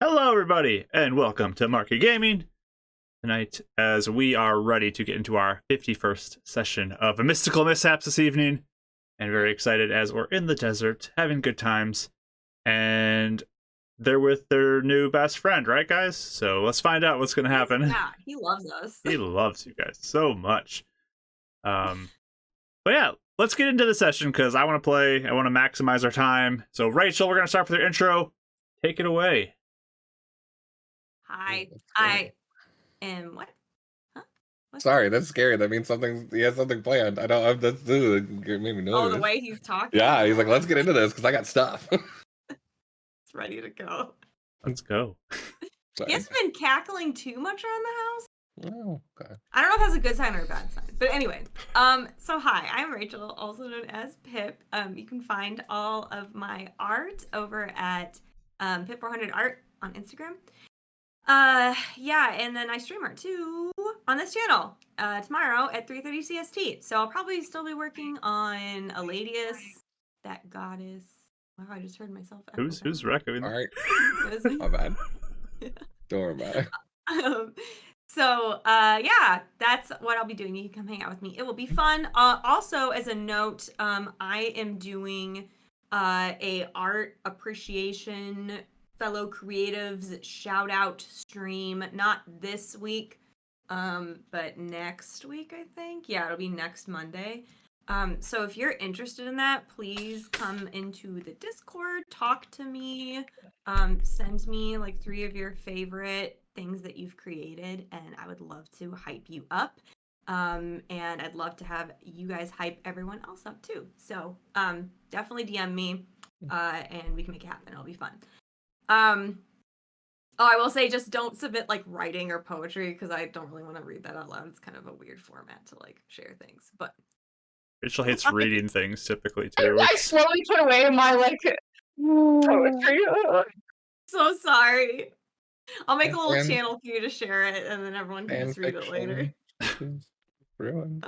Hello, everybody, and welcome to Market Gaming tonight, as we are ready to get into our 51st session of a Mystical Mishaps this evening, and very excited as we're in the desert, having good times, and they're with their new best friend, right, guys? So let's find out what's going to happen. Yeah, he loves us. He loves you guys so much. But yeah, let's get into the session, because I want to play, I want to maximize our time. So Rachel, we're going to start with your intro. Take it away. Hi, I am what? Huh? Sorry, that's scary. That means he has something planned. I don't have that's it made me nervous. Oh, the way he's talking. Yeah, he's like, let's get into this because I got stuff. It's ready to go. Let's go. He hasn't been cackling too much around the house. Oh, okay. I don't know if that's a good sign or a bad sign. But anyway, so hi, I'm Rachel, also known as Pip. You can find all of my art over at Pip400 Art on Instagram. Yeah, and then I stream art too on this channel tomorrow at 3:30 CST. So I'll probably still be working on Aladius, that goddess. Wow, I just heard myself. Who's recommending? All right. My bad. Yeah. Don't worry about it. So yeah, that's what I'll be doing. You can come hang out with me. It will be fun. Also, as a note, I am doing a art appreciation fellow creatives shout out stream, not this week, but next week, I think. Yeah, it'll be next Monday. So if you're interested in that, please come into the Discord, talk to me, send me like 3 of your favorite things that you've created, and I would love to hype you up. And I'd love to have you guys hype everyone else up too. So definitely DM me, and we can make it happen. It'll be fun. Oh, I will say, just don't submit like writing or poetry because I don't really want to read that out loud. It's kind of a weird format to like share things. But Rachel hates reading things typically too. I slowly put away my like poetry. So sorry. I'll make a little channel for you to share it, and then everyone can just read it later. Ruined.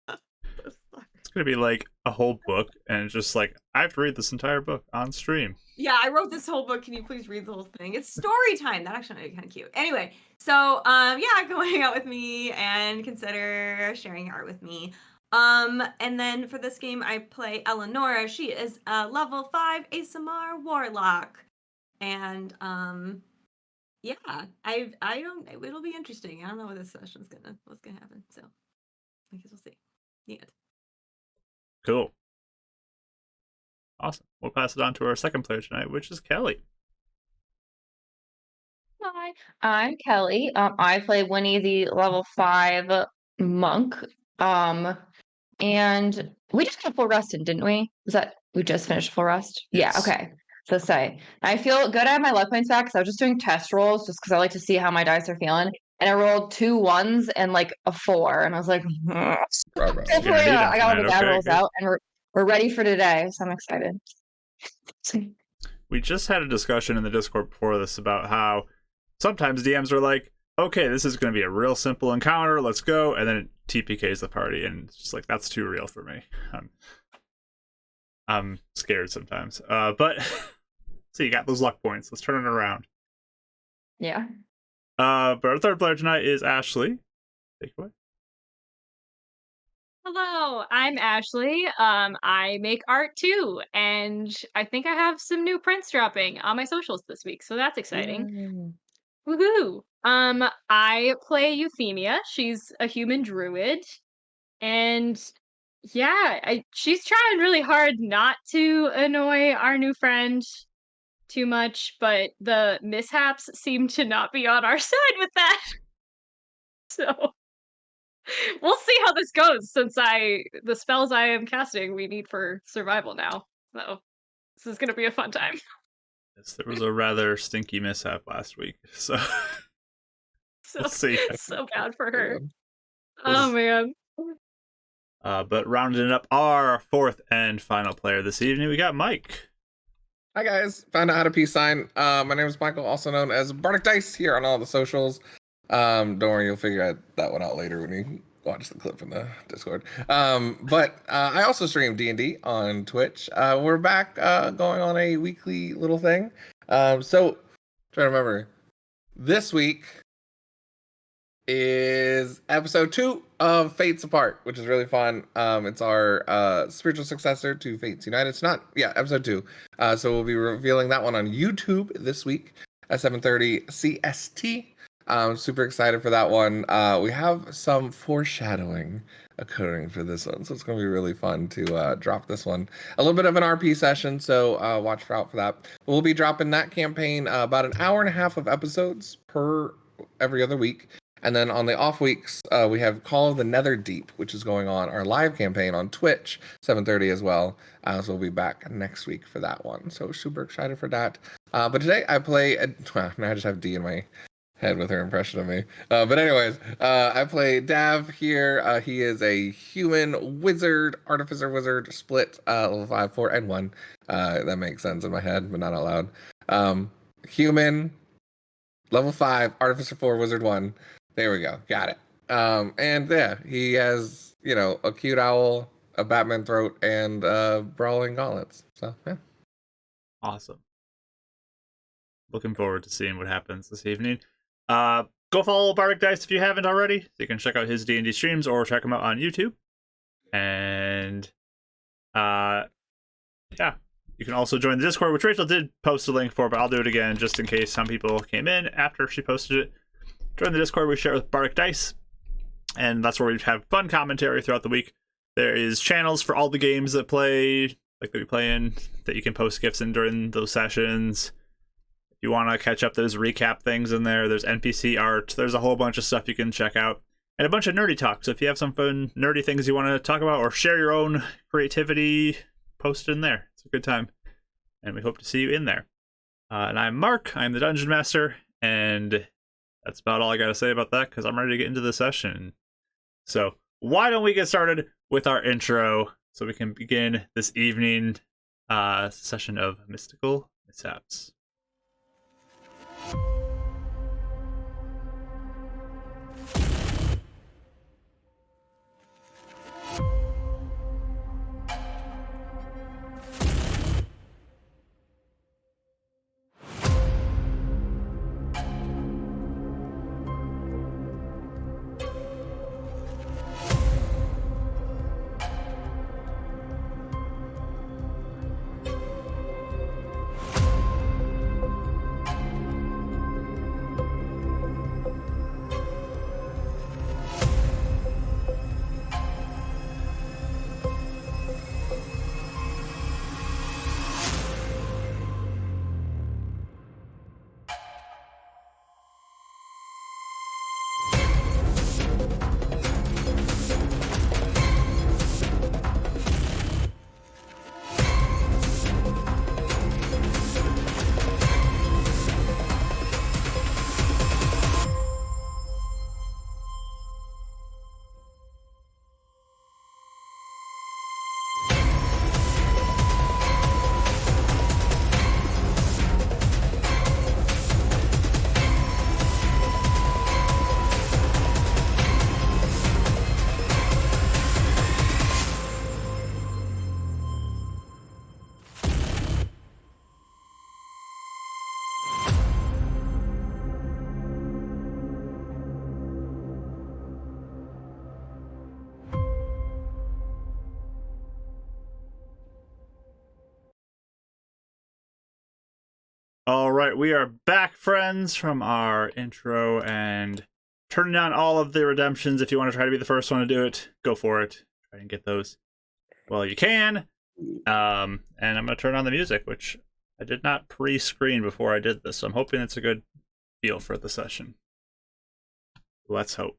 It's gonna be like a whole book, and it's just like I have to read this entire book on stream. Yeah, I wrote this whole book. Can you please read the whole thing? It's story time. That actually might be kind of cute. Anyway, so yeah, go hang out with me and consider sharing art with me. And then for this game, I play Eleonora. She is a level 5 ASMR warlock, and yeah, I don't. It'll be interesting. I don't know what this session's what's gonna happen. So I guess we'll see. Yeah. Cool. Awesome. We'll pass it on to our second player tonight, which is Kelly. Hi, I'm Kelly. I play Winnie, the level 5 monk. And we just got full rested, didn't we? Was that we just finished full rest? Yes. Yeah. Okay. So I feel good. I have my luck points back because I was just doing test rolls just because I like to see how my dice are feeling. And I rolled 2 1s and like a 4, and I was like, hopefully I got all the bad rolls out, and we're ready for today. So I'm excited. We just had a discussion in the Discord before this about how sometimes DMs are like, okay, this is going to be a real simple encounter, let's go, and then it TPKs the party, and it's just like, that's too real for me. I'm scared sometimes. But so you got those luck points. Let's turn it around. Yeah. But our third player tonight is Ashley. Take it away. Hello, I'm Ashley. I make art too, and I think I have some new prints dropping on my socials this week, so that's exciting. Woohoo! I play Euphemia. She's a human druid, and yeah, she's trying really hard not to annoy our new friend too much, but the mishaps seem to not be on our side with that. So we'll see how this goes, since the spells I am casting we need for survival now. So this is gonna be a fun time. Yes, there was a rather stinky mishap last week, so we'll see. So bad for her. Oh man. But rounding up our fourth and final player this evening, we got Mike. Hi guys, found out how to peace sign. My name is Michael, also known as Bardic Dice here on all the socials. Don't worry, you'll figure that one out later when you watch the clip from the Discord. But I also stream D&D on Twitch. We're back going on a weekly little thing. So Trying to remember. This week is episode 2 of Fates Apart, which is really fun. It's our spiritual successor to Fates United. It's not, yeah, episode 2. So we'll be revealing that one on YouTube this week at 7:30 CST. Super excited for that one. We have some foreshadowing occurring for this one, so it's going to be really fun to drop this one. A little bit of an RP session, so watch out for that. We'll be dropping that campaign about an hour and a half of episodes per every other week. And then on the off weeks, we have Call of the Netherdeep, which is going on, our live campaign on Twitch, 7:30 as well. So we'll be back next week for that one. So super excited for that. But today I play, now I just have D in my head with her impression of me. But anyways, I play Dav here. He is a human wizard, artificer wizard, split level 5, 4, and 1. That makes sense in my head, but not out loud. Human, level 5, artificer 4, wizard 1. There we go. Got it. And yeah, he has, a cute owl, a Batman throat, and brawling gauntlets. So yeah. Awesome. Looking forward to seeing what happens this evening. Go follow Bardic Dice if you haven't already. So you can check out his D&D streams or check him out on YouTube. And yeah, you can also join the Discord, which Rachel did post a link for, but I'll do it again just in case some people came in after she posted it. Join the Discord we share with Bardic Dice, and that's where we have fun commentary throughout the week. There is channels for all the games that we play in, that you can post gifts in during those sessions. If you want to catch up, there's recap things in there. There's NPC art. There's a whole bunch of stuff you can check out. And a bunch of nerdy talk. So if you have some fun nerdy things you want to talk about or share your own creativity, post it in there. It's a good time. And we hope to see you in there. And I'm Mark. I'm the Dungeon Master. And that's about all I got to say about that, because I'm ready to get into the session. So why don't we get started with our intro so we can begin this evening session of Mystical Mishaps. All right, we are back, friends, from our intro, and turning on all of the redemptions. If you want to try to be the first one to do it, go for it. Try and get those while you can. And I'm going to turn on the music, which I did not pre-screen before I did this, so I'm hoping it's a good feel for the session. Let's hope.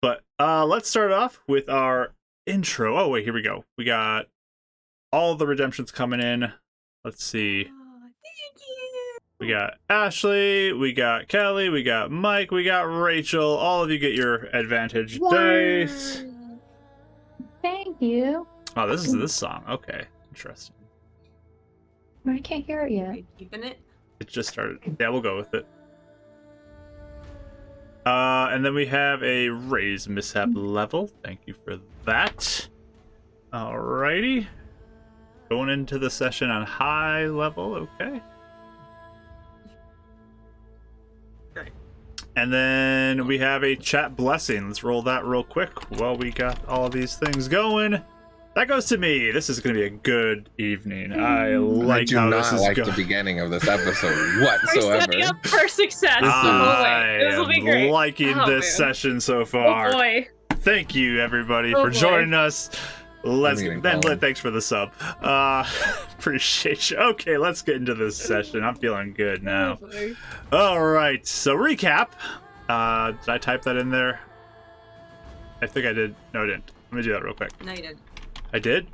But let's start off with our intro. Oh, wait, here we go. We got all the redemptions coming in. Let's see. We got Ashley, we got Kelly, we got Mike, we got Rachel. All of you get your advantage dice. Thank you. Oh, this is this song. Okay, interesting. I can't hear it yet. Keeping it. It just started. Yeah, we'll go with it. And then we have a raise mishap level. Thank you for that. Alrighty. Going into the session on high level, okay. And then we have a chat blessing. Let's roll that real quick while we got all of these things going. That goes to me. This is going to be a good evening. I like do how not this is like going. the beginning of this episode We're whatsoever. setting up for success the This whole is- way. This will be great. am liking Oh, this man. session so Oh far. boy. Thank you, everybody, Oh, for boy. joining us. Let's meeting, then Colin. thanks for the sub. Appreciate you. Okay, let's get into this session. I'm feeling good now. Oh, boy. All right, so recap. Did I type that in there? I think I did. No, I didn't. Let me do that real quick. No, you did. I did?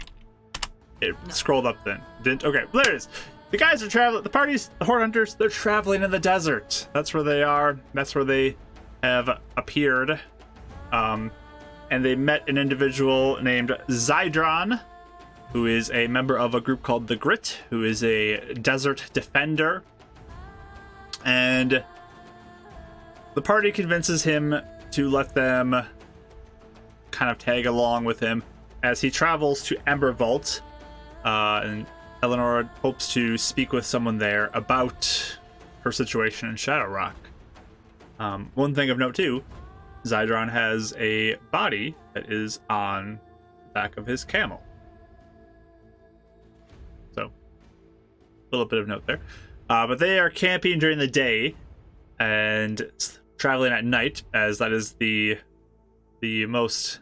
It No. scrolled up then. Didn't? Okay, well, there it is. The guys are traveling. The parties, the Horde Hunters, they're traveling in the desert. That's where they are. That's where they have appeared. And they met an individual named Zydron, who is a member of a group called the Grit, who is a desert defender. And the party convinces him to let them kind of tag along with him as he travels to Ember Vault. And Eleanor hopes to speak with someone there about her situation in Shadow Rock. One thing of note too, Zydron has a body that is on the back of his camel. So, a little bit of note there. But they are camping during the day and traveling at night, as that is the most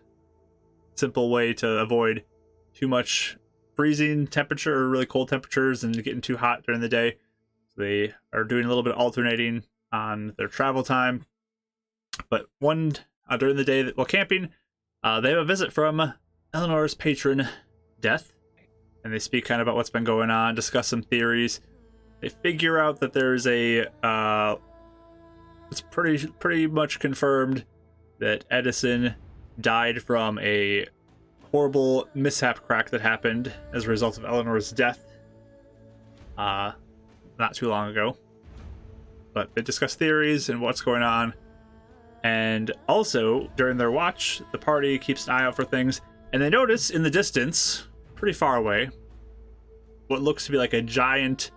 simple way to avoid too much freezing temperature or really cold temperatures and getting too hot during the day. So they are doing a little bit of alternating on their travel time. But during the day while camping, they have a visit from Eleanor's patron, Death, and they speak kind of about what's been going on, discuss some theories. They figure out that there's it's pretty much confirmed that Edison died from a horrible mishap crack that happened as a result of Eleanor's death not too long ago. But they discuss theories and what's going on. And also, during their watch, the party keeps an eye out for things, and they notice in the distance, pretty far away, what looks to be like a giant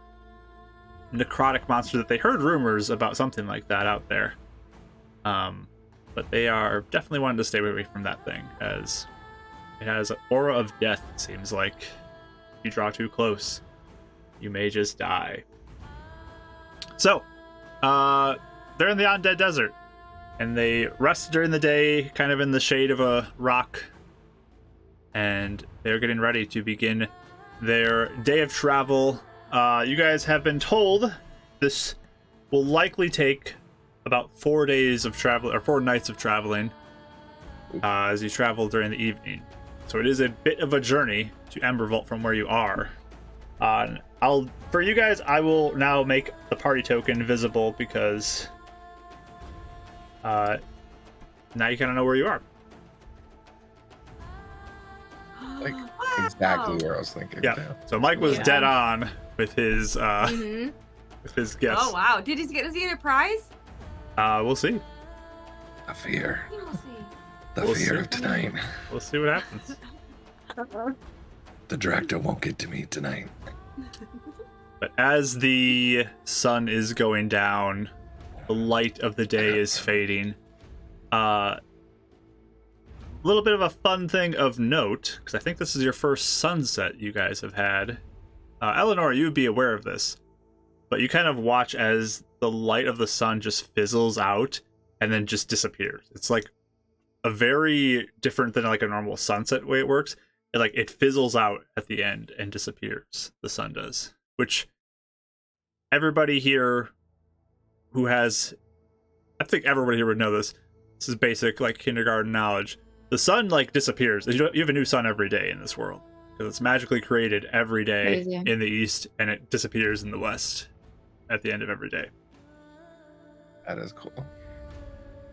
necrotic monster that they heard rumors about something like that out there. But they are definitely wanting to stay away from that thing, as it has an aura of death, it seems like. If you draw too close, you may just die. So, they're in the undead desert, and they rest during the day, kind of in the shade of a rock, and they're getting ready to begin their day of travel. You guys have been told this will likely take about 4 days of travel, or 4 nights of traveling, as you travel during the evening. So it is a bit of a journey to Ember Vault from where you are. For you guys, I will now make the party token visible because now you kind of know where you are. Like, Wow. exactly where I was thinking. Yeah. So Mike was Yeah. dead on with his Mhm. with his guess. Oh wow! Does he get a prize? We'll see. The fear. We'll see. The We'll fear see. of tonight. We'll see what happens. The director won't get to me tonight. But as the sun is going down, the light of the day is fading. A little bit of a fun thing of note, because I think this is your first sunset you guys have had. Eleanor, you would be aware of this, but you kind of watch as the light of the sun just fizzles out and then just disappears. It's like a very different than like a normal sunset way it works. It fizzles out at the end and disappears. The sun does, which everybody here who has, I think everybody here would know this. This is basic like kindergarten knowledge. The sun disappears. You have a new sun every day in this world because it's magically created every day Crazy. in the east, and it disappears in the west at the end of every day. That is cool.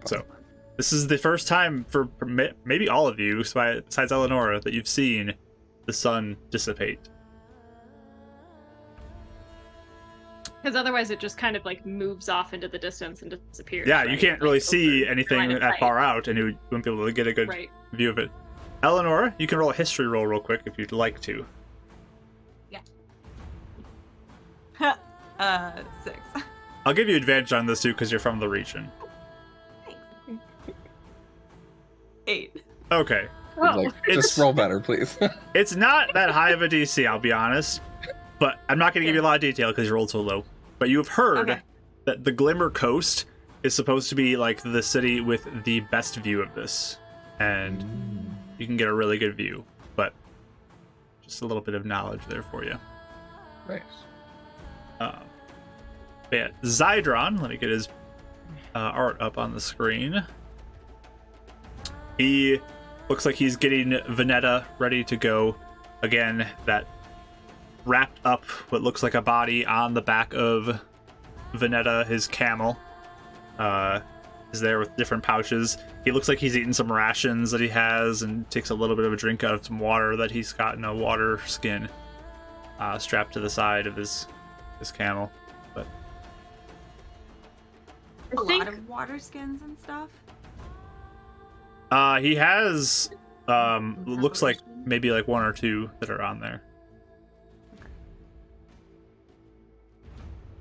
So this is the first time for maybe all of you, besides Eleonora, that you've seen the sun dissipate. Because otherwise it just kind of moves off into the distance and disappears. Yeah, right? you can't really see over anything line of that sight. far out, and you wouldn't be able to get a good Right. view of it. Eleanor, you can roll a history roll real quick if you'd like to. 6. I'll give you advantage on this too because you're from the region. Okay. He's like, just roll better, please. It's not that high of a DC, I'll be honest. But I'm not going to give you a lot of detail because you rolled so low. But you've heard that the Glimmer Coast is supposed to be like the city with the best view of this. And you can get a really good view. But just a little bit of knowledge there for you. Nice. Yeah, Zydron, let me get his art up on the screen. He looks like he's getting Veneta ready to go. Again, that wrapped up what looks like a body on the back of Veneta, his camel, is there with different pouches. He looks like he's eating some rations that he has and takes a little bit of a drink out of some water that he's got in a water skin strapped to the side of his camel. But a lot of water skins and stuff. He has looks like maybe like 1 or 2 that are on there.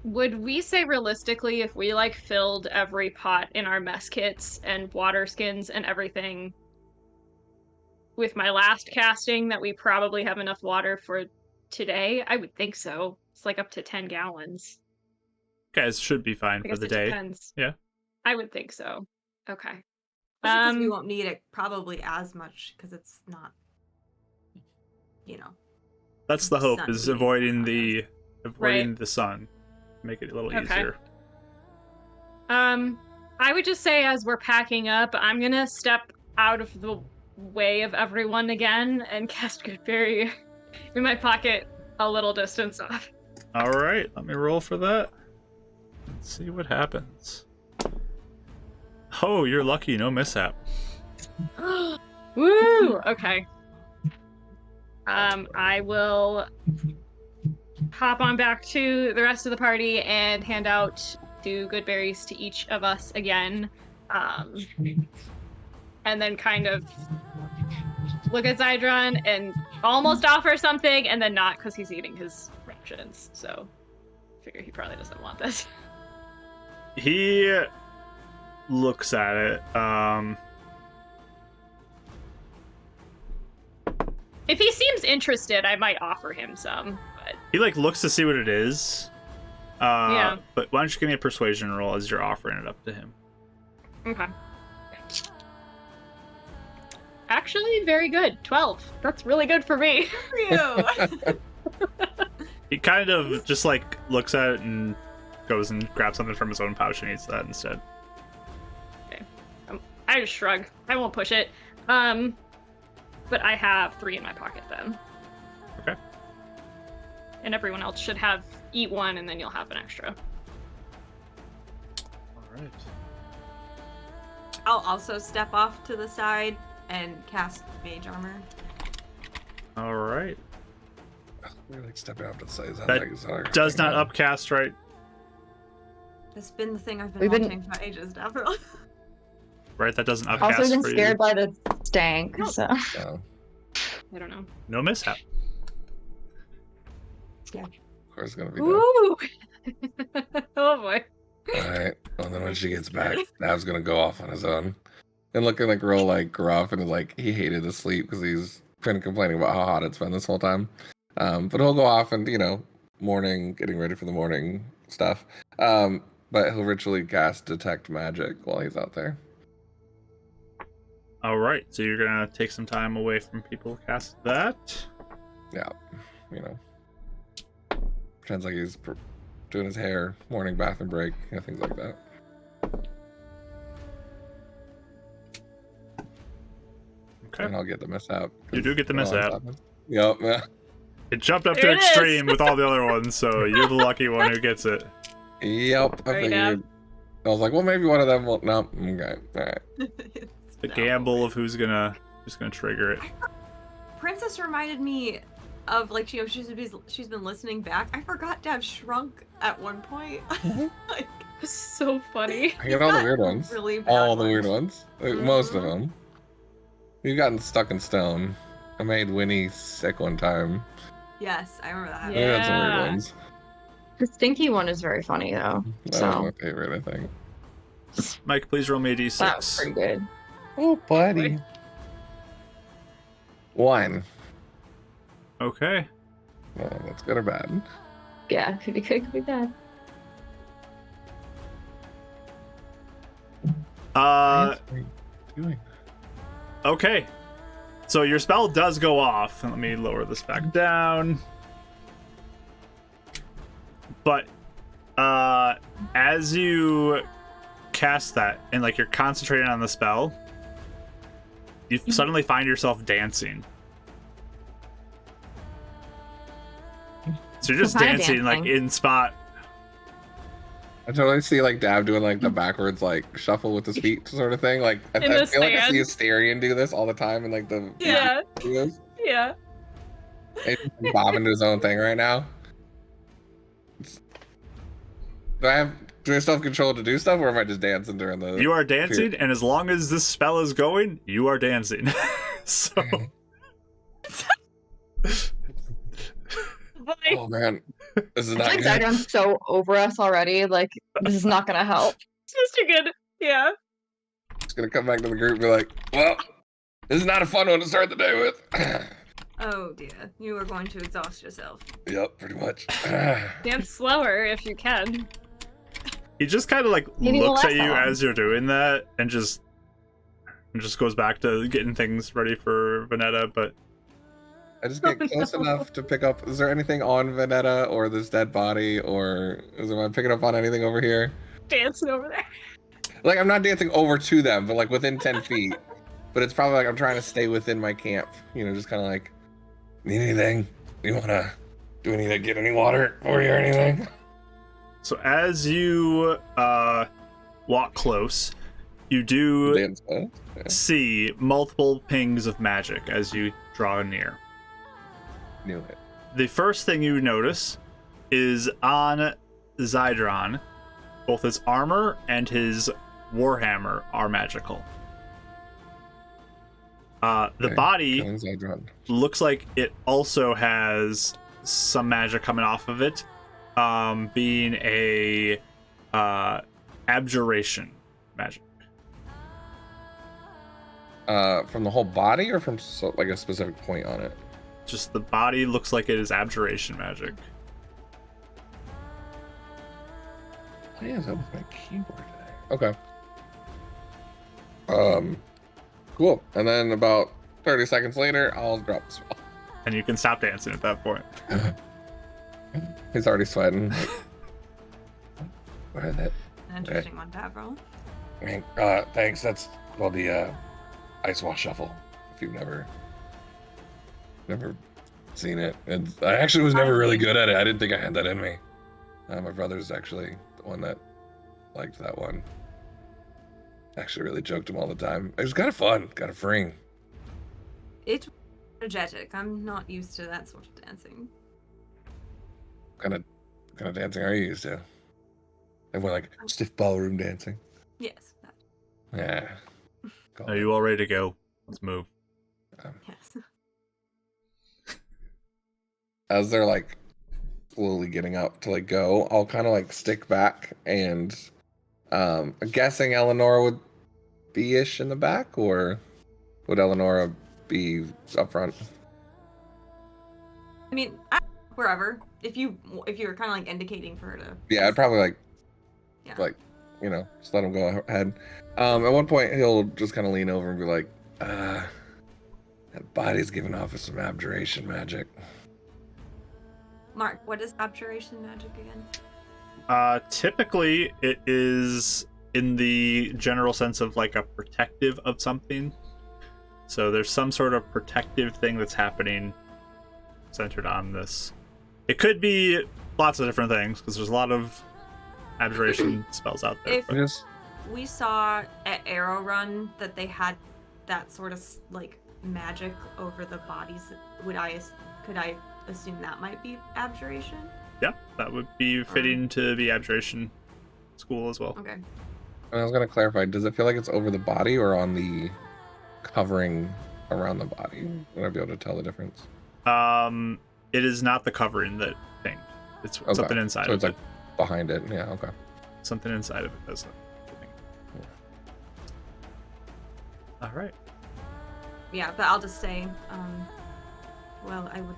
Would we say realistically, if we like filled every pot in our mess kits and water skins and everything with my last casting, that we probably have enough water for today? I would think so. It's like up to 10 gallons. Guys should be fine for the day. Depends. Yeah. I would think so. Okay. Because we won't need it probably as much because it's not, That's the hope, is avoiding the sun. Make it a little easier. I would just say, as we're packing up, I'm gonna step out of the way of everyone again and cast Goodberry in my pocket a little distance off. All right, let me roll for that. Let's see what happens. Oh, you're lucky, no mishap. Woo! Okay. I will hop on back to the rest of the party and hand out 2 good berries to each of us again. And then kind of look at Zydron and almost offer something, and then not, because he's eating his rations. So I figure he probably doesn't want this. He looks at it. If he seems interested, I might offer him some. But he looks to see what it is. Yeah. But why don't you give me a persuasion roll as you're offering it up to him? Okay. Actually, very good. 12. That's really good for me. For you. He kind of just looks at it and goes and grabs something from his own pouch and eats that instead. Okay. I just shrug. I won't push it. But I have 3 in my pocket then. Okay. And everyone else should eat 1, and then you'll have an extra. All right. I'll also step off to the side and cast Mage Armor. All right. We're stepping off to the side. That does not upcast, right? That's been the thing I've been wanting for ages, definitely. Right, that doesn't upcast Also been for scared you. by the stank, so. No. I don't know. No mishap. Of course, it's gonna be there. Ooh! Oh boy. Alright, well then when she gets back, Nav's gonna go off on his own. And looking real gruff and he hated to sleep because he's been complaining about how hot it's been this whole time. But he'll go off and, morning, getting ready for the morning stuff. But he'll ritually cast Detect Magic while he's out there. All right, so you're gonna take some time away from people to cast that. Yeah, pretends like he's doing his hair, morning bathroom break, things like that. Okay. And I'll get the mishap. You do get the mishap. Yep. Yeah. It jumped up There to it is. extreme with all the other ones, so you're the lucky one who gets it. Yep. I Right, figured. I was like, well, maybe one of them will. No. Okay. All right. The gamble of who's gonna trigger it. Princess reminded me of she's been listening back. I forgot to have Shrunk at one point. So funny. I get all the weird ones. Really bad All the weird ones. Most of Mhm. them. You've gotten stuck in stone. I made Winnie sick one time. Yes, I remember that. We had some weird Yeah. ones. The stinky one is very funny, though. That So. was my favorite, I think. Mike, please roll me a d6. That was pretty good. Oh, buddy. 1. Okay. Well, that's good or bad. Yeah, could be good, could be bad. What are you doing? Okay. So your spell does go off. Let me lower this back down. But as you cast that and like you're concentrating on the spell, you suddenly find yourself dancing. So you're just What kind of dancing like dancing? in spot. I totally see like Dav doing like the backwards like shuffle with his feet sort of thing. Like I In the feel like I see stand. Asterion do this all the time in like the Yeah. videos. Yeah. He's just bobbing to his own thing right now. Do I still have control to do stuff, or am I just dancing during the? You are dancing, and as long as this spell is going, you are dancing. So Boy. Oh man, this is I not feel like good. Zygron's so over us already. Like, this is not gonna help. Mr. Good. Yeah. Just gonna come back to the group and be like, well, this is not a fun one to start the day with. Oh dear, you are going to exhaust yourself. Yep, pretty much. Dance slower if you can. he just kind of like Maybe we'll looks at last you that long. as you're doing that, and just goes back to getting things ready for Veneta. But I just get close enough to pick up. Is there anything on Veneta or this dead body, or am I picking up on anything over here? Dancing over there. Like I'm not dancing over to them, but like within 10 feet. But it's probably like I'm trying to stay within my camp. You know, just kind of like, need anything? Do we need to get any water for you or anything? so as you walk close, you do Dance, huh? Yeah. see multiple pings of magic as you draw near. Knew it. The first thing you notice is on Zydron, both his armor and his warhammer are magical. The Okay, body killing Zydron. looks like it also has some magic coming off of it, being a abjuration magic. From the whole body or from like a specific point on it? Just the body looks like it is abjuration magic. Why is that with my keyboard today? Okay. Cool. And then about 30 seconds later, I'll drop the spell. And you can stop dancing at that point. He's already sweating. Like, where is it? An interesting one to have roll. Thanks. That's the Ice Wash Shuffle. If you've never seen it, and I actually was never really good at it. I didn't think I had that in me. My brother's actually the one that liked that one. Actually, really joked him all the time. It was kind of fun, kind of freeing. It's energetic. I'm not used to that sort of dancing. Kind of dancing are you used to? And we're like stiff ballroom dancing. Yes. That, Yeah. Cool. Are you all ready to go? Let's move. yes. As they're like slowly getting up to like go, I'll kind of like stick back and I'm guessing Eleonora would be ish in the back, or would Eleonora be up front? I mean, wherever. If you were kind of like indicating for her to. Yeah, I'd probably Yeah. like just let him go ahead. At one point he'll just kind of lean over and be like, that body's giving off some abjuration magic. Mark, what is abjuration magic again? Typically, it is in the general sense of like a protective of something. So there's some sort of protective thing that's happening centered on this. It could be lots of different things because there's a lot of abjuration spells out there. If but- Just we saw at Arrow Run that they had that sort of like magic over the bodies, could I assume that might be abjuration? Yeah, that would be fitting to be abjuration school as well. Okay. And I was gonna clarify, does it feel like it's over the body or on the covering around the body? Would I be able to tell the difference? It is not the covering that thing. It's Okay. something inside So of it's it. like behind it. Yeah, okay. Something inside of it does that thing. All right. Yeah, but I'll just say, well, I would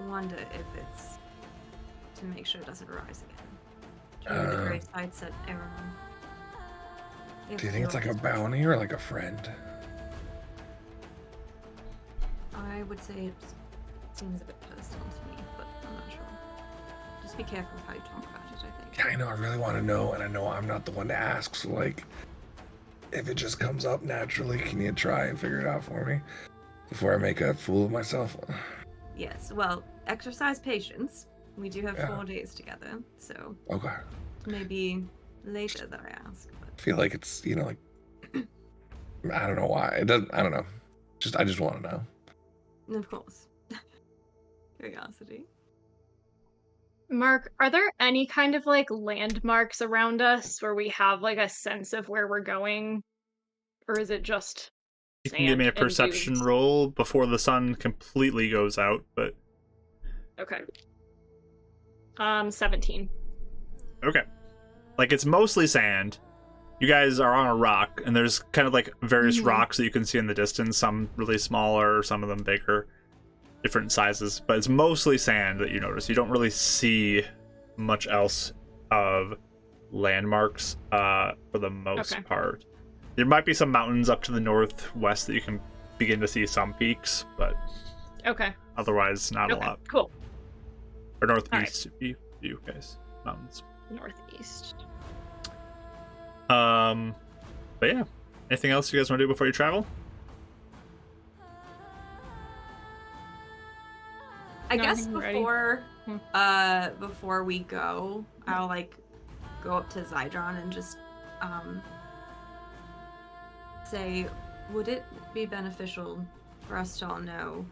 wonder if it's to make sure it doesn't rise again. True, the gray side said error. Do you think it's like a bounty or like a friend? I would say it seems a bit personal to me, but I'm not sure. Just be careful with how you talk about it, I think. Yeah, I know. I really want to know, and I know I'm not the one to ask. So, like, if it just comes up naturally, can you try and figure it out for me before I make a fool of myself? Yes, well, exercise patience. We do have 4 days together, so Okay. maybe later that I ask. But... I feel like it's, you know, like, I don't know why. It doesn't, I don't know. I just want to know. Of course. Curiosity. Mark, are there any kind of like landmarks around us where we have like a sense of where we're going? Or is it just You can give me a perception roll before the sun completely goes out, but... Okay. 17. Okay. Like, it's mostly sand. You guys are on a rock, and there's kind of like various rocks that you can see in the distance, some really smaller, some of them bigger, different sizes, but it's mostly sand that you notice. You don't really see much else of landmarks for the most part. There might be some mountains up to the northwest that you can begin to see some peaks, but otherwise not a lot. Cool. Or northeast, you guys, mountains. Northeast. But yeah, anything else you guys want to do before you travel? I guess before we go, I'll like go up to Zydron and just say, would it be beneficial for us to all know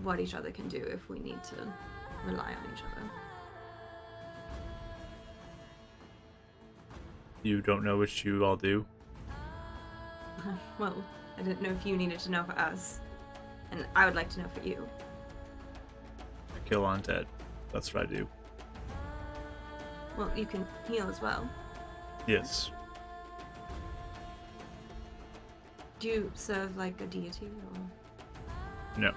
what each other can do if we need to rely on each other? You don't know what you all do? Well, I didn't know if you needed to know for us, and I would like to know for you. I kill undead. That's what I do. Well, you can heal as well. Yes. Do you serve like a deity or? No.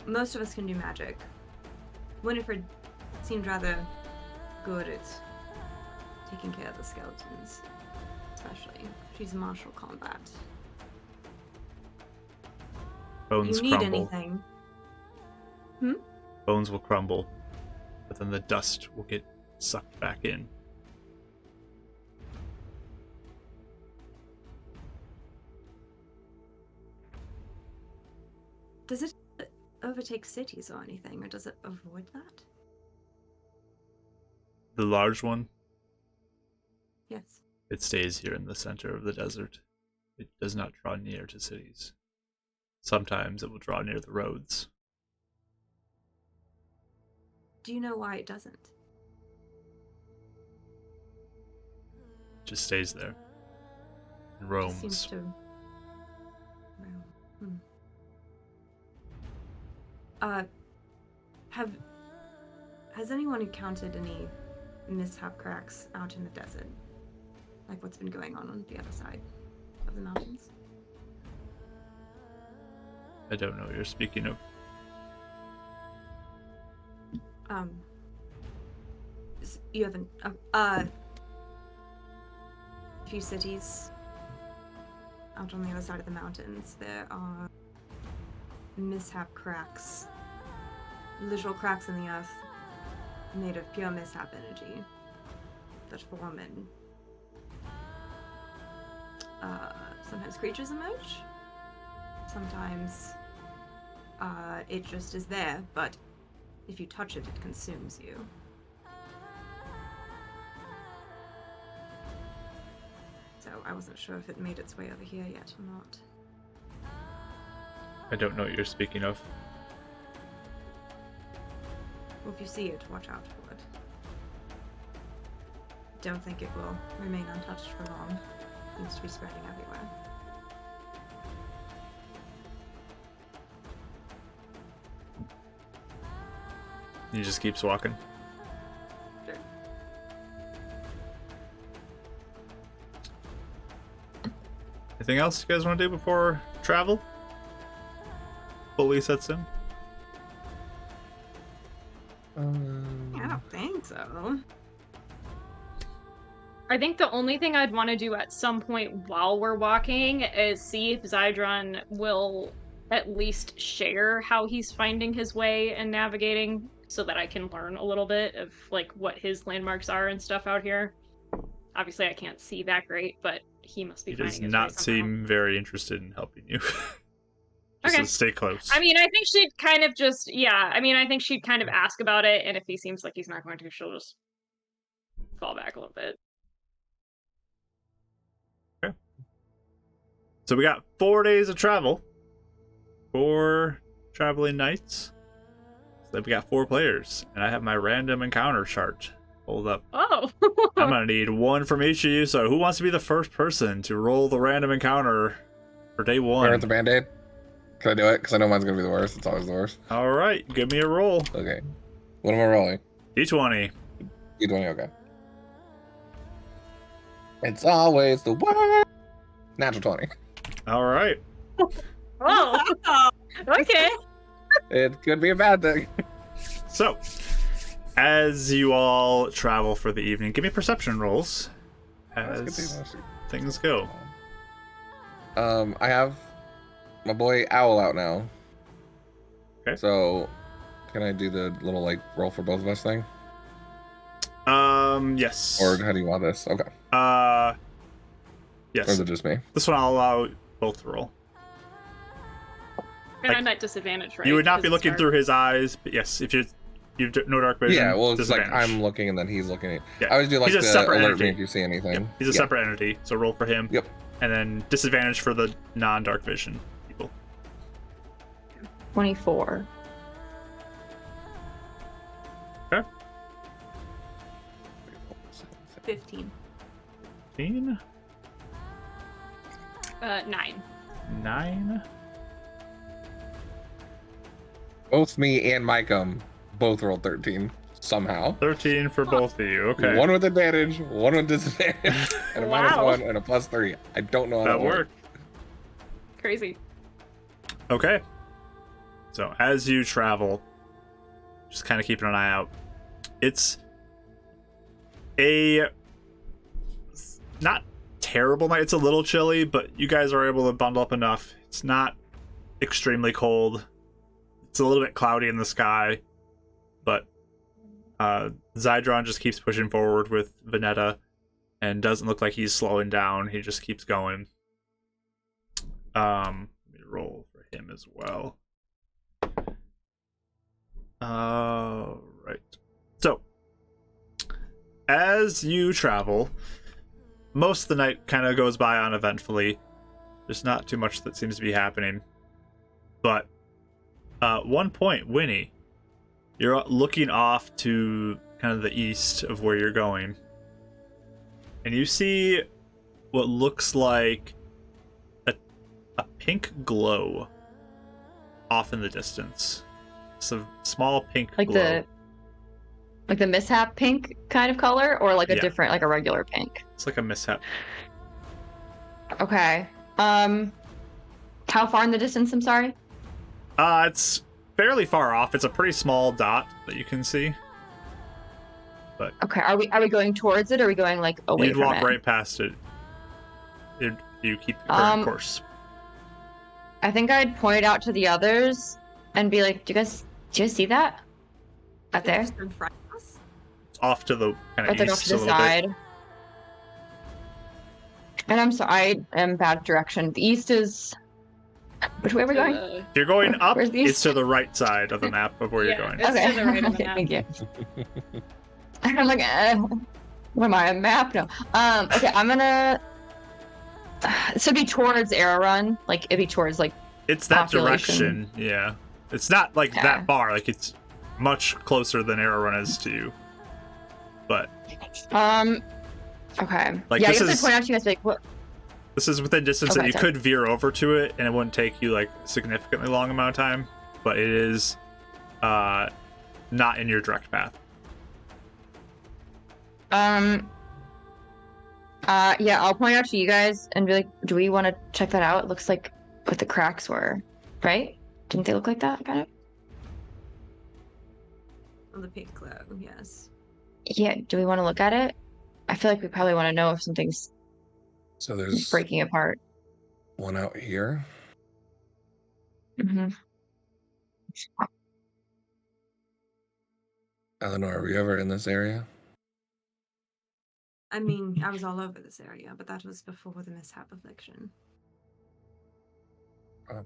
Most of us can do magic. Winifred seemed rather good at taking care of the skeletons, especially. She's martial combat. Bones you need crumble. Anything? Bones will crumble, but then the dust will get sucked back in. Does it overtake cities or anything, or does it avoid that? The large one? Yes. It stays here in the center of the desert. It does not draw near to cities. Sometimes it will draw near the roads. Do you know why it doesn't? It just stays there. And It roams. seems to... Has anyone encountered any mishap cracks out in the desert? Like what's been going on the other side of the mountains? I don't know what you're speaking of. You haven't, a few cities out on the other side of the mountains, there are mishap cracks. Literal cracks in the earth made of pure mishap energy that form in sometimes creatures emerge, sometimes it just is there, but if you touch it, it consumes you. So I wasn't sure if it made its way over here yet or not. I don't know what you're speaking of. Well, if you see it, watch out for it. Don't think it will remain untouched for long. It seems to be spreading everywhere. He just keeps walking. Sure. Anything else you guys want to do before travel fully sets in? I don't think so. I think the only thing I'd want to do at some point while we're walking is see if Zydron will at least share how he's finding his way and navigating, so that I can learn a little bit of like what his landmarks are and stuff out here. Obviously, I can't see that great, but he must be He finding does his not way somehow. seem very interested in helping you. Just Okay. to stay close. I mean, I think she'd kind of just, I think she'd kind of ask about it, and if he seems like he's not going to, she'll just fall back a little bit. Okay. So we got 4 days of travel. 4 traveling nights. So we got 4 players, and I have my random encounter chart pulled up. Oh! I'm gonna need 1 from each of you, so who wants to be the first person to roll the random encounter for day 1? Where at the band-aid? Can I do it? Because I know mine's gonna be the worst. It's always the worst. Alright, give me a roll. Okay. What am I rolling? D20. D20, okay. It's always the worst. Natural 20. Alright. Oh! Okay. It could be a bad thing. So, as you all travel for the evening, give me perception rolls as things go. I have my boy Owl out now. Okay. So, can I do the little like roll for both of us thing? Yes. Or how do you want this? Okay. Yes. Or is it just me? This one I'll allow both to roll. And Like, I'm at disadvantage, right? You would not be 'Cause it's looking dark. through his eyes, but yes, if you've no dark vision. Yeah, well, it's like disadvantage. I'm looking and then he's looking at. Yeah. I always do like He's a the separate alert entity. me if you see anything. Yep. He's a Yeah. separate entity, so roll for him. Yep. And then disadvantage for the non-dark vision people. 24. Okay. 15. 15. 9. 9. Both me and Micah both rolled 13 somehow. 13 for both of you. Okay. One with advantage, one with disadvantage, and a Wow. -1 and a +3. I don't know how That that works. worked. Crazy. Okay. So as you travel, just kind of keeping an eye out. It's a not terrible night. It's a little chilly, but you guys are able to bundle up enough. It's not extremely cold. It's a little bit cloudy in the sky, but Zydron just keeps pushing forward with Veneta and doesn't look like he's slowing down. He just keeps going. Let me roll for him as well. Right. So, as you travel, most of the night kind of goes by uneventfully. There's not too much that seems to be happening. But, one point, Winnie, you're looking off to kind of the east of where you're going. And you see what looks like a pink glow off in the distance. It's a small pink Like glow. the mishap pink kind of color, or like a Yeah. different, like a regular pink? It's like a mishap. Okay. How far in the distance? I'm sorry. It's fairly far off. It's a pretty small dot that you can see. Okay. Are we going towards it, or are we going like away You'd from walk it? right past it. You keep the current course. I think I'd point out to the others and be like, "Do you guys see that? Out there? Just in front of us? It's off to the kind Or of like off east to a the little bit. side?" And I'm sorry, I am bad direction. The east is. Which way are we going? If you're going up, Where's the it's east? to the right side of the map of where you're Yeah, going. it's Okay. to the right of the Okay, map. thank you. I'm like, what am I, a map? No. Okay, I'm gonna. So be towards Arrow Run, like it'd be towards like. It's that population. direction, yeah. It's not like Yeah. that far. Like it's much closer than Arrow Run is to you. But Okay. Like, yeah, I this guess I'd is- point out to you guys like, what? this is within distance Okay, that you sorry. could veer over to it, and it wouldn't take you like significantly long amount of time. But it is not in your direct path. Yeah, I'll point out to you guys and be like, do we want to check that out? It looks like what the cracks were, right? Didn't they look like that, kind of? On the pink glow, yes. Yeah, do we want to look at it? I feel like we probably want to know if something's So there's breaking apart. one out here. Hmm. Eleanor, are we ever in this area? I mean, I was all over this area, but that was before the mishap affliction. Oh.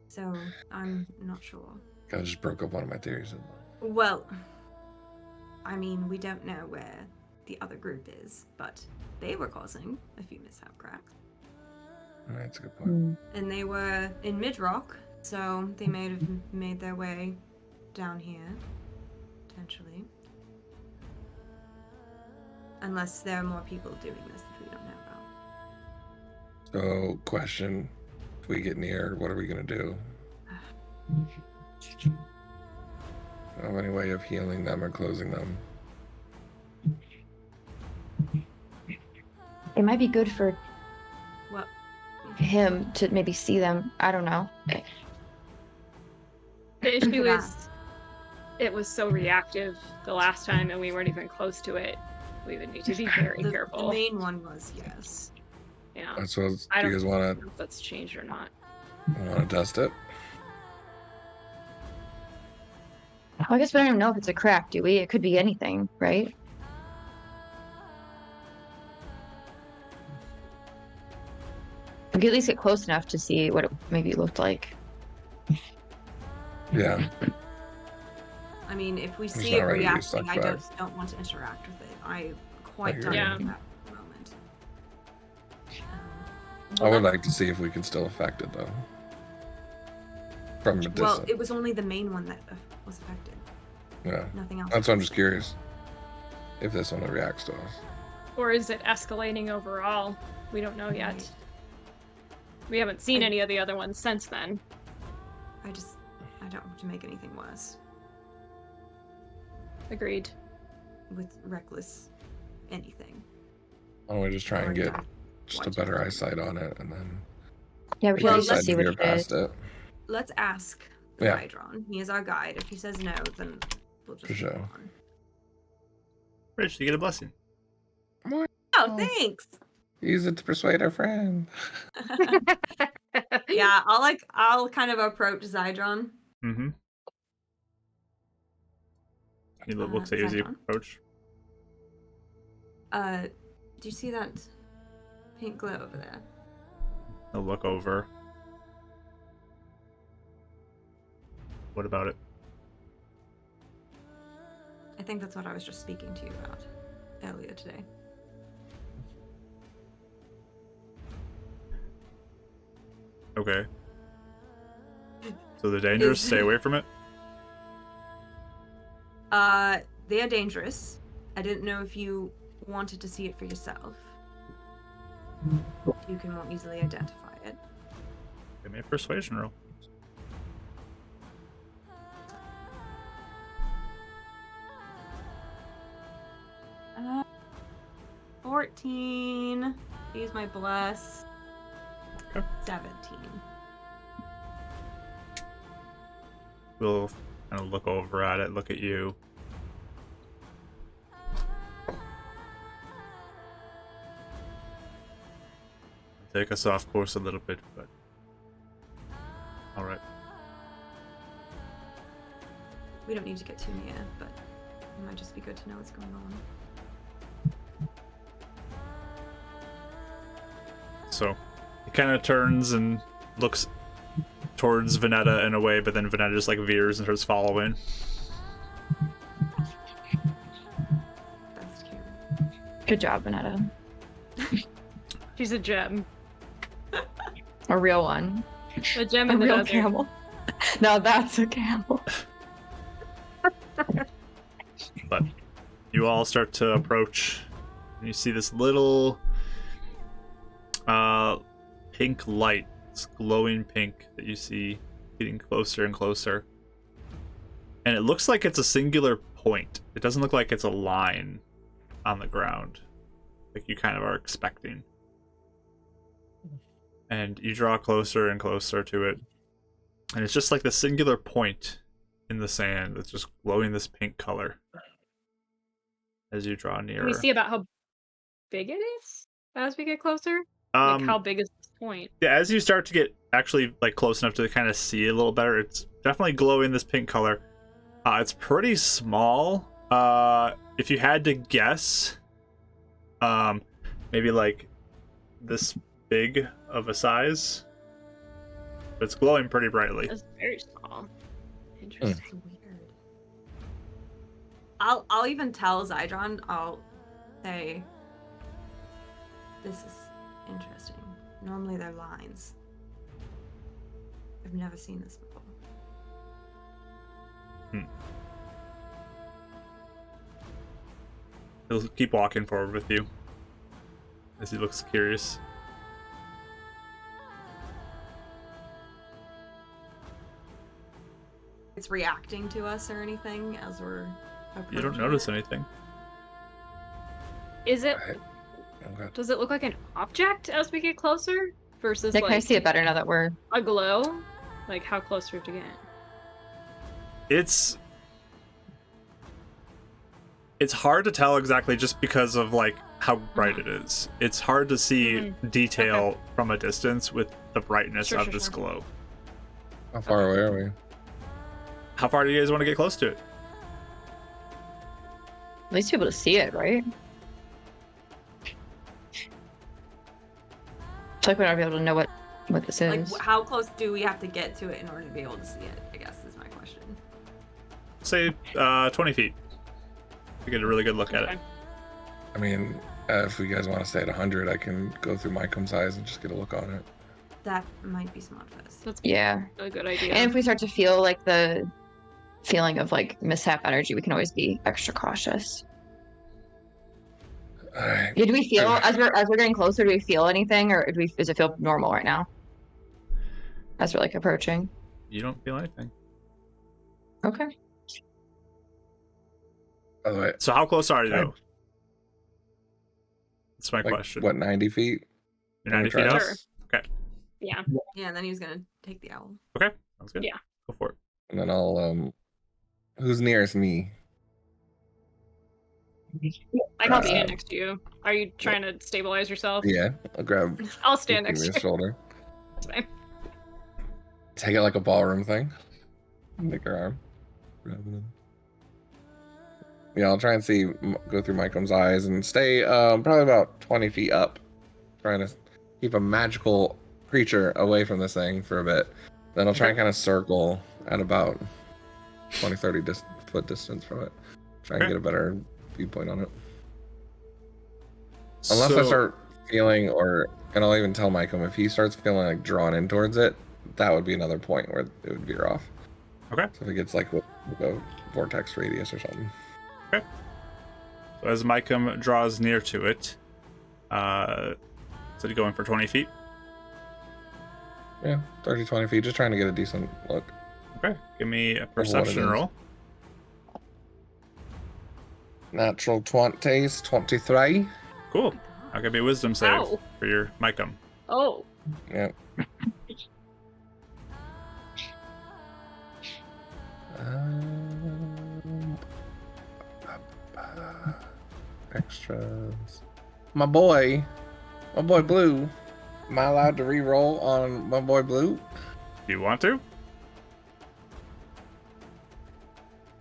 So, I'm not sure. I just broke up one of my theories. Well, I mean, we don't know where the other group is, but they were causing a few mishap cracks. That's a good point. And they were in Midrock, so they may have made their way down here, potentially. Unless there are more people doing this that we don't know about. So, question: if we get near, what are we gonna do? Have any way of healing them or closing them? It might be good for What? him to maybe see them. I don't know. The issue Yeah. is, it was so reactive the last time, and we weren't even close to it. We would need to be very The careful. main one was, yes. Yeah, That's what. Do I you don't guys know want if that's changed or not. to test it? Well, I guess we don't even know if it's a crack, do we? It could be anything, right? We could at least get close enough to see what it maybe looked like. Yeah. I mean, if we It's see not it ready to be reacting, sucked I back. don't want to interact with it. I quite I done agree. with Yeah. that at the moment. I would like to see if we can still affect it though. From a distance. Well, it was only the main one that was affected. Yeah. Nothing else. That's why I'm just curious. If this one reacts to us. Or is it escalating overall? We don't know yet. Right. We haven't seen I- any of the other ones since then. I don't want to make anything worse Agreed. with reckless anything. Why don't we just try and Already get done. just a Watch better it. eyesight on it and then Yeah, we we should can Well, just decide see to what veer it past is. it. Let's ask Yeah. Hydron. He is our guide. If he says no, then we'll just For sure. move on. Rich, you get a blessing. Oh, thanks. Use it to persuade our friend. Yeah, I'll kind of approach Zydron. Mm-hmm. He looks at you as you Zydron? approach. Do you see that pink glow over there? He'll look over. What about it? I think that's what I was just speaking to you about earlier today. Okay. So they're dangerous. Stay away from it. They are dangerous. I didn't know if you wanted to see it for yourself. You can more easily identify it. Give me a persuasion roll. Uh, 14. Use my bless. Okay. 17. We'll kind of look over at it, look at you. Take us off course a little bit, but alright. We don't need to get too near, but it might just be good to know what's going on. So he kind of turns and looks towards Vanetta in a way, but then Vanetta just like veers and starts following. That's Karen. Good job, Vanetta. She's a gem. A real one. A gem A in the real desert. camel. Now that's a camel. But you all start to approach, and you see this little pink light, this glowing pink that you see getting closer and closer. And it looks like it's a singular point. It doesn't look like it's a line on the ground. like you kind of are expecting. And you draw closer and closer to it. And it's just like the singular point in the sand that's just glowing this pink color as you draw nearer. Can we see about how big it is as we get closer? Like, how big is this point? Yeah, as you start to get actually like close enough to kind of see it a little better, it's definitely glowing this pink color. It's pretty small. If you had to guess, maybe like this big of a size. But it's glowing pretty brightly. It's very small. Interesting. It's weird. I'll even tell Zydron, I'll say, this is interesting. Normally they're lines. I've never seen this before. He'll keep walking forward with you as he looks curious. It's reacting to us or anything as we're approaching. You don't notice anything. Is it? Okay. Does it look like an object as we get closer versus Nick, like can I see it better now that we're... a glow? Like how close do we have to get? It's hard to tell exactly just because of like how bright it is. It's hard to see detail from a distance with the brightness of this glow. How far away are we? How far do you guys want to get close to it? At least be able to see it, right? I feel like we ought to be able to know what this Like, is. how close do we have to get to it in order to be able to see it, I guess is my question. Say 20 feet. To get a really good look at it. I mean, if you guys want to stay at 100, I can go through Mycom's eyes and just get a look on it. That might be smart for us. That's Yeah. a good idea. And if we start to feel like the feeling of like mishap energy, we can always be extra cautious. Alright. Yeah, do we feel as we're getting closer? Do we feel anything, or does it feel normal right now? As we're like approaching. You don't feel anything. Okay. By the way, So how close are you Right. though? That's my like, question. what, 90 feet? You're 90 feet up? Sure. Yeah. Yeah, and then he was gonna take the owl. Okay. Sounds good. Yeah. Go for it. And then I'll, who's nearest me? I can stand next to you. Are you trying to stabilize yourself? Yeah, I'll grab I'll stand Yuki's next to you. shoulder. That's fine. Take it like a ballroom thing. Make her arm. Grab it in. Yeah, I'll try and see, go through Mycom's eyes and stay probably about 20 feet up. Trying to keep a magical creature away from this thing for a bit. Then I'll try and kind of circle at about 20, 30 foot distance from it. Try and Okay. get a better viewpoint on it. Unless I start feeling, and I'll even tell Mycom, if he starts feeling like drawn in towards it, that would be another point where it would veer off. Okay. So if it gets like a vortex radius or something. So as Mycom draws near to it, so you going for 20 feet? Yeah, 30, 20 feet, just trying to get a decent look. Okay. Give me a what it perception is. roll. Natural 20s, 23. Cool. I'll give you a wisdom save Ow. for your Mycom. Oh. Yeah. Extras. My boy Blue. Am I allowed to re-roll on my boy Blue? Do you want to?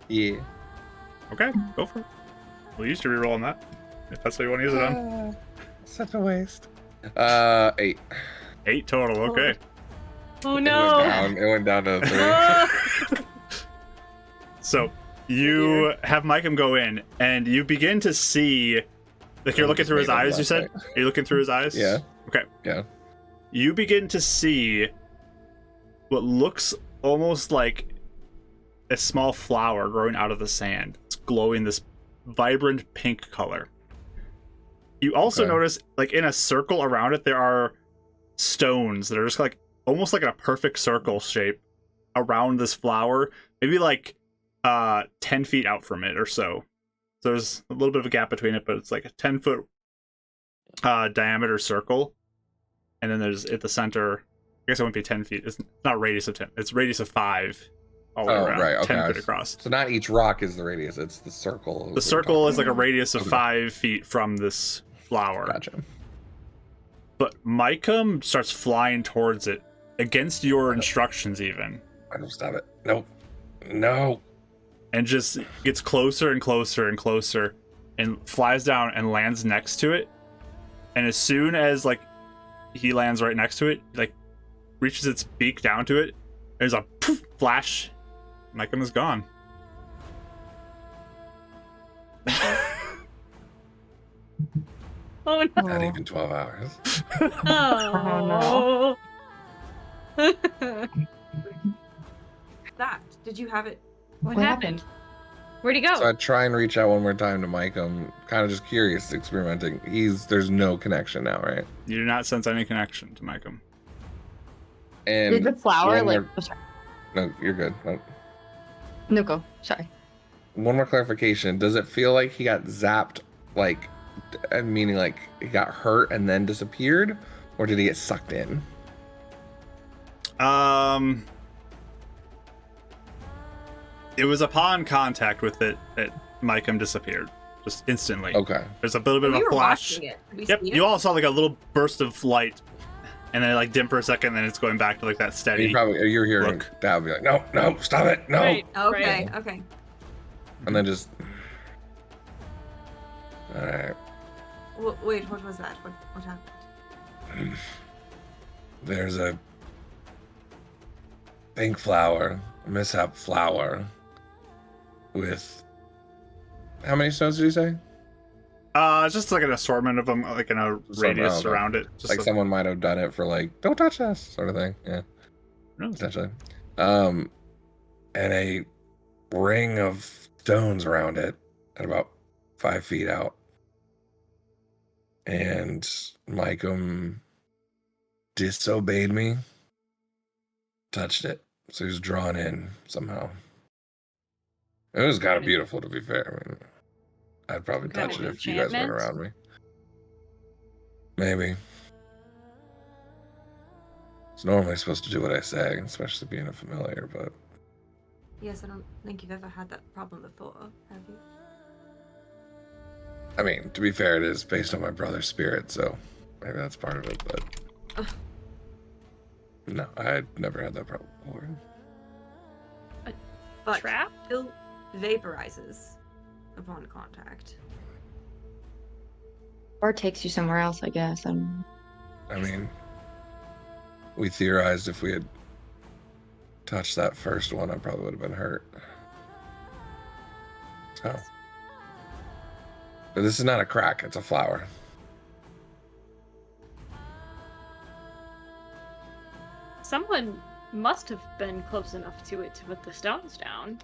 Yeah. Okay, go for it. We'll use your reroll on that. If that's what you want to use it on. Such a waste. 8. 8 total, okay. Oh It no. went down to 3. Ah! So you have Mycom go in, and you begin to see, like you're looking through his eyes, you said? Are you looking through his eyes? Yeah. Okay. Yeah. You begin to see what looks almost like a small flower growing out of the sand. It's glowing this vibrant pink color. You also Okay. notice, like in a circle around it, there are stones that are just like almost like in a perfect circle shape around this flower, maybe like 10 feet out from it or so. So there's a little bit of a gap between it, but it's like a 10-foot diameter circle, and then there's at the center. I guess it wouldn't be 10 feet. It's not radius of 10. It's radius of 5 all the way around. Right. Okay. 10 feet across. So not each rock is the radius. It's the circle. The circle is like a radius of 5 feet from this flower. Gotcha. But Mycom starts flying towards it against your instructions, even. I don't stop it. Nope. No. And just gets closer and closer and closer, and flies down and lands next to it. And as soon as like he lands right next to it, like reaches its beak down to it, there's a poof, flash. Mycom is gone. Oh no. Not even 12 hours. Oh no. That. Did you have it? What happened? Where'd he go? So I try and reach out one more time to Mike. I'm kind of just curious, experimenting. There's no connection now, right? You do not sense any connection to Mycom. And Did the flower one like? more- Oh, sorry. No, you're good. No, go. Sorry. One more clarification. Does it feel like he got zapped, like, meaning like he got hurt and then disappeared, or did he get sucked in? It was upon contact with it that Mycom disappeared, just instantly. Okay. There's a little bit We of a were flash. watching it. Did we Yep, see it? you all saw like a little burst of light, and then it like dim for a second, and then it's going back to like that steady. You're hearing Look. Dad be like, no, stop it, no, Right, Okay. right. Okay. and then just. All right. Wait. What was that? What happened? There's a pink flower, mishap flower, with how many stones did you say? It's just like an assortment of them, like in a radius okay. around it. Just Like someone might have done it for like, don't touch us, sort of thing. Yeah, No. potentially. And a ring of stones around it at about 5 feet out. And Mycom disobeyed me, touched it, so he was drawn in somehow. It was kind of beautiful, to be fair. I mean, I'd probably Kind touch of it if you guys weren't enchantment? around me. Maybe. It's normally supposed to do what I say, especially being a familiar, but Yes, I don't think you've ever had that problem before, have you? I mean, to be fair, it is based on my brother's spirit, so maybe that's part of it, but no, I had never had that problem before. But Trap? still vaporizes upon contact. Or takes you somewhere else, I guess. I mean, we theorized if we had touched that first one, I probably would have been hurt. So, but this is not a crack; it's a flower. Someone must have been close enough to it to put the stones down.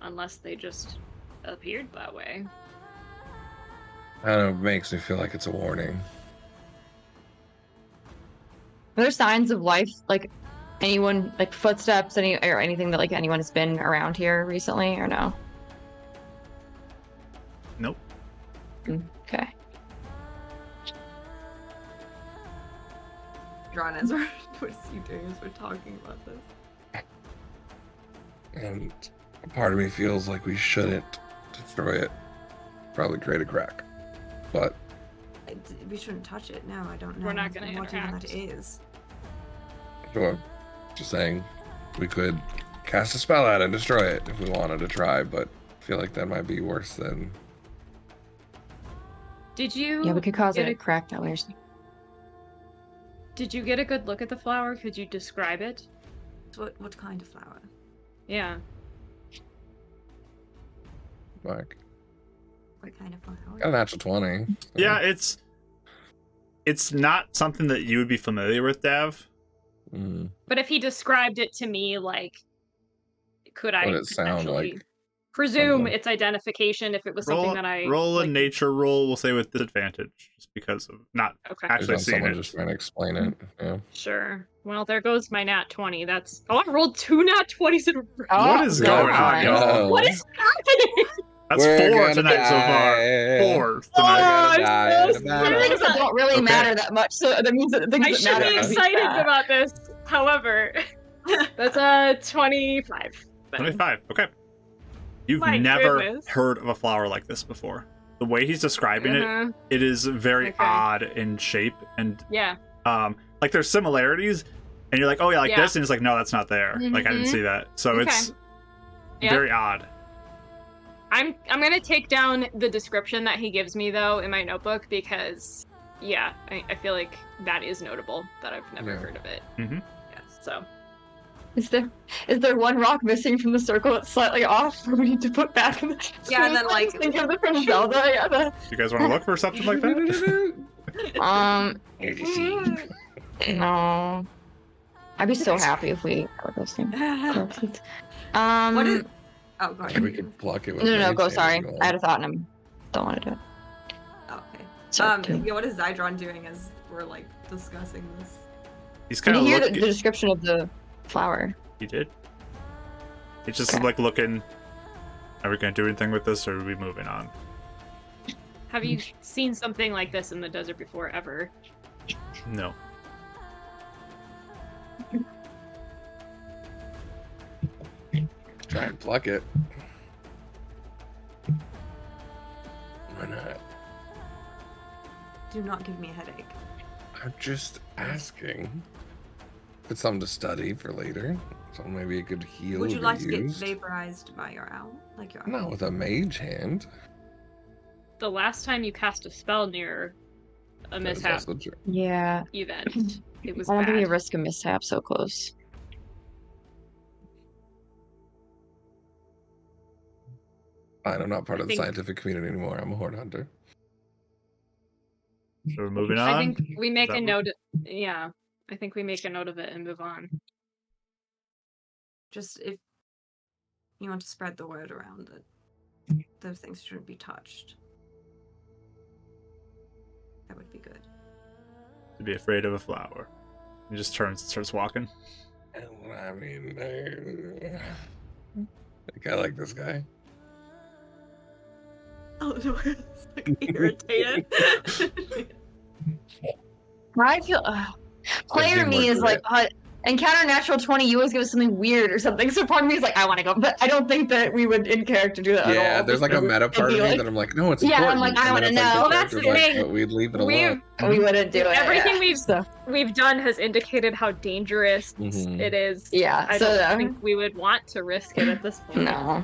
Unless they just appeared that way. I don't know. It makes me feel like it's a warning. Are there signs of life, like anyone, like footsteps, or anything that like anyone has been around here recently, or no? Nope. Okay. Drawn as we're what is he doing as we're talking about this? And a part of me feels like we shouldn't destroy it. Probably create a crack. But We shouldn't touch it. No, I don't know. We're not gonna what even interact. that is. sure, just saying, we could cast a spell at it and destroy it if we wanted to try, but I feel like that might be worse than. Did you? Yeah, we could cause get it to crack that way or something. Did you get a good look at the flower? Could you describe it? What kind of flower? Yeah. Like, What kind of flower? got a natural 20. so- Yeah, it's not something that you would be familiar with, Dav. Mm. But if he described it to me, like, could I What did it sound potentially like? presume Something. its identification if it was something that I roll a like, nature roll. We'll say with disadvantage, just because of not Okay. actually Based on seeing someone it. just trying to explain it. Yeah. Sure. Well, there goes my nat 20. That's I rolled 2 nat 20s in a row. What is going on, wow. y'all? What is happening? That's We're 4 gonna tonight so far. die. 4 tonight. We're gonna I'm die so in a Some battle. things that don't really Okay. matter that much, so that means that the things I that should matter be are excited bad. about this. However, that's a 25. then. 25. Okay. You've My never goodness. heard of a flower like this before. The way he's describing Uh-huh. it is very Okay. odd in shape, and Yeah. like there's similarities, and you're like, oh yeah, like Yeah. this, and it's like, no, that's not there. Like I didn't Mhm. see that. So Okay. it's Yeah. very odd. I'm gonna take down the description that he gives me though in my notebook because yeah, I feel like that is notable that I've never Yeah. heard of it. Mhm. Yes. So Is there one rock missing from the circle that's slightly off for me to put back in the Yeah, and then, I just like- think of it from Zelda. Yeah, You guys want to look for something like that? no. I'd be so happy if we got those things. What is? Oh, go We ahead. could pluck it with No, mage go. hand Sorry, if you I had want. a thought and I don't want to do it. Oh, okay. Sorry. Yeah, what is Zydron doing as we're like discussing this? He's Did kind you of hear the looking. description of the flower? He did. He's just Okay. like looking. Are we gonna do anything with this, or are we moving on? have you seen something like this in the desert before ever? No. Try and pluck it. Why not? Do not give me a headache. I'm just asking. It's something to study for later. So maybe it could heal. Would you or like to be get used. vaporized by your owl? Like your owl? Not with a mage hand. The last time you cast a spell near a That is mishap also true. Yeah. event, it was I don't think we bad. risk a mishap so close. Fine, I'm not part I of the think- scientific community anymore. I'm a horde hunter. So we're moving on. I think we make that a what- note. Yeah, I think we make a note of it and move on. Just if you want to spread the word around that those things shouldn't be touched. That would be good. To be afraid of a flower. He just turns and starts walking. I mean, I think I like this guy. Oh, it's like irritated. I feel player seem me more is to like it. encounter natural 20. You always give us something weird or something. So part of me is like, I want to go, but I don't think that we would in character do that at Yeah, all. there's like a meta part of be me like- that I'm like, no, it's Yeah, I'm important. like, I And wanna then it's know. the Well, that's character's the like, thing. but we'd leave it We've- alone. we wouldn't do it. Everything yeah. we've done has indicated how dangerous Mhm. it is. Yeah, I so don't think we would want to risk it at this point. no.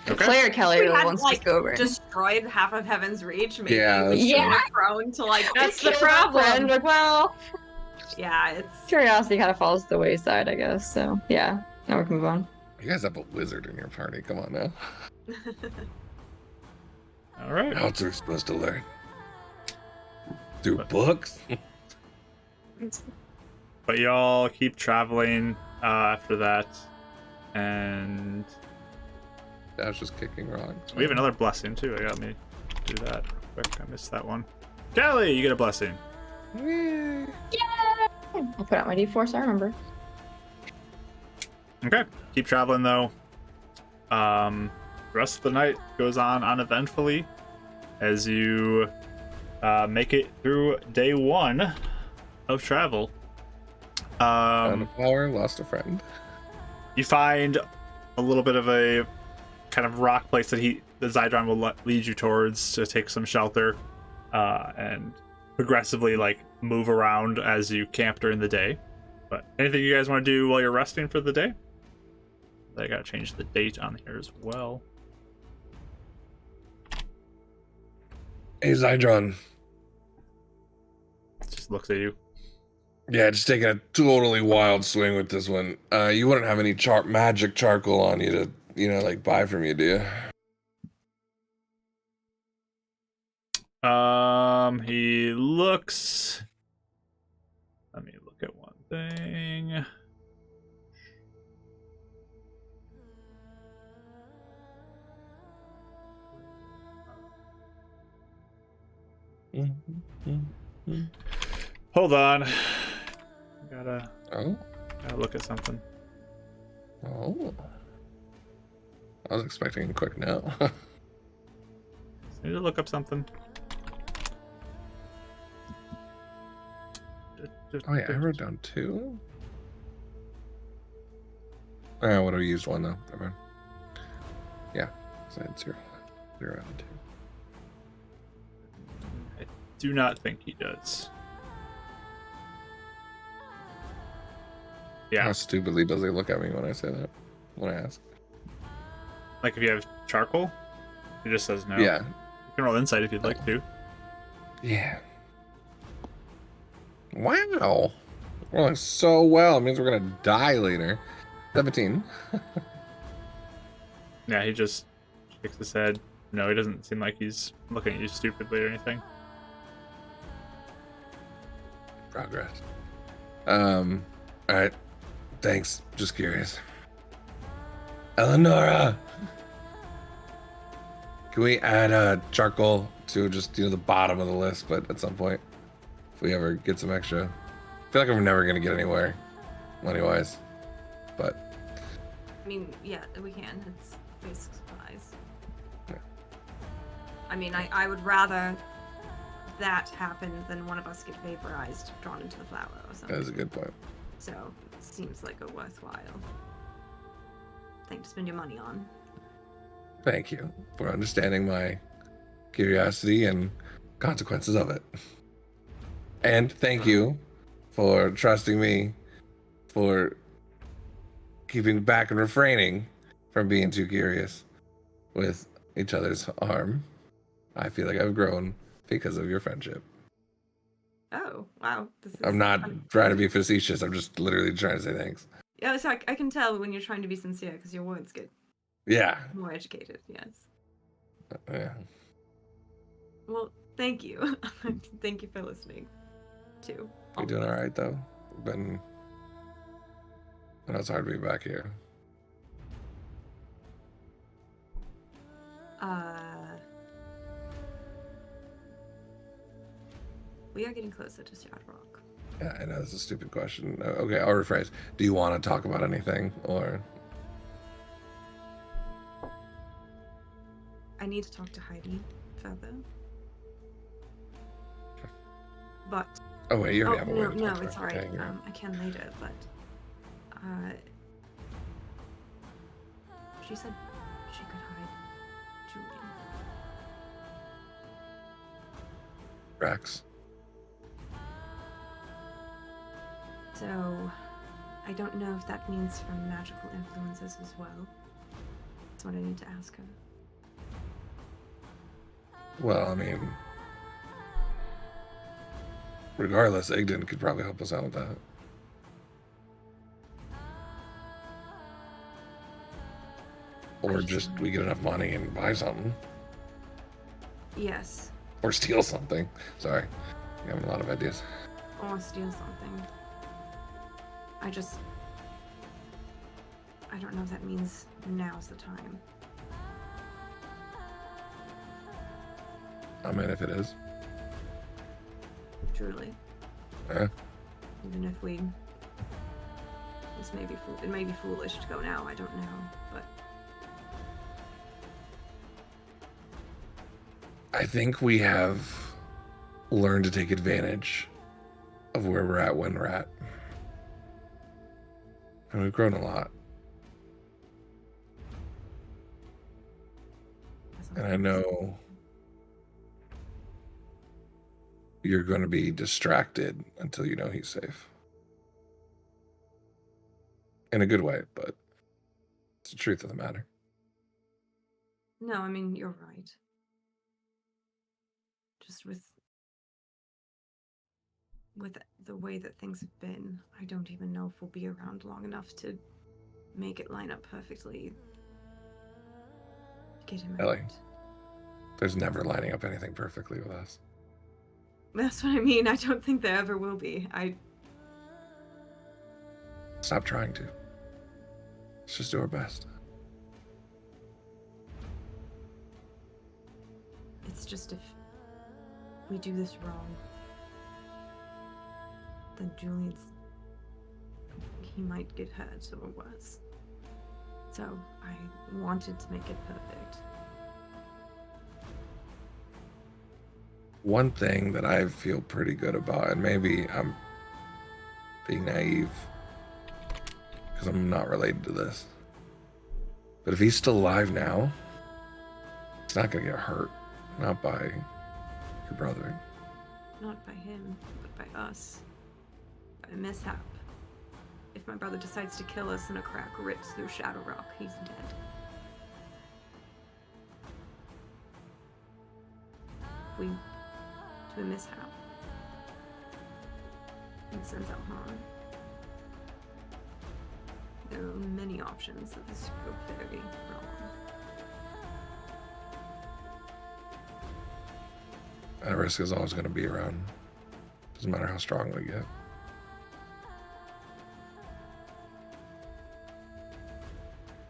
Okay. Player Kelly we really hadn't wants like to go over. destroyed half of Heaven's Reach. Maybe Yeah, we that's should true. be prone to like. That's the Kill that problem. friend, like, well, Yeah, it's. curiosity kind of falls to the wayside, I guess. So yeah, now we can move on. You guys have a wizard in your party. Come on now. All right. How else are we supposed to learn? Through books? But y'all keep traveling after that, and I was just kicking rocks. we have another blessing too. I got me do that real quick. I missed that one. Kelly, you get a blessing. Yay. I'll put out my D4 so I remember. Okay. Keep traveling though. The rest of the night goes on uneventfully as you make it through day 1 of travel. Found a flower, lost a friend. You find a little bit of a kind of rock place that the Zydron will lead you towards to take some shelter, and progressively like move around as you camp during the day. But anything you guys want to do while you're resting for the day? I gotta change the date on here as well. Hey, Zydron. Just looks at you. Yeah, just taking a totally wild swing with this one. You wouldn't have any magic charcoal on you to, like buy from you, do you? He looks. Let me look at one thing. Hold on. Gotta Oh, look at something. oh. I was expecting a quick no. I need to look up something. Oh yeah, I wrote down 2. I would have used 1 though. Never mind. Yeah, so I had 0 and 2. I do not think he does. Yeah. How stupidly does he look at me when I say that? When I ask? Like if you have charcoal, he just says no. Yeah. You can roll insight if you'd like to. Yeah. Wow. Rolling so well. It means we're gonna die later. 17. Yeah, he just shakes his head. No, he doesn't seem like he's looking at you stupidly or anything. Progress. Alright. Thanks. Just curious. Eleonora! Can we add charcoal to just, the bottom of the list, but at some point, if we ever get some extra. I feel like I'm never gonna get anywhere, money-wise, but... I mean, yeah, we can. It's basic supplies. Yeah. I mean, I would rather that happen than one of us get vaporized, drawn into the flower or something. That is a good point. So, it seems like a worthwhile thing to spend your money on. Thank you for understanding my curiosity and consequences of it. And thank you for trusting me, for keeping back and refraining from being too curious with each other's harm. I feel like I've grown because of your friendship. Oh, wow. This is, I'm not trying to be facetious. I'm just literally trying to say thanks. Yeah, so I can tell when you're trying to be sincere because your words get Yeah. more educated, yes. Yeah. Well, thank you. Thank you for listening, too. You're doing all right, though. I know it's hard to be back here. We are getting closer to Shard Rock. Yeah, I know this is a stupid question. Okay, I'll rephrase. Do you want to talk about anything, or? I need to talk to Heidi further. But Oh wait, you already have a way to no, talk to it's her. alright. Dang, you're right. I can later, but she said she could hide Julian. Rex. So I don't know if that means from magical influences as well. That's what I need to ask her. Well, I mean, regardless, Igden could probably help us out with that. Or just we get enough money and buy something. Yes. Or steal something. Sorry. I'm having a lot of ideas. Or steal something. I don't know if that means now's the time. I mean, if it is. Truly. Yeah. Even if it may be foolish to go now, I don't know, but I think we have learned to take advantage of where we're at when we're at. And we've grown a lot. And I know you're going to be distracted until you know he's safe. In a good way, but it's the truth of the matter. no, I mean, you're right. Just with the way that things have been, I don't even know if we'll be around long enough to make it line up perfectly. Get him Ellie. out. There's never lining up anything perfectly with us. That's what I mean. I don't think there ever will be. Stop trying to. Let's just do our best. It's just if we do this wrong, then he might get hurt or worse. So I wanted to make it perfect. one thing that I feel pretty good about, and maybe I'm being naive because I'm not related to this, but if he's still alive now, he's not going to get hurt. Not by your brother. Not by him, but by us. By a mishap. If my brother decides to kill us and a crack rips through Shadow Rock, he's dead. If we do a mishap, and sends out Han, there are many options that this could go very wrong. That risk is always going to be around. Doesn't matter how strong we get.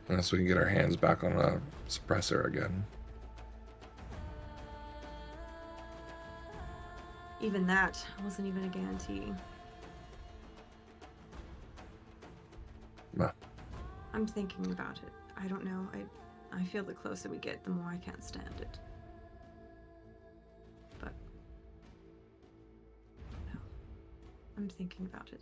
Unless we can get our hands back on a suppressor again. Even that wasn't even a guarantee. Nah. I'm thinking about it. I don't know. I feel the closer we get, the more I can't stand it. But no, I'm thinking about it.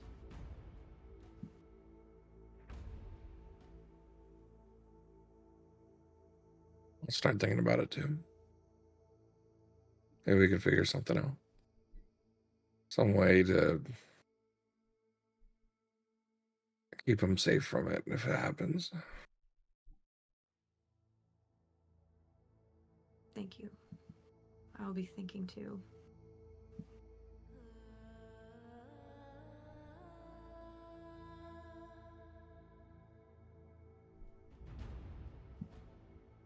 I'll start thinking about it too. Maybe we could figure something out. Some way to keep him safe from it if it happens. Thank you. I'll be thinking too.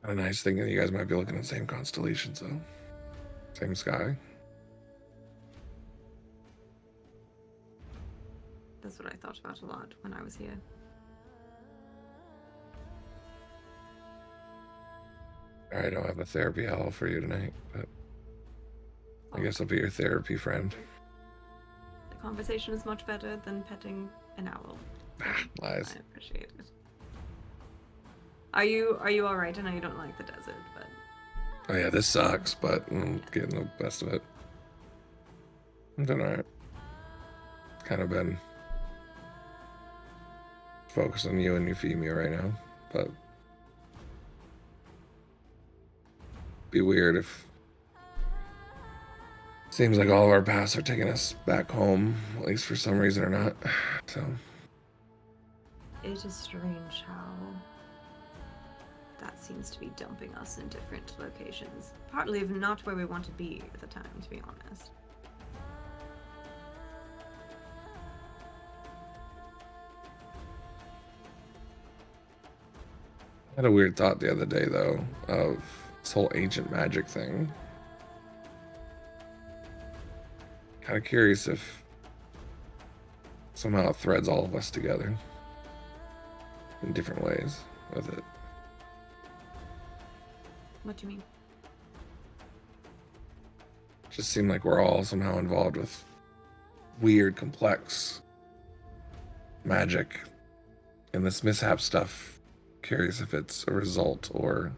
A nice thing that you guys might be looking at the same constellations though. Same sky. That's what I thought about a lot when I was here. I don't have a therapy hell for you tonight, but I guess I'll be your therapy friend. The conversation is much better than petting an owl. Lies. I appreciate it. Are you all right? I know you don't like the desert, but Oh yeah, this sucks, but I'm getting the best of it. I'm doing alright. Kind of been focused on you and Euphemia right now, but be weird if seems like all of our paths are taking us back home, at least for some reason or not. So it is strange how that seems to be dumping us in different locations. Partly of not where we want to be at the time, to be honest. I had a weird thought the other day though of this whole ancient magic thing. Kind of curious if somehow it threads all of us together in different ways with it. What do you mean? Just seem like we're all somehow involved with weird, complex magic. And this mishap stuff, curious if it's a result or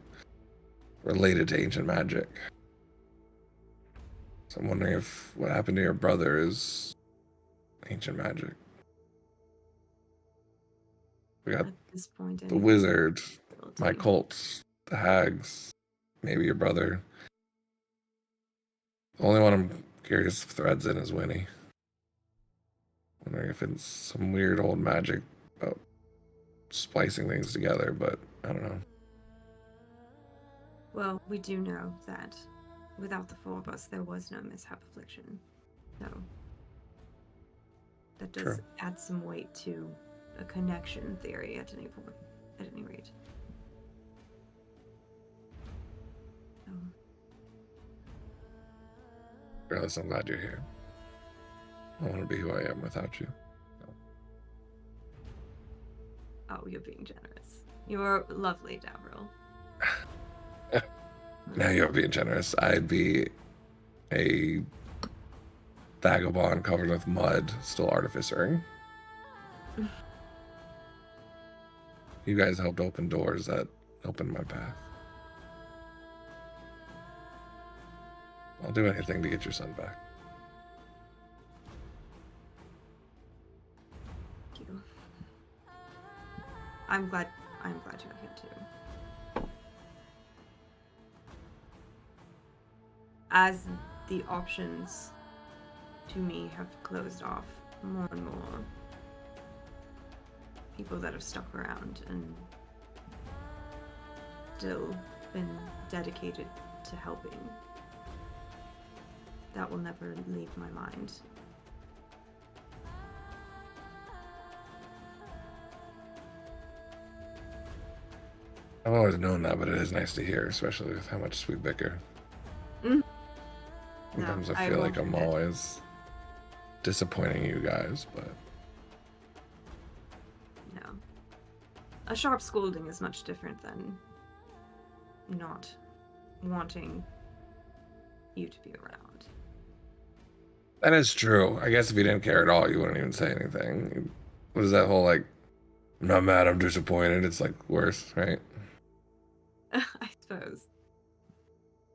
related to ancient magic. So I'm wondering if what happened to your brother is ancient magic. We got At this point, the anything wizard, will my do. cults, the hags, maybe your brother. The only one I'm curious if threads in is Winnie. Wondering if it's some weird old magic about splicing things together, but I don't know. Well, we do know that without the four of us, there was no mishap affliction. So that does True. add some weight to a connection theory at any point, at any rate. So, Regardless, I'm glad you're here. I want to be who I am without you. oh, you're being generous. You're lovely, Davril. Now you're being generous. I'd be a vagabond covered with mud, still artificering. You guys helped open doors that opened my path. I'll do anything to get your son back. Thank you. I'm glad you're here too. As the options to me have closed off, more and more people that have stuck around and still been dedicated to helping, that will never leave my mind. I've always known that, but it is nice to hear, especially with how much we bicker. Sometimes I feel like I'm always disappointing you guys, but no. A sharp scolding is much different than not wanting you to be around. that is true. I guess if you didn't care at all, you wouldn't even say anything. What is that whole like, I'm not mad, I'm disappointed? It's like worse, right? I suppose.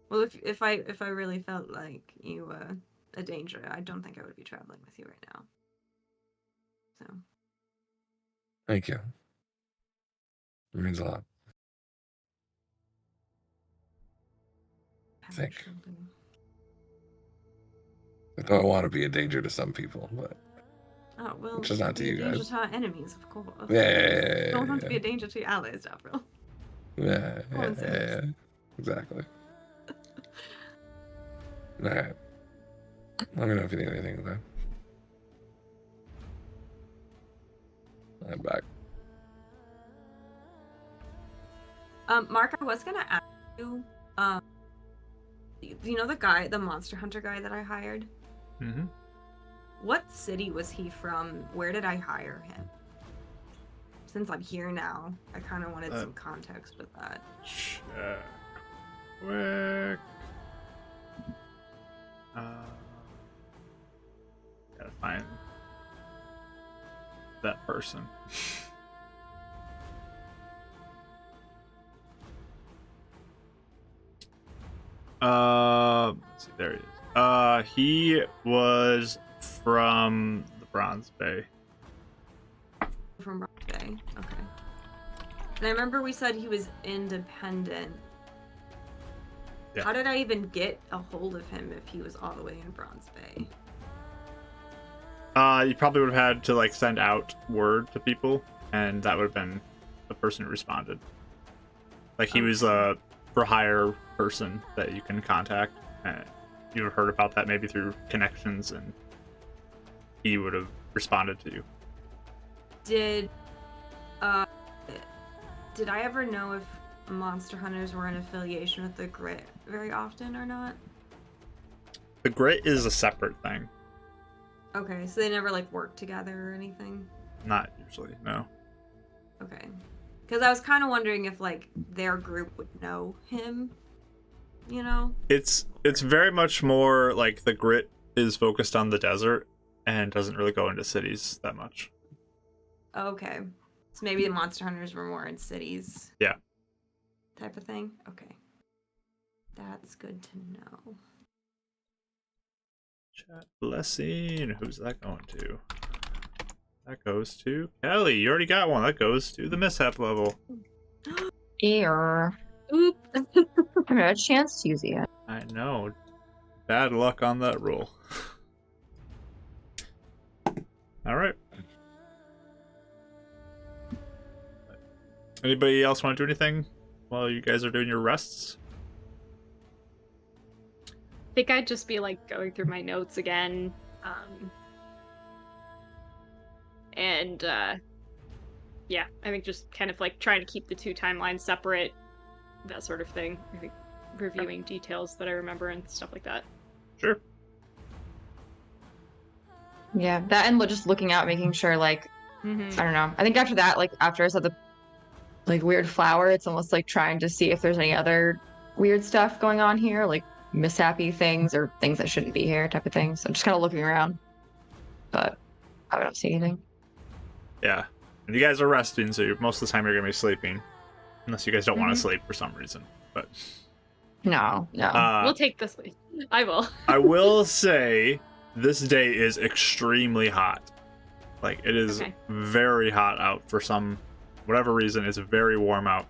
Well, if I really felt like you were a danger, I don't think I would be traveling with you right now. So. Thank you. It means a lot. I think. I don't want to be a danger to some people, but Oh well, just not to you danger guys. to our enemies, of course. Yeah. Don't want to be a danger to your allies, Davril. Yeah. Exactly. All right. Let me know if you need anything, okay? I'm back. Mark, I was gonna ask you, you know the monster hunter guy that I hired? Mm-hmm. What city was he from? Where did I hire him? Since I'm here now, I kind of wanted some context with that. Check. Quick. Gotta find that person. Let's see, there he is. He was from the Bronze Bay. From Bronze Bay, okay. And I remember we said he was independent. Yeah. How did I even get a hold of him if he was all the way in Bronze Bay? You probably would have had to like send out word to people, and that would have been the person who responded. Like he was a for hire person that you can contact. You have heard about that maybe through connections, and he would have responded to you. Did I ever know if monster hunters were in affiliation with the Grit very often or not? The Grit is a separate thing. Okay, so they never like worked together or anything? Not usually, no. Okay. Because I was kind of wondering if like their group would know him, you know? It's very much more like the Grit is focused on the desert and doesn't really go into cities that much. Okay. So maybe the monster hunters were more in cities. Yeah. Type of thing? Okay. That's good to know. Chat blessing. Who's that going to? That goes to Kelly. You already got one. That goes to the mishap level. Ear. Oop. I haven't had a chance to use it yet. I know. Bad luck on that roll. All right. Anybody else want to do anything while you guys are doing your rests? I think I'd just be like going through my notes again. Yeah, I think just kind of like trying to keep the two timelines separate, that sort of thing. I think reviewing details that I remember and stuff like that. Sure. Yeah, that and just looking out, making sure, like, I don't know. I think after that, like, after I saw the, like, weird flower, it's almost like trying to see if there's any other weird stuff going on here, like mishappy things or things that shouldn't be here type of thing. So just kind of looking around. But I don't see anything. Yeah. And you guys are resting, so most of the time you're going to be sleeping. Unless you guys don't want to sleep for some reason. But No. We'll take this lead. I will. I will say this day is extremely hot. Like, it is Okay. very hot out for whatever reason. It's very warm out.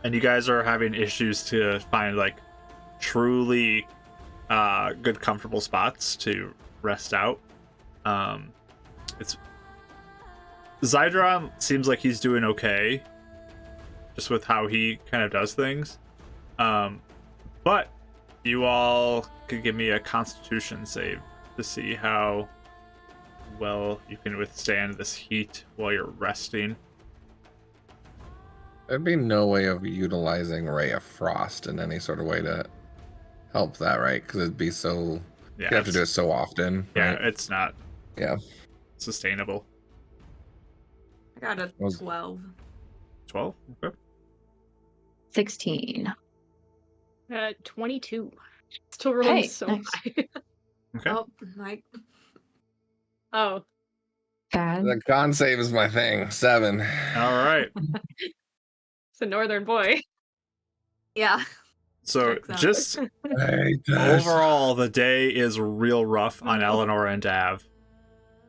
And you guys are having issues to find, like, truly good, comfortable spots to rest out. Zydron seems like he's doing okay, just with how he kind of does things. But you all could give me a Constitution save to see how well you can withstand this heat while you're resting. There'd be no way of utilizing Ray of Frost in any sort of way to help that, right? Because it'd be so... Yeah, you have to do it so often. Yeah, right? it's not sustainable. I got a 12. 12? Okay. 16. 22. Still rolling Hey, so nice. high. Okay. Oh, Mike. Oh, Bad. The con save is my thing. 7. All right. it's a northern boy. Yeah. So Checks out. just Hey, Tess. overall, the day is real rough on Eleanor and Dav.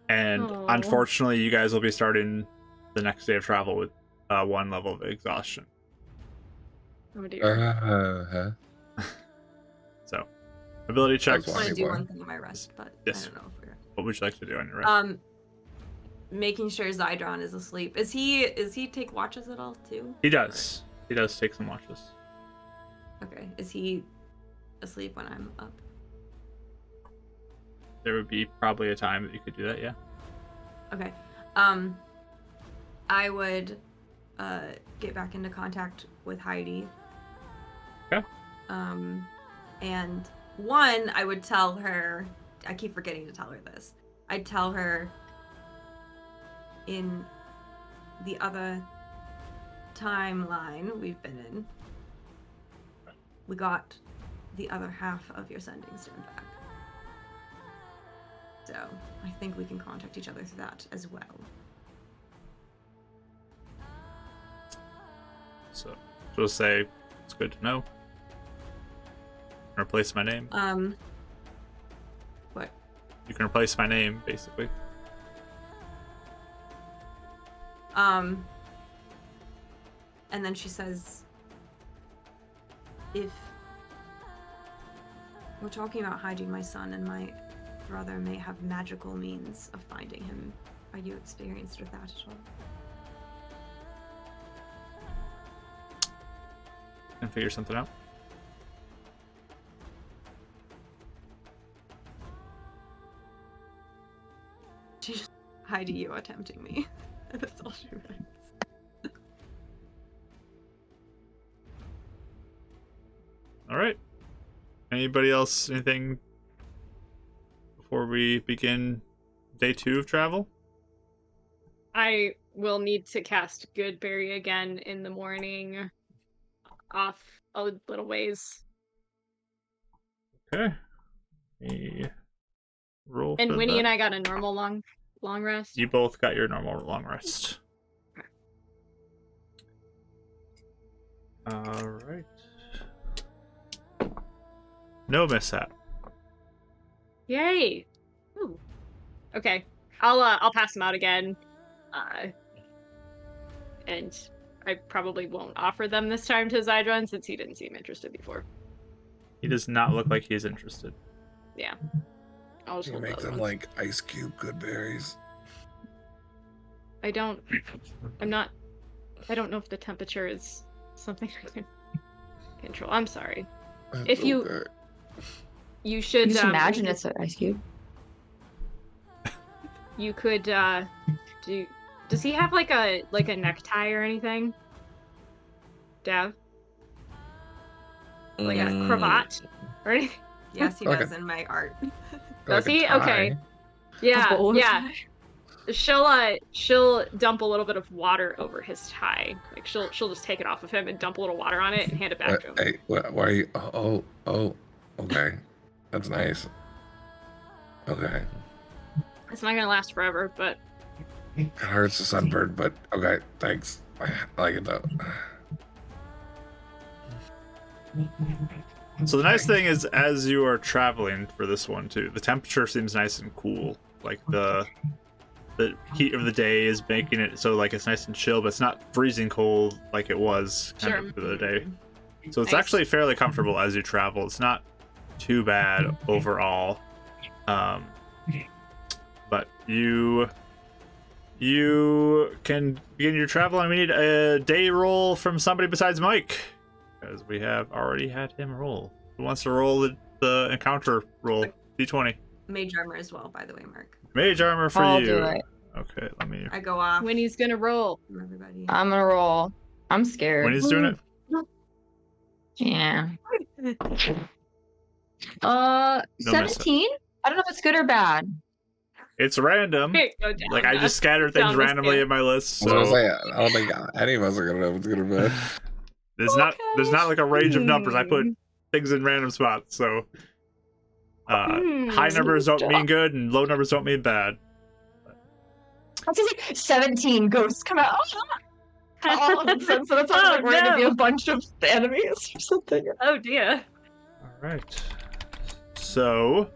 And Aw. unfortunately, you guys will be starting the next day of travel with 1 level of exhaustion. Oh dear. So, ability checks. That's I want to do boy. one thing on my rest, but Yes. I don't know if we're... What would you like to do on your rest? Making sure Zydron is asleep. Is he take watches at all too? He does. He does take some watches. Okay. Is he asleep when I'm up? There would be probably a time that you could do that, yeah. Okay. I would get back into contact with Heidi. Okay. And one, I would tell her, I keep forgetting to tell her this. I'd tell her in the other timeline we've been in, we got the other half of your sending stone back. So I think we can contact each other through that as well. So, just say, it's good to know. Replace my name. What? You can replace my name, basically. And then she says, if we're talking about hiding my son and my brother may have magical means of finding him, are you experienced with that at all? And figure something out. She just, Heidi, you are tempting me. That's all she writes. All right. Anybody else? Anything before we begin day 2 of travel? I will need to cast Goodberry again in the morning. Off a little ways. Okay. Roll. And for Winnie that. and I got a normal long rest. You both got your normal long rest. All right. No mishap. Yay! Ooh. Okay, I'll pass them out again, and I probably won't offer them this time to Zydron since he didn't seem interested before. He does not look like he's interested. Yeah, I'll just You hold make those them ones. like ice cube good berries. I don't know if the temperature is something I can control. I'm sorry. That's If you- okay. You should Just imagine it's an ice cube. You could do. Does he have like a necktie or anything? Dav? Like a cravat or anything? Yes, he Okay. does in my art. Does Like a he? tie. Okay. Yeah, bowl. yeah. She'll dump a little bit of water over his tie. Like she'll just take it off of him and dump a little water on it and hand it back to him. Hey, why are you? Oh, okay. That's nice. Okay. It's not gonna last forever, but It hurts the sunbird, but okay, thanks. I like it though. So the nice thing is, as you are traveling for this one too, the temperature seems nice and cool. Like the heat of the day is making it so like it's nice and chill, but it's not freezing cold like it was kind of the other day. So it's actually fairly comfortable as you travel. It's not too bad overall. But you can begin your travel, and we need a day roll from somebody besides Mike, because we have already had him roll. Who wants to roll the encounter roll? D20. Mage armor as well, by the way, Mark. Mage armor for I'll you. do it. Okay, let me. I go off. Winnie's gonna roll. From everybody. I'm gonna roll. I'm scared. When he's doing it. Yeah. No miss it. 17? I don't know if it's good or bad. It's random. Okay, go down. Like I just scattered things Down the randomly scale. in my list. I was gonna So say, I don't think any of us are gonna know what's gonna be. there's not like a range of numbers. I put things in random spots. So high numbers don't mean good, and low numbers don't mean bad. I was like 17 ghosts come out. All of a sudden, so that's Oh, like we're gonna be no. a bunch of enemies or something. Oh dear. All right. So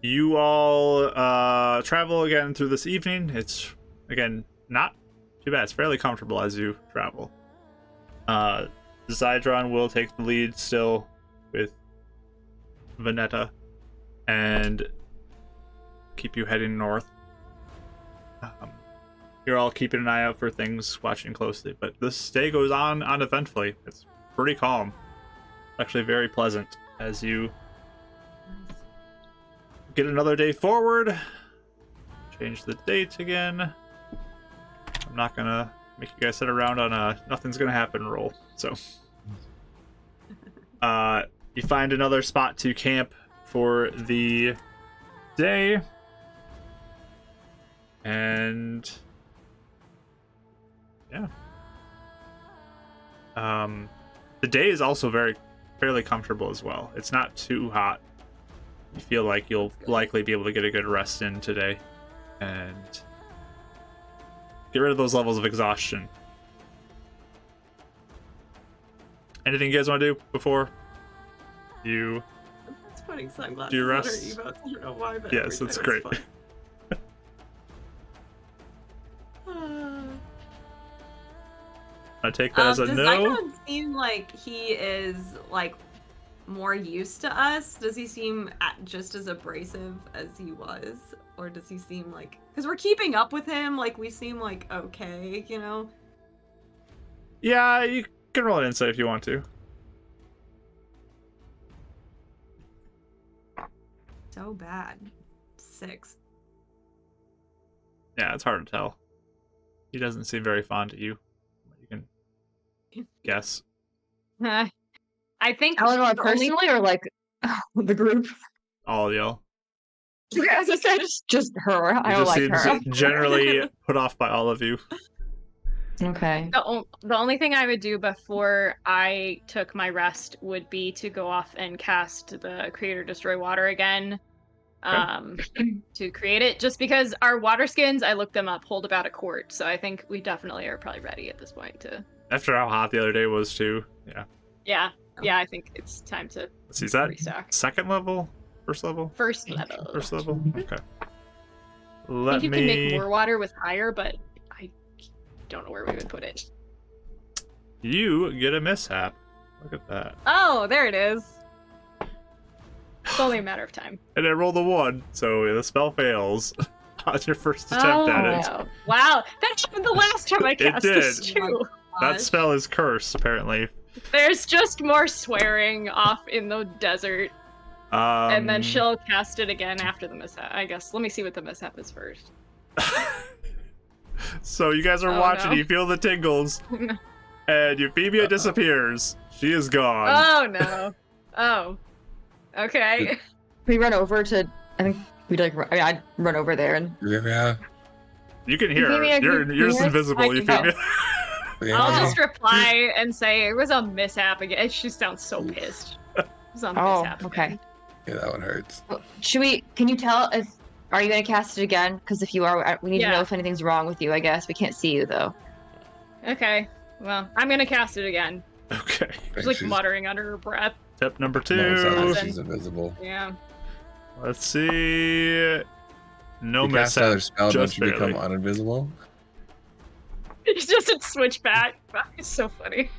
you all travel again through this evening. It's again not too bad. It's fairly comfortable as you travel. Zydron will take the lead still with Veneta and keep you heading north. You're all keeping an eye out for things, watching closely, but this day goes on uneventfully. It's pretty calm. Actually very pleasant as you get another day forward. Change the date again. I'm not gonna make you guys sit around on a nothing's gonna happen roll. So you find another spot to camp for the day. And yeah. The day is also fairly comfortable as well. It's not too hot. You feel like you'll likely be able to get a good rest in today and get rid of those levels of exhaustion. Anything you guys want to do before you It's putting sunglasses do you on our rest? emotes. I don't know why, but Yes, every it's time great. fun. I take that as a does no. Zydron seem like he is like more used to us? Does he seem just as abrasive as he was, or does he seem like, because we're keeping up with him, like we seem like okay, you know? Yeah, you can roll an insight if you want to. So bad. 6. Yeah, it's hard to tell. He doesn't seem very fond of you. You can guess. I think Eleanor the only- personally, or like the group? All y'all. As I said, just her. I He don't just like seems her. generally put off by all of you. Okay. The only thing I would do before I took my rest would be to go off and cast the Creator Destroy Water again, to create it. Just because our water skins, I looked them up, hold about a quart, so I think we definitely are probably ready at this point to. After how hot the other day was too. Yeah. Yeah, I think it's time to Let's see, is that restock. second level? First level? First level. First level? Okay. I Let think you can make me. more water with higher, but I don't know where we would put it. You get a mishap. Look at that. Oh, there it is. It's only a matter of time. And I rolled a 1, so the spell fails on your first attempt at it. no. Wow, that happened the last time I cast this did. too. That spell is cursed, apparently. There's just more swearing off in the desert, and then she'll cast it again after the mishap, I guess. Let me see what the mishap is first. So you guys are Oh, watching, no. you feel the tingles, and Euphemia disappears. She is gone. Oh no. Oh. Okay. We run over to. I think we'd like. I'd run over there and. Yeah. You can hear her. Euphemia, You're can you just hear us? invisible, I can Euphemia. I'll just reply and say it was a mishap again. She sounds so pissed. It was a Oh, mishap. okay. Yeah, that one hurts. Should we? Can you tell if? Are you gonna cast it again? Because if you are, we need to know Yeah. if anything's wrong with you. I guess we can't see you though. Okay. Well, I'm gonna cast it again. Okay. She's like muttering under her breath. Tip number Mom sounds 2. like she's invisible. Yeah. Let's see. No You cast another mishaps. spell, don't Just you become barely. uninvisible? It's just a switchback. It's so funny.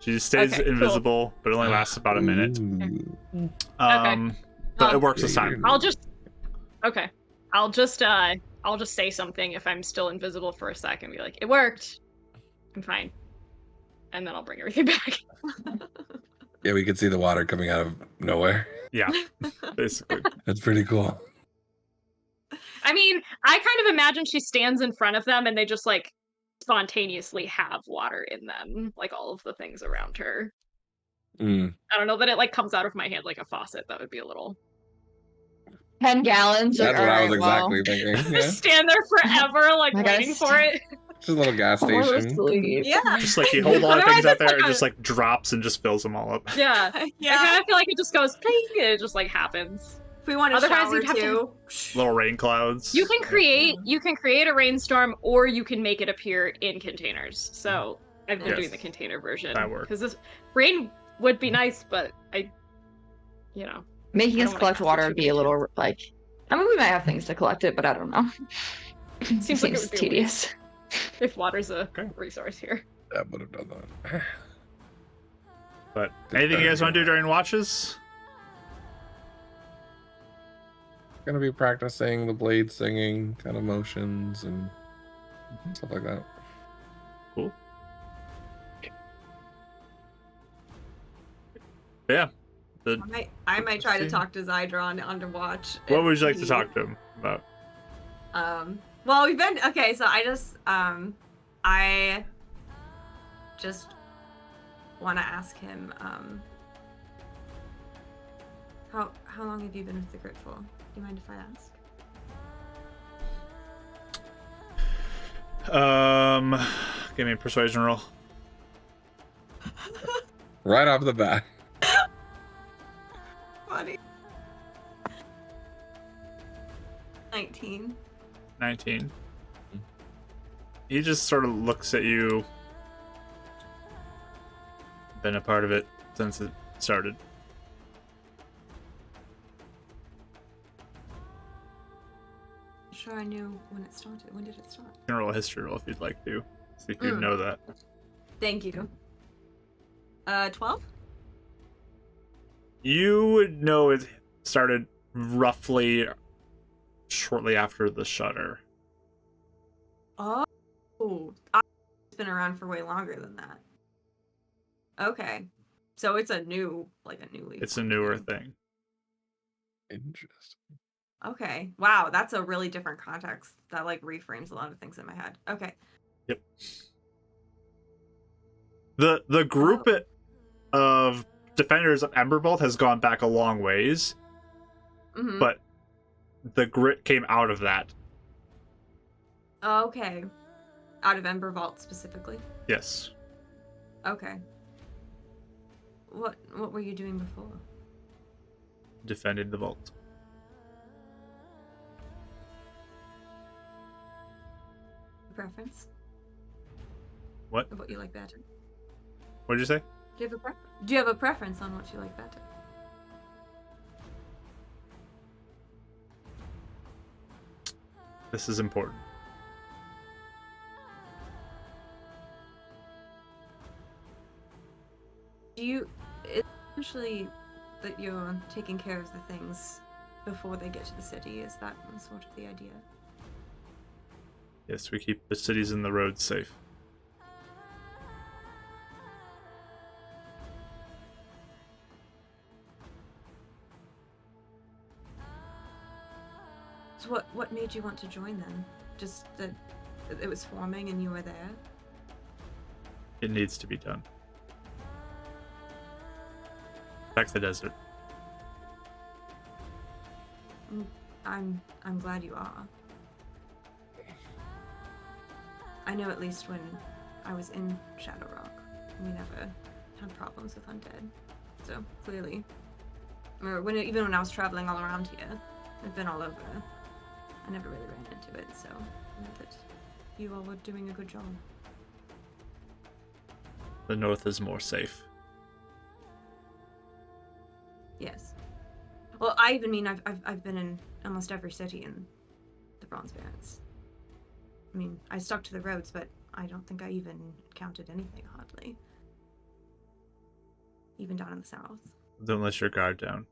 She stays Okay, cool. invisible, but it only lasts about a minute. Ooh. But it works this time. I'll just say something if I'm still invisible for a second. Be like, it worked. I'm fine. And then I'll bring everything back. Yeah, we could see the water coming out of nowhere. Yeah, basically. That's pretty cool. I mean, I kind of imagine she stands in front of them and they just like spontaneously have water in them, like all of the things around her. Mm. I don't know that it like comes out of my hand like a faucet. That would be a little. 10 gallons. That's what I was Alright, exactly thinking. Yeah. Just stand there forever, like I gotta waiting for it. Just a little gas well, station. Yeah. Just like you hold all the Otherwise, things out it's there, like it a- just like drops and just fills them all up. Yeah. I kind of feel like it just goes pling, and it just like happens. If we want to Otherwise, shower you'd have to- too. Little rain clouds. You can create a rainstorm, or you can make it appear in containers. So I've been Yes. doing the container version. That works. Because this rain would be nice, but Making I us don't wanna collect cast water it would too be a much. little like. I mean, we might have things to collect it, but I don't know. Seems like it would be a tedious. if water's a Okay. resource here. That would have done that. But anything you guys want to do during watches? Gonna be practicing the blade singing kind of motions and stuff like that. Cool. Yeah. I might try to talk to Zydron on to watch. What if would you like to he- talk to him about? Well, we've been okay. So I just want to ask him. How long have you been with the group for? Do you mind if I ask? Give me a persuasion roll. Right off the bat. Funny. 19. 19. He just sort of looks at you. Been a part of it since it started. Sure, I knew when it started. When did it start? You can roll a history roll if you'd like to. See if you know that. Thank you. 12? You would know it started roughly shortly after the shutter. Oh, it's been around for way longer than that. Okay, so it's a new leaf. It's a newer thing. Interesting. Okay, wow, that's a really different context. That like reframes a lot of things in my head. Okay. Yep. The group of defenders of Ember Vault has gone back a long ways, Mm-hmm. but the grit came out of that. Okay. Out of Ember Vault specifically. Yes. Okay. What were you doing before? Defending the vault. Preference? What? Of what you like better? What did you say? Do you have a preference on what you like better? This is important. Essentially that you're taking care of the things before they get to the city? Is that sort of the idea? Yes, we keep the cities and the roads safe. So what made you want to join them? Just that it was forming and you were there? It needs to be done. Protect the desert. I'm glad you are. I know at least when I was in Shadow Rock, we never had problems with undead. So clearly, or even when I was traveling all around here, I've been all over. I never really ran into it, so I know that you all were doing a good job. The north is more safe. Yes. Well, I've been in almost every city in the Bronze Bands. I mean, I stuck to the roads, but I don't think I even counted anything, hardly. Even down in the south. Don't let your guard down.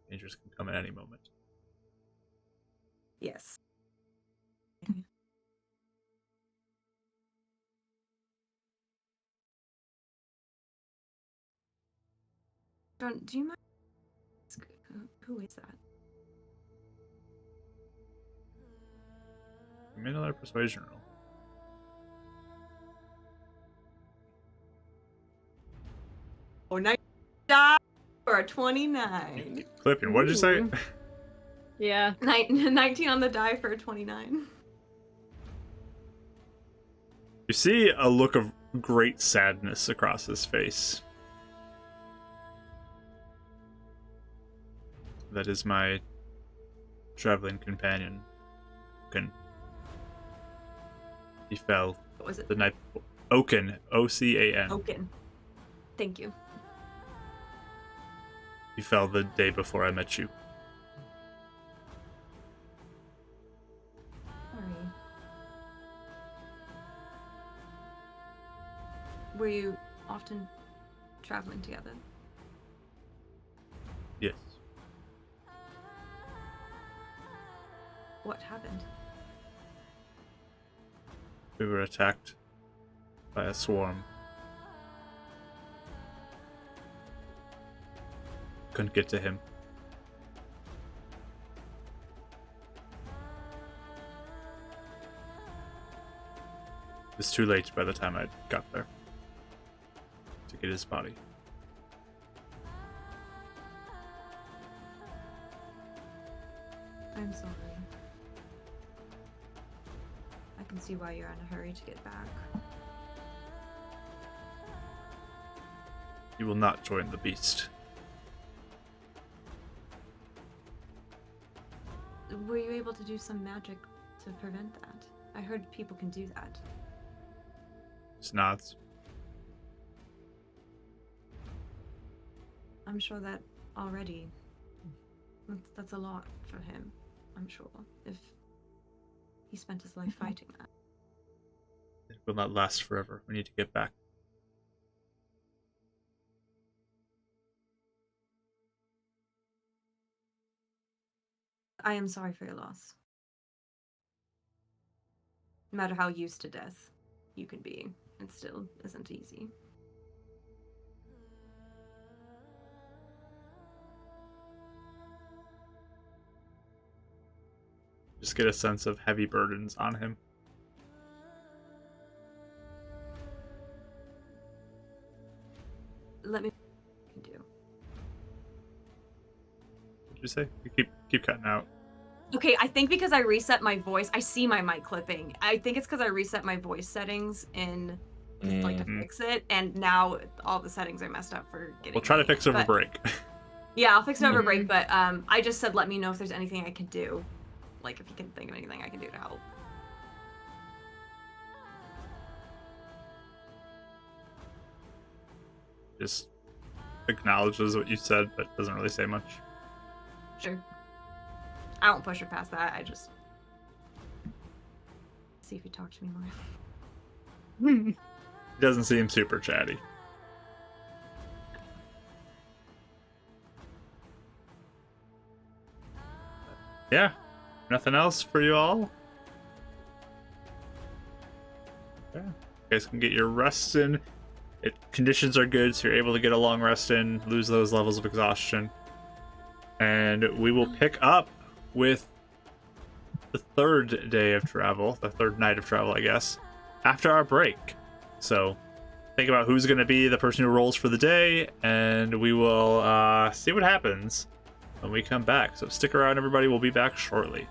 Dangers can come at any moment. Yes. John, do you mind? Who is that? Give me another persuasion roll. Or 19 or a 29. Clipping, what did you say? Ooh. Yeah. 19 on the die for a 29. You see a look of great sadness across his face. That is my traveling companion. He fell What was it? the night before. Oaken, O-C-A-N. Oaken. Thank you. He fell the day before I met you. Sorry. Were you often traveling together? Yes. What happened? We were attacked by a swarm. Couldn't get to him. It was too late by the time I got there to get his body. I'm sorry. I can see why you're in a hurry to get back. You will not join the beast. Were you able to do some magic to prevent that? I heard people can do that. Just nods. I'm sure that already. That's a lot for him, I'm sure. If he spent his life fighting that. It will not last forever. We need to get back. I am sorry for your loss. No matter how used to death you can be, it still isn't easy. Just get a sense of heavy burdens on him. Let me what you can do. What did you say? You keep cutting out. Okay, I think because I reset my voice, I see my mic clipping. I think it's because I reset my voice settings in just like to fix it, and now all the settings are messed up for getting. We'll try to me. fix it over But- break. Yeah, I'll fix it over break, but I just said let me know if there's anything I can do. Like if you can think of anything I can do to help. Just acknowledges what you said, but doesn't really say much. Sure. I won't push her past that. I just see if you talk to me more. He doesn't seem super chatty. Yeah. Nothing else for you all? Yeah. You guys can get your rest in. Conditions are good, so you're able to get a long rest in, lose those levels of exhaustion. And we will pick up with the third day of travel, the third night of travel, I guess, after our break. So think about who's going to be the person who rolls for the day, and we will see what happens when we come back. So stick around, everybody. We'll be back shortly.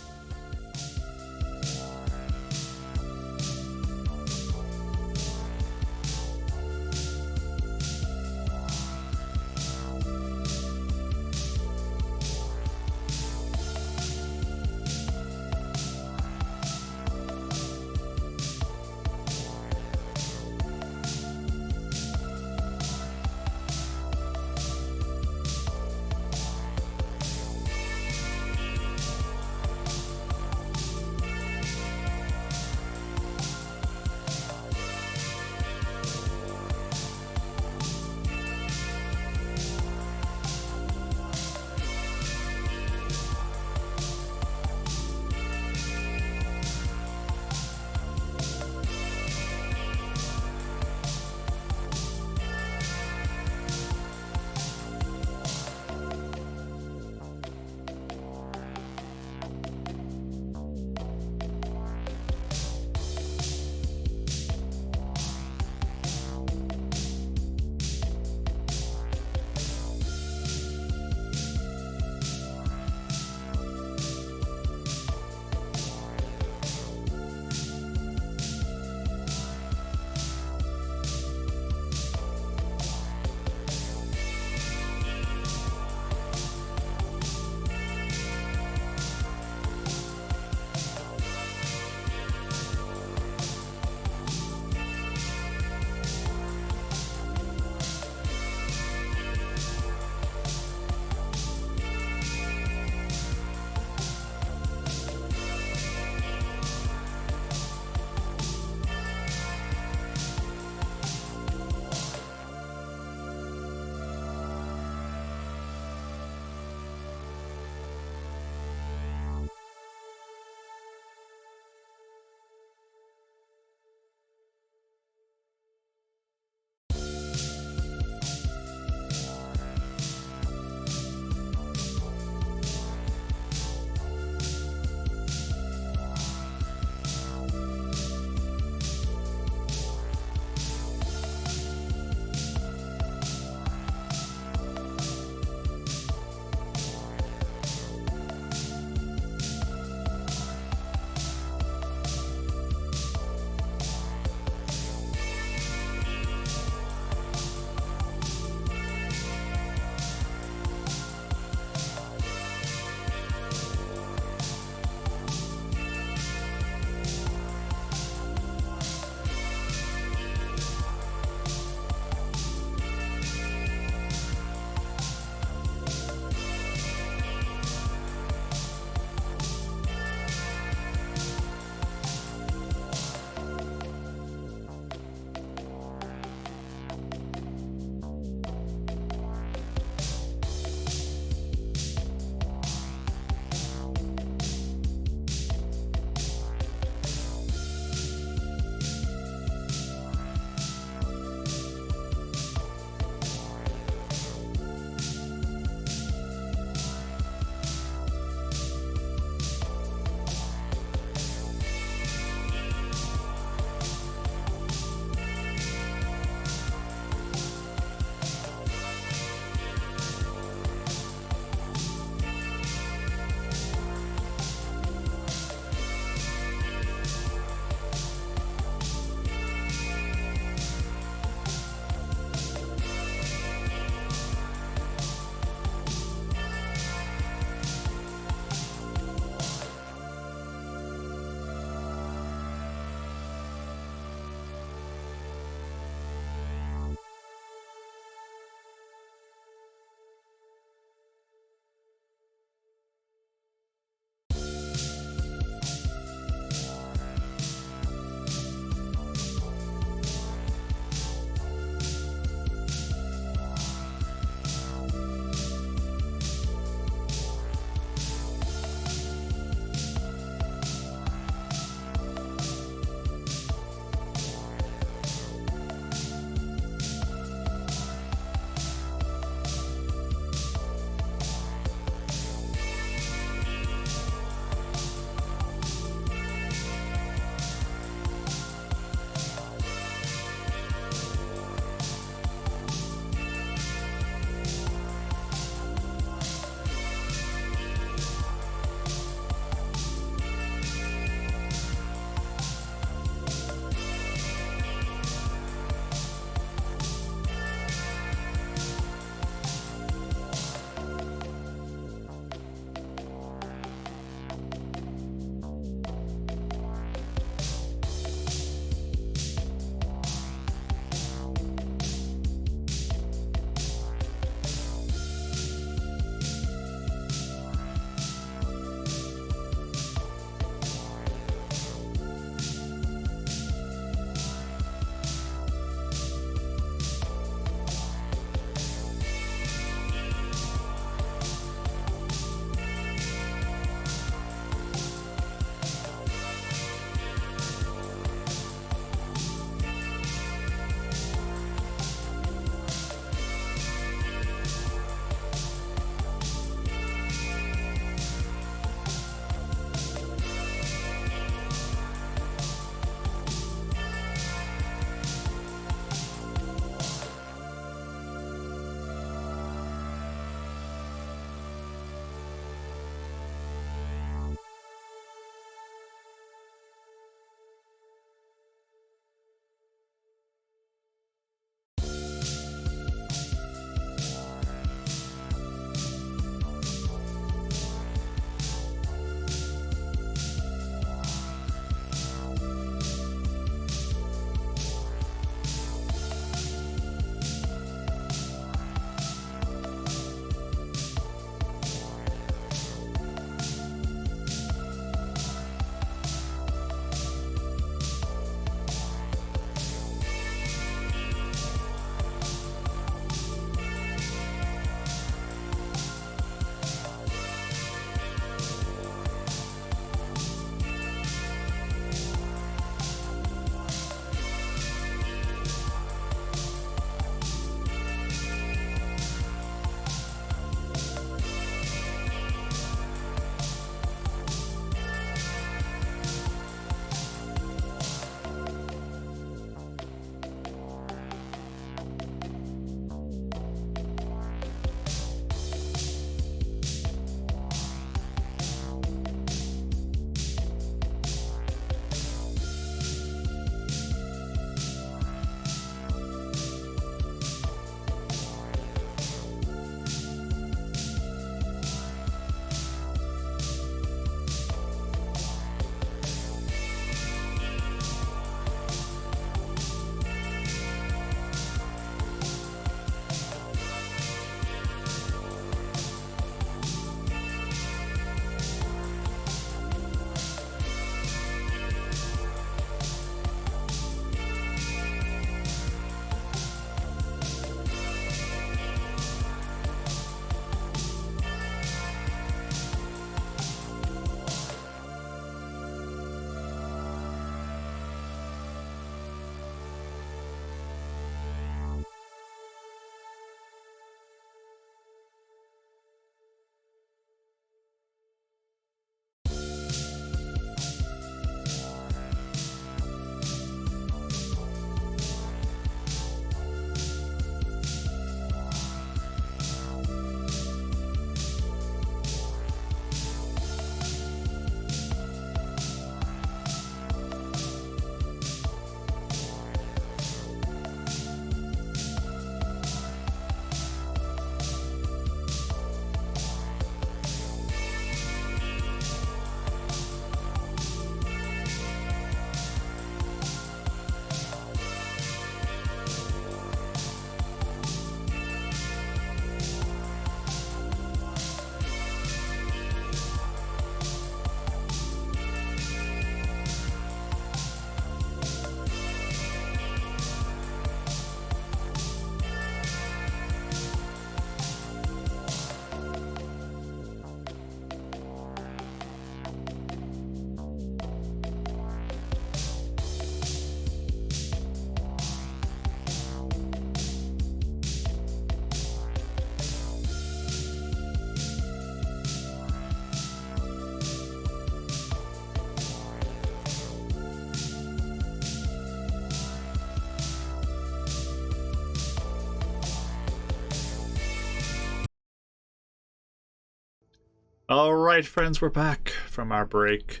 All right, friends, we're back from our break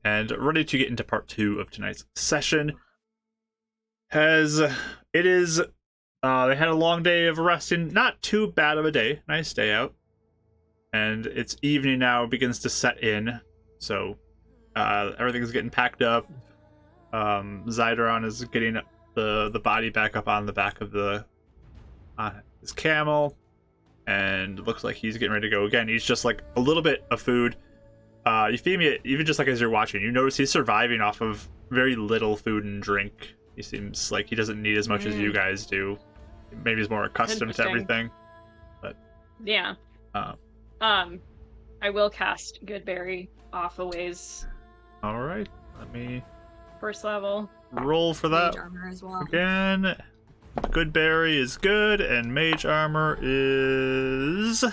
and ready to get into part 2 of tonight's session. They had a long day of resting, not too bad of a day, nice day out. And it's evening now, begins to set in, so everything's getting packed up. Zyderon is getting the body back up on the back of his camel, and it looks like he's getting ready to go again. He's just like a little bit of food. Euphemia, even just like as you're watching, you notice he's surviving off of very little food and drink. He seems like he doesn't need as much as you guys do. Maybe he's more accustomed to everything. But yeah. I will cast Goodberry off a ways. All right, let me First level. roll for that Mage armor as well. again. Goodberry is good, and Mage Armor is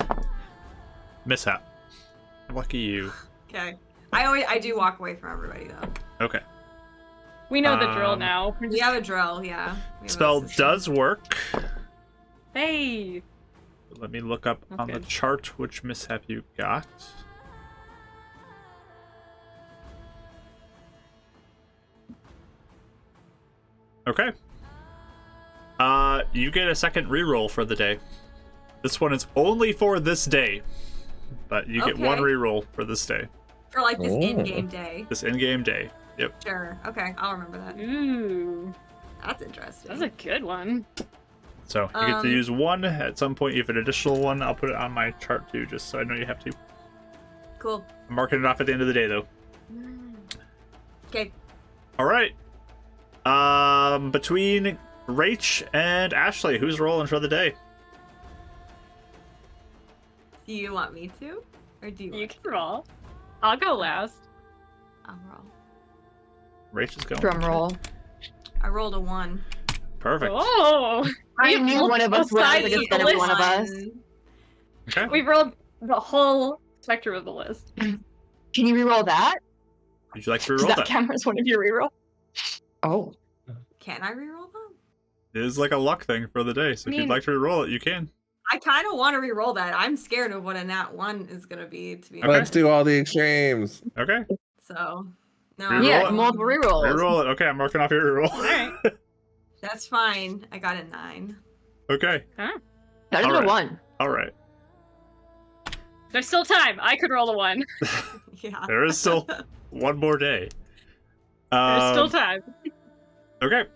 Mishap. Lucky you. Okay. I do walk away from everybody though. Okay. We know the drill now. We have a drill, yeah. We have a Spell system. does work. Hey. Let me look up That's on the good. chart which Mishap you got. Okay. You get a second reroll for the day. This one is only for this day, but you get one Okay. reroll for this day. For like this Oh. in-game day. This in-game day. Yep. Sure. Okay, I'll remember that. Ooh. That's interesting. That's a good one. So you get to Um, use one at some point. You have an additional one. I'll put it on my chart too, just so I know you have to. Cool. I'm marking it off at the end of the day, though. Okay. All right. Between Rach and Ashley, who's rolling for the day? Do you want me to? Or do you You want can roll. I'll go last. I'll roll. Rach is going. Drum roll. I rolled a 1. Perfect. Oh. I We've knew rolled one of us both would. I sides was like, of it's the gonna be list. one of us. Okay. We've rolled the whole spectrum of the list. Can you reroll that? Would you like to Does reroll that that? count as one of your reroll? Oh. Can I reroll them? It is like a luck thing for the day, so I if you'd mean- like to reroll it, you can. I kind of want to reroll that. I'm scared of what a nat 1 is going to be, to be Okay. Let's do all the extremes. Okay. So, no. Reroll Yeah, it. multiple rerolls. Reroll it. Okay, I'm marking off your reroll. Alright. That's fine. I got a 9. Okay. That is All a right. 1. All right. There's still time. I could roll a 1. Yeah. There is still one more day. There's still time. Okay.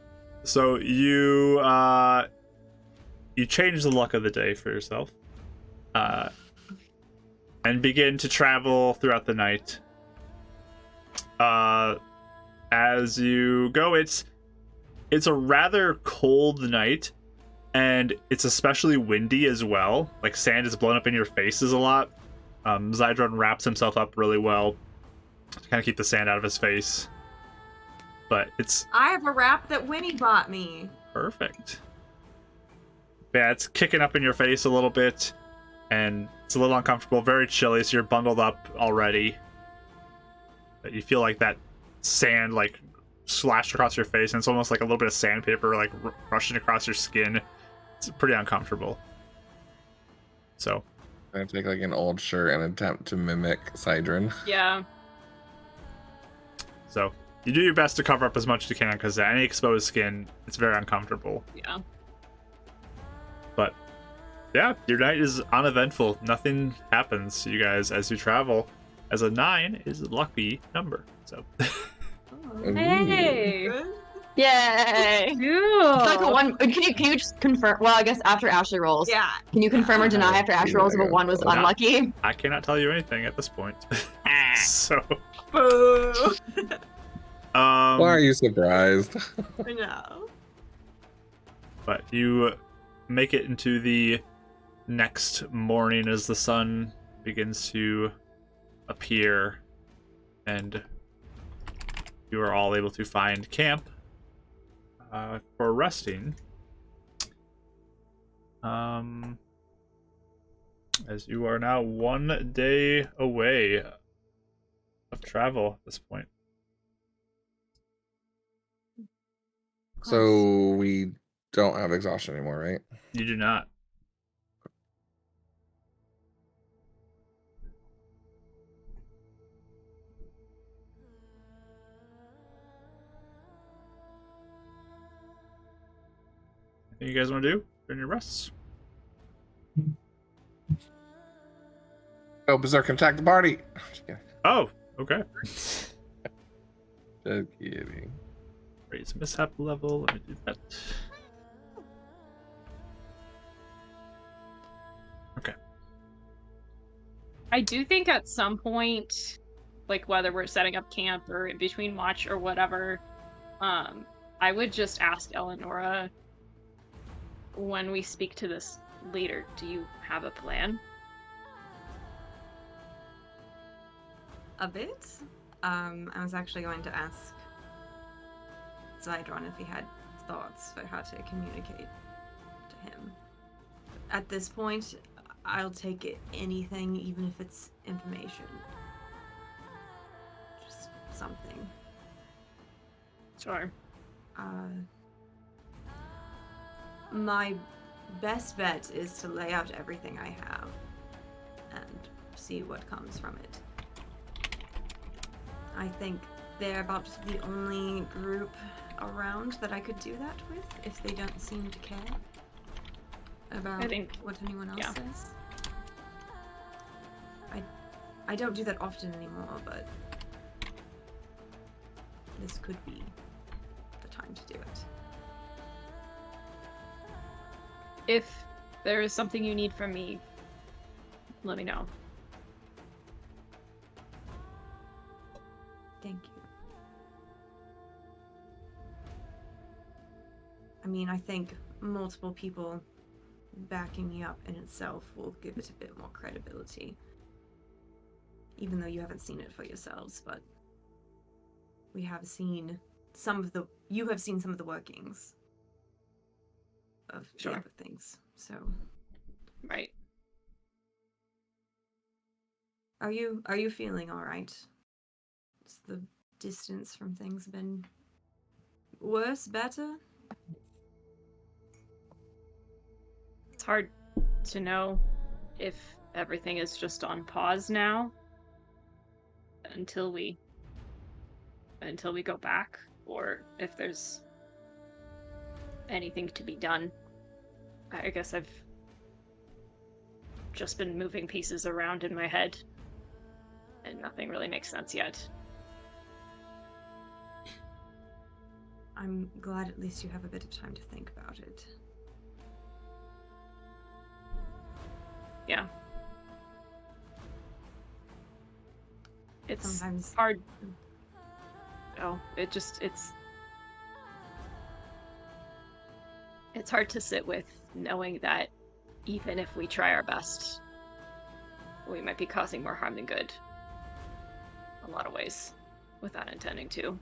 So you change the luck of the day for yourself. And begin to travel throughout the night. As you go, it's a rather cold night, and it's especially windy as well. Like sand is blown up in your faces a lot. Zydron wraps himself up really well to kind of keep the sand out of his face. But it's I have a wrap that Winnie bought me. perfect. Yeah, it's kicking up in your face a little bit, and it's a little uncomfortable, very chilly, so you're bundled up already. But you feel like that sand, like, slashed across your face, and it's almost like a little bit of sandpaper, like, rushing across your skin. It's pretty uncomfortable. So, I take like an old shirt and attempt to mimic Sidron. Yeah. so you do your best to cover up as much as you can, because any exposed skin, it's very uncomfortable. Yeah. But yeah, your night is uneventful. Nothing happens to you guys as you travel, as a 9 is a lucky number. So Hey. Good. Yay! Cool. It's like a 1. Can you just confirm? Well, I guess after Ashley rolls. Yeah. Can you confirm or deny after Ashley rolls if a 1 was Yeah. unlucky? I cannot tell you anything at this point. So Boo. Why are you surprised? No. but you make it into the next morning as the sun begins to appear, and you are all able to find camp for resting. As you are now 1 day away of travel at this point. So we don't have exhaustion anymore, right? You do not. Anything you guys want to do during your rests? Oh, Berserk can attack the party. Oh, okay. Just kidding. Raise mishap level. Let me do that. Okay. I do think at some point, like whether we're setting up camp or in between watch or whatever, I would just ask Eleonora when we speak to this leader, do you have a plan? A bit. I was actually going to ask Zydron if he had thoughts for how to communicate to him. At this point, I'll take it anything, even if it's information. Just something. Sure. My best bet is to lay out everything I have and see what comes from it. I think they're about the only group around that I could do that with if they don't seem to care about what anyone else says. I don't do that often anymore, but this could be the time to do it. If there is something you need from me, let me know. Thank you. I mean, I think multiple people backing me up in itself will give it a bit more credibility. Even though you haven't seen it for yourselves, but we have seen you have seen some of the workings of the other things, so. Right. Are you feeling all right? Has the distance from things been worse, better? It's hard to know if everything is just on pause now until we go back, or if there's anything to be done. I guess I've just been moving pieces around in my head, and nothing really makes sense yet. I'm glad at least you have a bit of time to think about it. Yeah. It's sometimes hard. Oh, it's hard to sit with knowing that even if we try our best, we might be causing more harm than good. In a lot of ways, without intending to.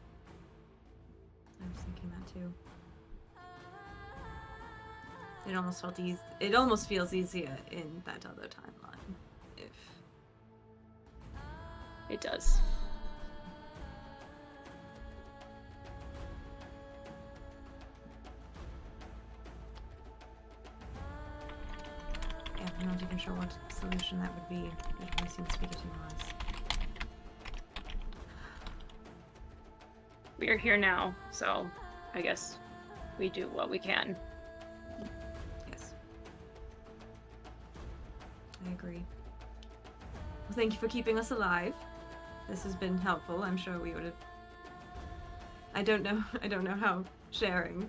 I was thinking that too. It almost feels easier in that other timeline. If it does. Yeah, I'm not even sure what solution that would be. It really seems to be getting worse. We are here now, so I guess we do what we can. Yes. I agree. Well, thank you for keeping us alive. This has been helpful. I'm sure we would have... I don't know how sharing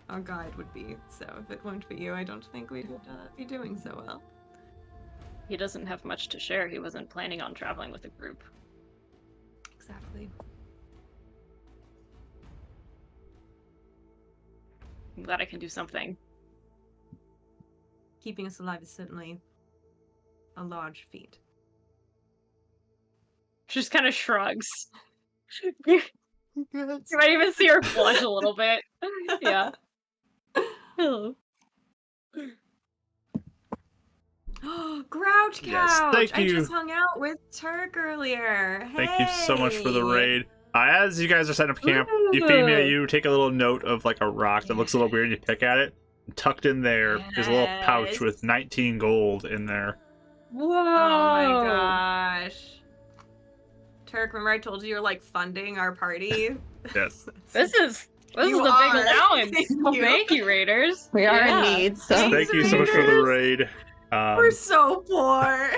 our guide would be, so if it weren't for you, I don't think we'd be doing so well. He doesn't have much to share. He wasn't planning on traveling with a group. Exactly. I'm glad I can do something. Keeping us alive is certainly a large feat. She just kind of shrugs. You might even see her blush a little bit. Yeah. Hello. Grouch Couch! Yes, thank you. I just hung out with Turk earlier. Hey! Thank you so much for the raid. As you guys are setting up camp, Euphemia, you take a little note of like a rock that looks a little weird, and you pick at it. And tucked in there is a little pouch with 19 gold in there. Whoa! Oh my gosh. Turk, remember I told you you're like funding our party? Yes. This is This is You a big are. allowance. Thank Well, you. thank you, Raiders. We are Yeah. in need, so Thank you so much for the raid. We're so poor.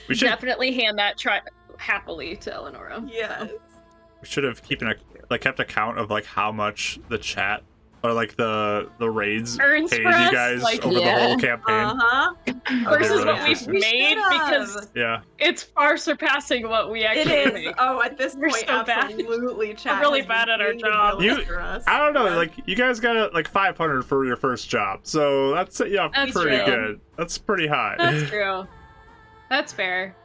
We should Definitely hand that happily to Eleonora. Yes. have kept account of like how much the chat or like the raids Earns paid for you us, guys like- over the Yeah. whole campaign. Uh-huh. Versus really what we've interesting. We made, should've. because Yeah. it's far surpassing what we It actually is. make. Oh, at this We're point, so bad. absolutely. Chat really has been bad at our paying the job. bills You- for us. I don't know, Yeah. like you guys got like 500 for your first job, so that's That's pretty true. good. That's pretty high. That's true. That's fair.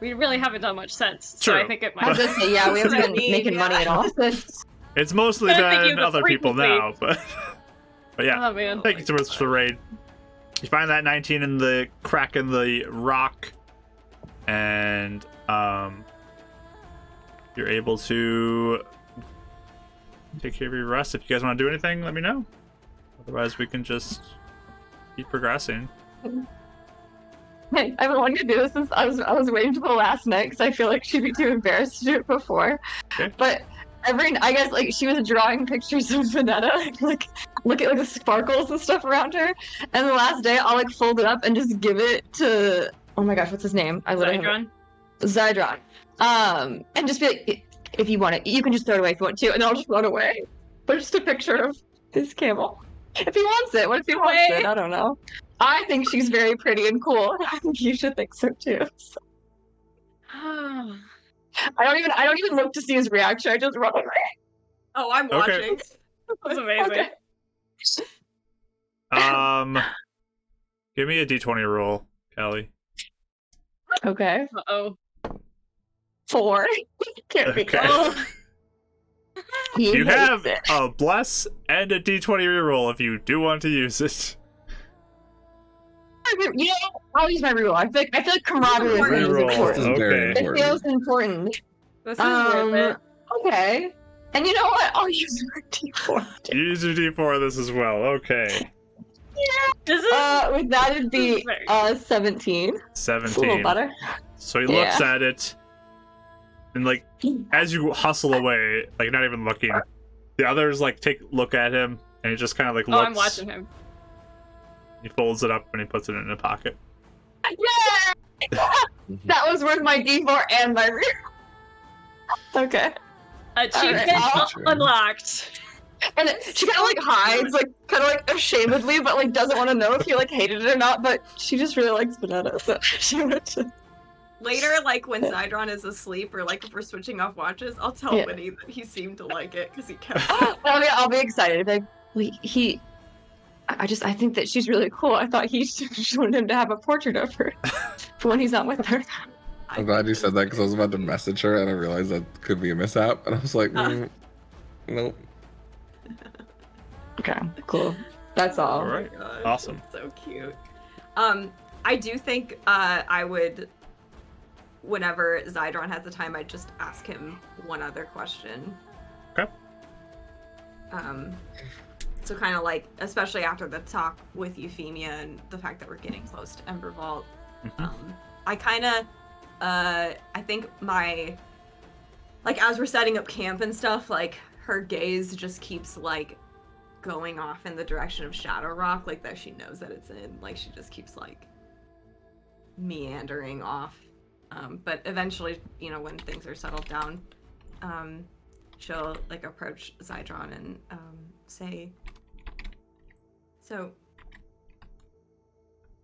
We really haven't done much since, so I True. think it I might. was gonna say, yeah, we That's haven't what been I mean, making money yeah. at all since. It's mostly I'm thinking been of other the people now, but yeah. Oh man. Thank you so much for the raid. You find that 19 in the crack in the rock, and you're able to take care of your rest. If you guys want to do anything, let me know. Otherwise, we can just keep progressing. Hey, I've been wanting to do this since I was waiting till the last night because I feel like she'd be too embarrassed to do it before. Okay. But I guess like she was drawing pictures of Vanetta, like look at like the sparkles and stuff around her. And the last day, I'll like fold it up and just give it to, oh my gosh, what's his name? I literally have Zydron? Zydron. And just be like, if you want it, you can just throw it away if you want to, and I'll just run away. But just a picture of his camel. If he wants it, what if he wants it? I don't know. I think she's very pretty and cool. I think you should think so too. So I don't even look to see his reaction. I just run away. Oh, I'm watching. That's amazing. Okay. Give me a d20 roll, Kelly. Okay. Uh-oh. 4. Can't be Okay. good. He You hates have it. a bless and a d20 reroll if you do want to use it. You know, I'll use my reroll. I feel like camaraderie is Reroll. important. This is very Okay. It feels important. This is worth it. Okay. And you know what? I'll use my D4. too. Use your d4 this as well. Okay. This is With that it'd be 17. It's a little 17. better. So he looks at it, and like as you hustle away, like not even looking, the others like take a look at him, and he just kind of like looks. Oh, I'm watching him. He folds it up and he puts it in a pocket. Yay! That was worth my D4 and my rear. Okay. Achievement Alright. unlocked. And she kind of like hides, like kind of like ashamedly, but like doesn't want to know if he like hated it or not. But she just really likes Vanetta, so she wanted to. Later, like when Zydron is asleep or like if we're switching off watches, I'll tell Yeah. Winnie that he seemed to like it because he kept. I'll be excited. Like I think that she's really cool. I thought she wanted him to have a portrait of her for when he's not with her. I'm glad you said that because I was about to message her and I realized that could be a mishap, and I was like, nope. Okay, cool. That's all. All right. Oh my gosh, Awesome. that's so cute. I do think I would, whenever Zydron has the time, I'd just ask him one other question. Okay. So kind of like, especially after the talk with Euphemia and the fact that we're getting close to Ember Vault, I kind of, I think like as we're setting up camp and stuff, like her gaze just keeps like going off in the direction of Shadow Rock, like that she knows that it's in, like she just keeps like meandering off. But eventually, you know, when things are settled down, she'll like approach Zydron and say, so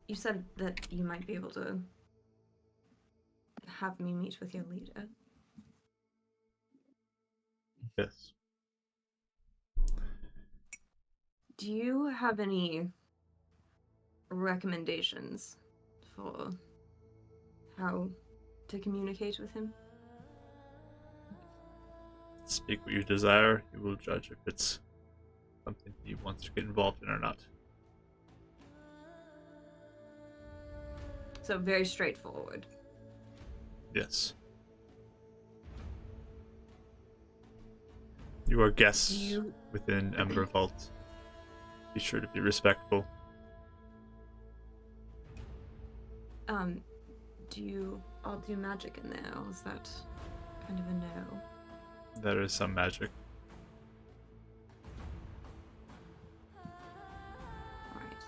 you said that you might be able to have me meet with your leader. Yes. Do you have any recommendations for how to communicate with him? Speak what you desire. You will judge if it's something he wants to get involved in or not. So very straightforward. Yes. You are guests within Ember Vault. Be sure to be respectful. Do you all do magic in there, or is that kind of a no? There is some magic. Alright.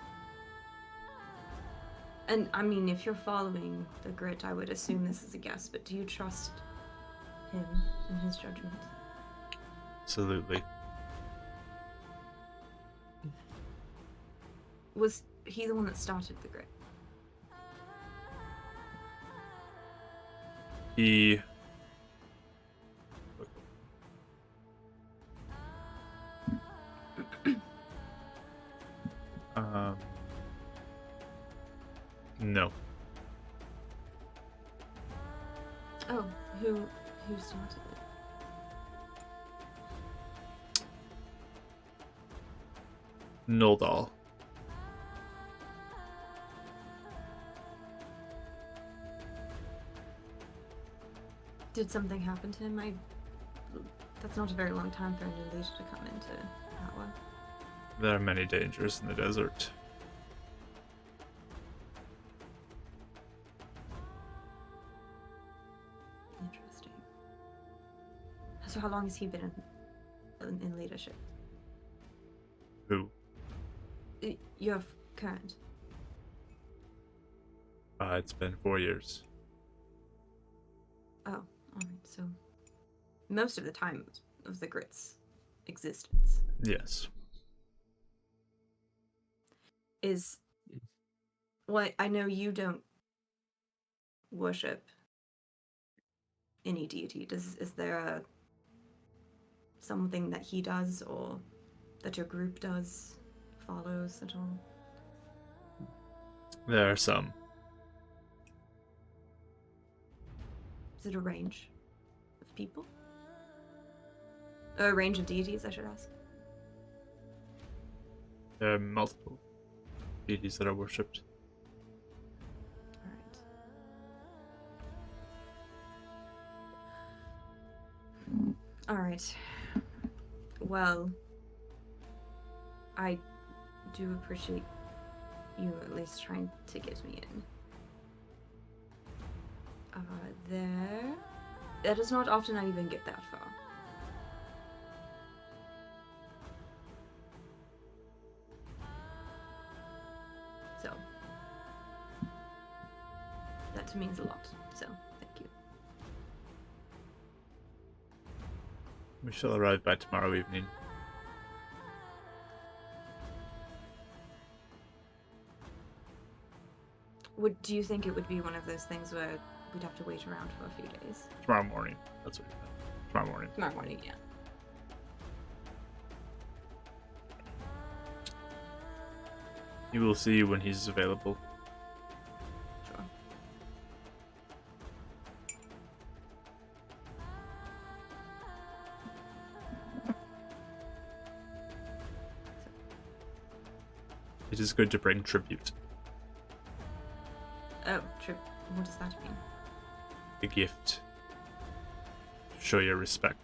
And I mean, if you're following the grit, I would assume this is a guess, but do you trust him and his judgment? Absolutely. Was he the one that started the grit? He... No. Oh, who started it? Noldal. Did something happen to him? That's not a very long time for a new leader to come into power. There are many dangers in the desert. Interesting. So how long has he been in leadership? Who? Your current. It's been 4 years. Oh, alright, so most of the time of the grit's existence Yes. is what I know you don't worship any deity. Is there something that he does or that your group does, follows at all? There are some. Is it a range of people? A range of deities, I should ask. There are multiple deities that are worshipped. Alright. Well, I do appreciate you at least trying to get me in. That is not often I even get that far. So, that to me means a lot, so thank you. We shall arrive by tomorrow evening. Do you think it would be one of those things where we'd have to wait around for a few days? Tomorrow morning. That's what you meant. Tomorrow morning. Tomorrow morning, yeah. You will see when he's available. Sure. It is good to bring tribute. Oh, what does that mean? A gift. Show your respect.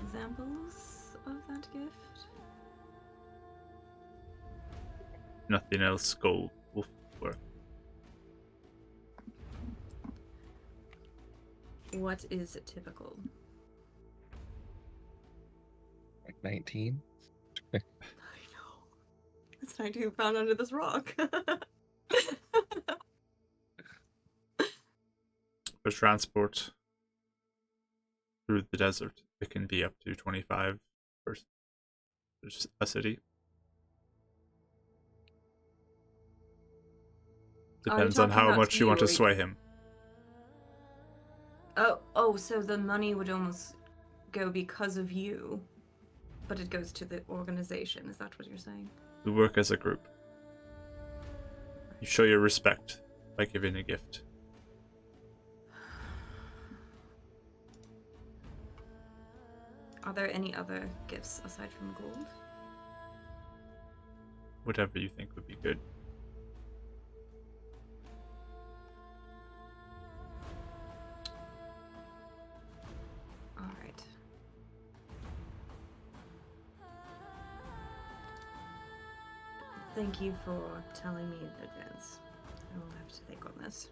Examples of that gift? Nothing else gold will work. What is typical? Like 19. I know. It's 19 found under this rock. For transport through the desert, it can be up to 25 for a city. Depends on talking how about much you want to you, or- sway him. Oh, so the money would almost go because of you, but it goes to the organization. Is that what you're saying? We work as a group. You show your respect by giving a gift. Are there any other gifts aside from gold? Whatever you think would be good. Alright. Thank you for telling me in advance. I will have to think on this.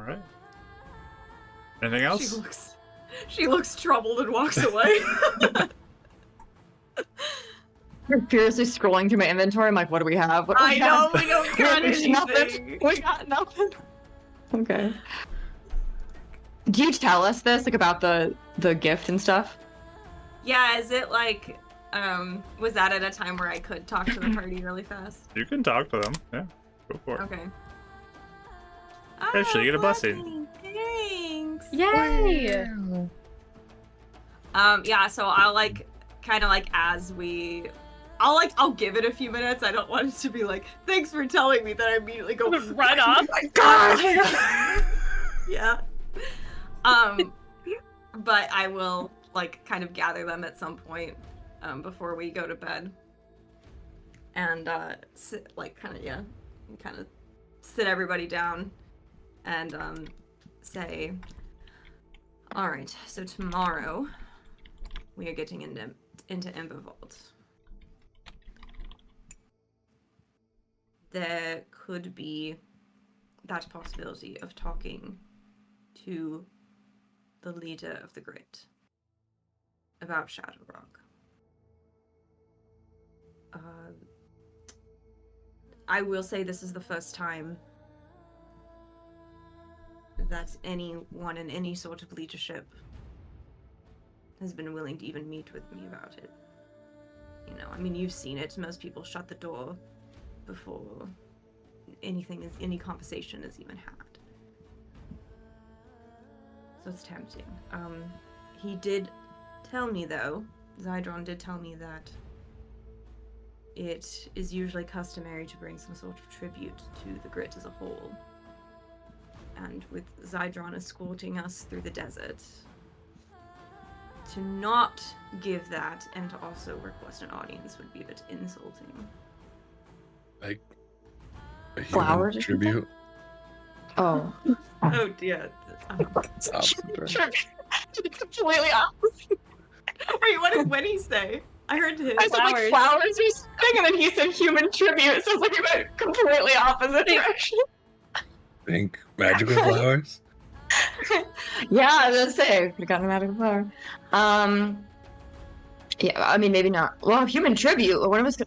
right. Anything else? She looks troubled and walks away. I'm furiously scrolling through my inventory. I'm like, what do we have? What do we I have? know, we don't got anything. Nothing. We got nothing. Okay. Do you tell us this, like, about the gift and stuff? Yeah, is it like, was that at a time where I could talk to the party really fast? You can talk to them. Yeah, go for it. Okay. Actually, you get a blessing. Thanks. Yay! Yeah, so I'll like, kind of like I'll give it a few minutes. I don't want it to be like, thanks for telling me that I immediately go Run off. My God! Yeah. But I will like kind of gather them at some point before we go to bed. And sit, like kind of sit everybody down and say, all right, so tomorrow we are getting into Ember Vault. There could be that possibility of talking to the leader of the grid about Shadowrock. I will say this is the first time that anyone in any sort of leadership has been willing to even meet with me about it. You know, I mean, you've seen it. Most people shut the door before any conversation is even had. So it's tempting. He did tell me, though, Zydron did tell me that it is usually customary to bring some sort of tribute to the grid as a whole. And with Zydron escorting us through the desert, to not give that and to also request an audience would be a bit insulting. Like a Flowers human or tribute. Oh. Oh dear. Opposite direction. Completely opposite. Wait, what did Winnie say? I heard his. I said like flowers or something, and then he said human tribute, so it's like we went completely opposite direction. Pink magical flowers. Yeah, I was gonna say, we got a magical flower. Yeah, I mean, maybe not. Well, human tribute. What was?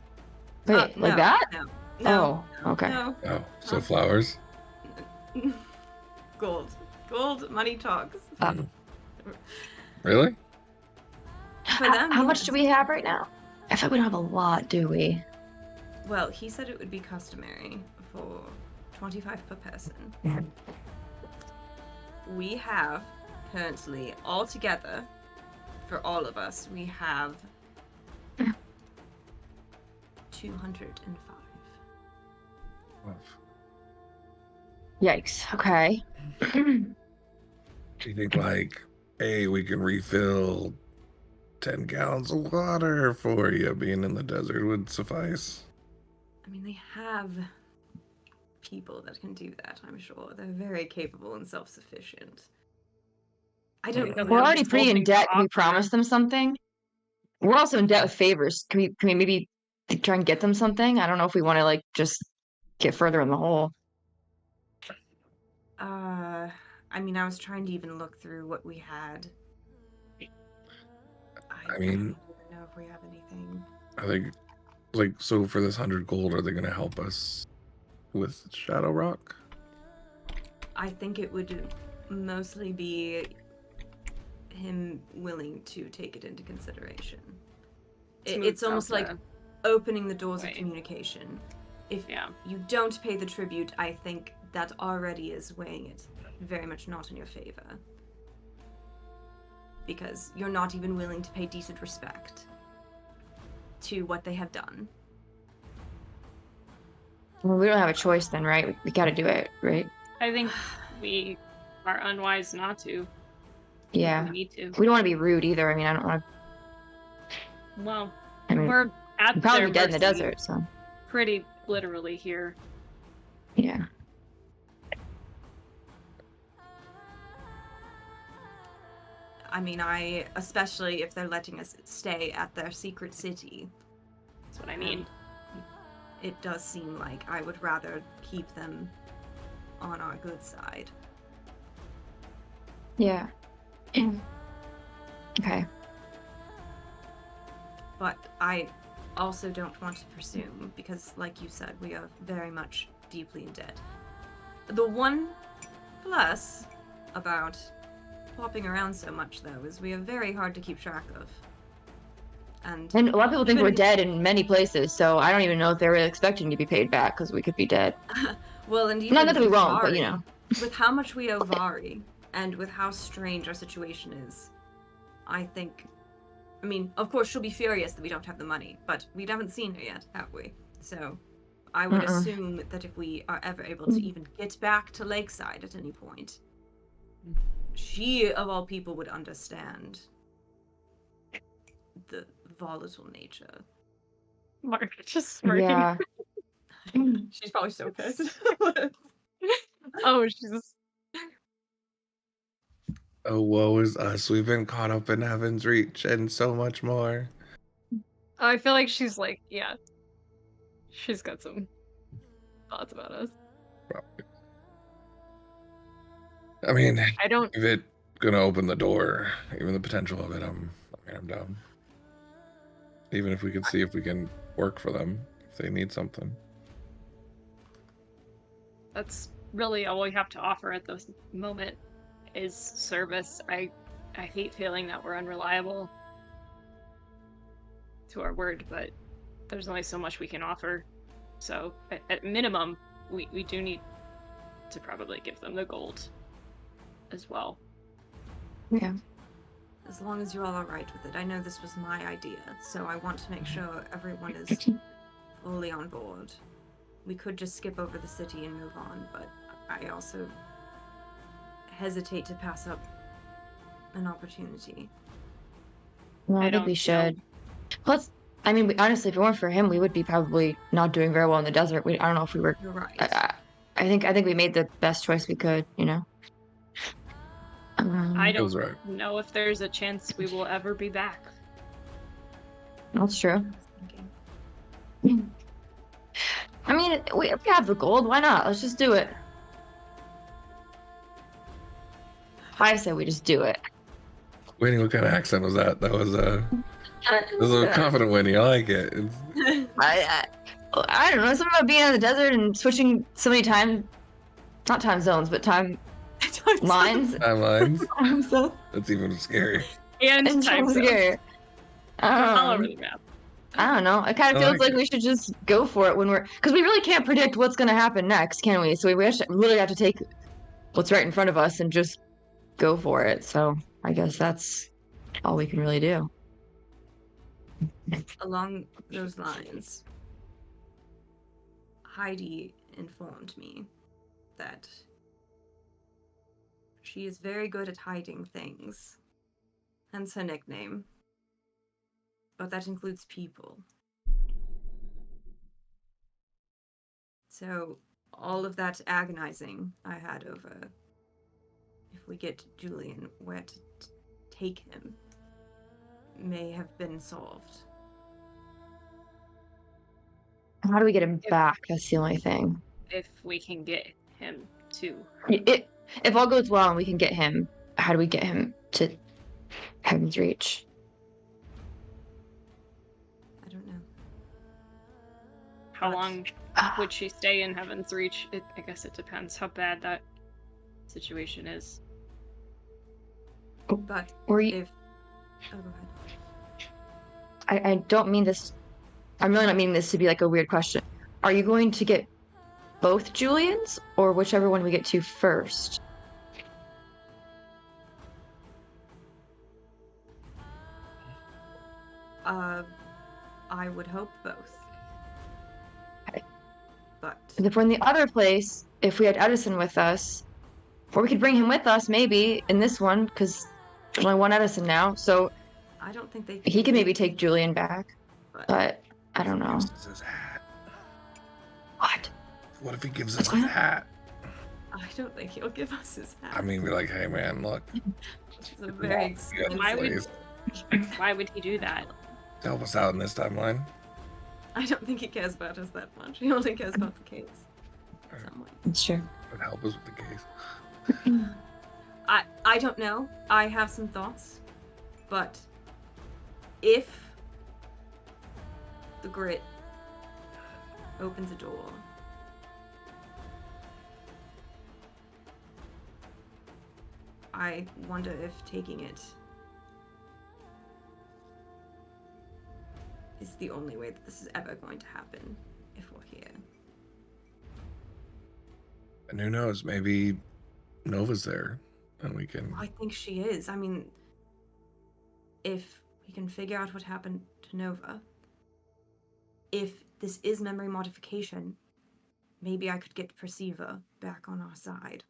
Wait, like No, that? No. Oh, okay. No. Oh, so flowers. Gold, money talks. Really? For them, How much yes. do we have right now? I thought we don't have a lot, do we? Well, he said it would be customary for 25 per person. We have currently, all together, for all of us, we have 205. Yikes. Okay. Do you think like, hey, we can refill 10 gallons of water for you being in the desert would suffice? I mean, they have people that can do that, I'm sure. They're very capable and self-sufficient. I don't know. We're already pretty in debt. Can we offer. promise them something? We're also in debt with favors. Can we maybe try and get them something? I don't know if we want to like just get further in the hole. I mean, I was trying to even look through what we had. I mean, don't even know if we have anything. I think, like, so for this 100 gold, are they going to help us with Shadowrock? I think it would mostly be him willing to take it into consideration. It's almost like opening the doors of communication. If you don't pay the tribute, I think that already is weighing it very much not in your favor. Because you're not even willing to pay decent respect to what they have done. Well, we don't have a choice then, right? We got to do it, right? I think we are unwise not to. Yeah. We need to. We don't want to be rude either. I mean, I don't want to. Well, I mean, we're at we'd probably their be dead in the mercy desert, so. pretty literally here. Yeah. I mean, especially if they're letting us stay at their secret city. That's what I mean. It does seem like I would rather keep them on our good side. Yeah. Okay. But I also don't want to presume, because like you said, we are very much deeply in debt. The one plus about popping around so much, though, is we are very hard to keep track of. And a lot of people think we're even- dead in many places, so I don't even know if they're really expecting to be paid back because we could be dead. well, and even Not that we with won't, but Vari, you know. with how much we owe Vari, and with how strange our situation is, I think. I mean, of course, she'll be furious that we don't have the money, but we haven't seen her yet, have we? So, I would assume that if we are ever able to even get back to Lakeside at any point, she, of all people, would understand the volatile nature. Mark just smirking. Yeah. She's probably so pissed. Oh, she's. Oh, woe is us. We've been caught up in Heaven's Reach and so much more. I feel like she's like, yeah. She's got some thoughts about us. I mean, I don't. if it gonna open the door, even the potential of it, I'm down. Even if we could see if we can work for them if they need something. That's really all we have to offer at this moment is service. I hate feeling that we're unreliable to our word, but there's only so much we can offer. So at minimum, we do need to probably give them the gold as well. Yeah. As long as you're all alright with it. I know this was my idea, so I want to make sure everyone is fully on board. We could just skip over the city and move on, but I also hesitate to pass up an opportunity. Well, I think don't we know. should. Plus, I mean, honestly, if it weren't for him, we would be probably not doing very well in the desert. I don't know if we were. You're right. I think we made the best choice we could. You know. I That was don't right. know if there's a chance we will ever be back. That's true. I was thinking. I mean, we have the gold. Why not? Let's just do it. I say we just do it. Winnie, what kind of accent was that? That was a confident Winnie. I like it. I don't know. Something about being in the desert and switching so many not time zones, but time lines. Timelines. So That's even scary. And it's time so zones. scary. All over the map. I don't know. It kind I of feels like like we should just go for it when because we really can't predict what's going to happen next, can we? So we really have to take what's right in front of us and just go for it. So I guess that's all we can really do. Along those lines, Heidi informed me that she is very good at hiding things, hence her nickname. But that includes people. So all of that agonizing I had over if we get Julian, where to take him may have been solved. How do we get him back? That's the only thing. If we can get him to. If all goes well and we can get him, how do we get him to Heaven's Reach? I don't know. How long would she stay in Heaven's Reach? I guess it depends how bad that situation is. But Or you, if... Oh, go ahead. I don't mean this. I'm really not meaning this to be like a weird question. Are you going to get both Julians or whichever one we get to first? I would hope both. Okay. But And if we're in the other place, if we had Edison with us, or we could bring him with us maybe in this one, because there's only one Edison now, so I don't think they... he can maybe take Julian back. But But I don't know. Gives us his hat. What? What if he gives us his hat? I don't think he'll give us his hat. I mean, we're like, hey man, look. It's a very expensive... Why would he do that? To help us out in this timeline. I don't think he cares about us that much. He only cares about the case. Some way. It's true. Would help us with the case. I don't know. I have some thoughts. But if the grit opens a door, I wonder if taking it is the only way that this is ever going to happen if we're here. And who knows? Maybe Nova's there, and we can. I think she is. I mean, if we can figure out what happened to Nova, if this is memory modification, maybe I could get Perceiver back on our side.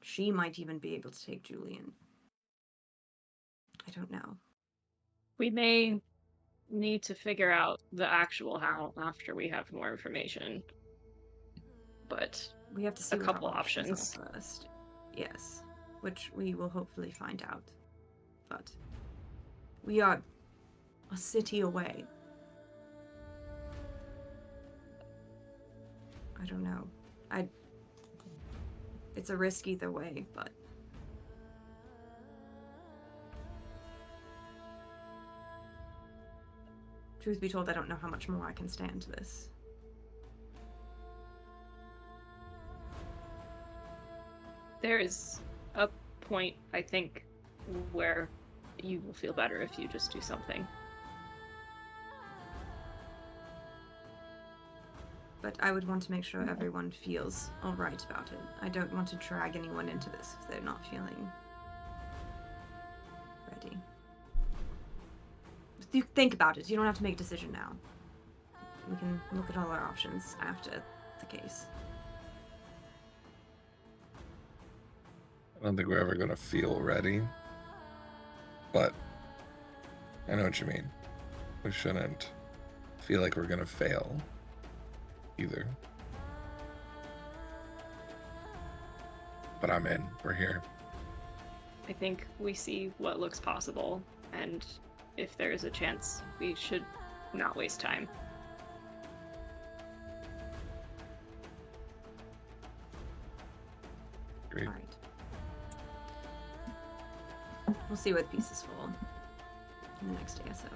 She might even be able to take Julian. I don't know. We may need to figure out the actual how after we have more information. But We have to see a what couple our options. are first. Yes, which we will hopefully find out. But we are a city away. I don't know. It's a risk either way, but truth be told, I don't know how much more I can stand this. There is a point, I think, where you will feel better if you just do something. But I would want to make sure everyone feels alright about it. I don't want to drag anyone into this if they're not feeling ready. You think about it. You don't have to make a decision now. We can look at all our options after the case. I don't think we're ever gonna feel ready, but I know what you mean. We shouldn't feel like we're gonna fail either. But I'm in. We're here. I think we see what looks possible, and if there is a chance, we should not waste time. Great. Alright. We'll see where the pieces fall in the next day or so.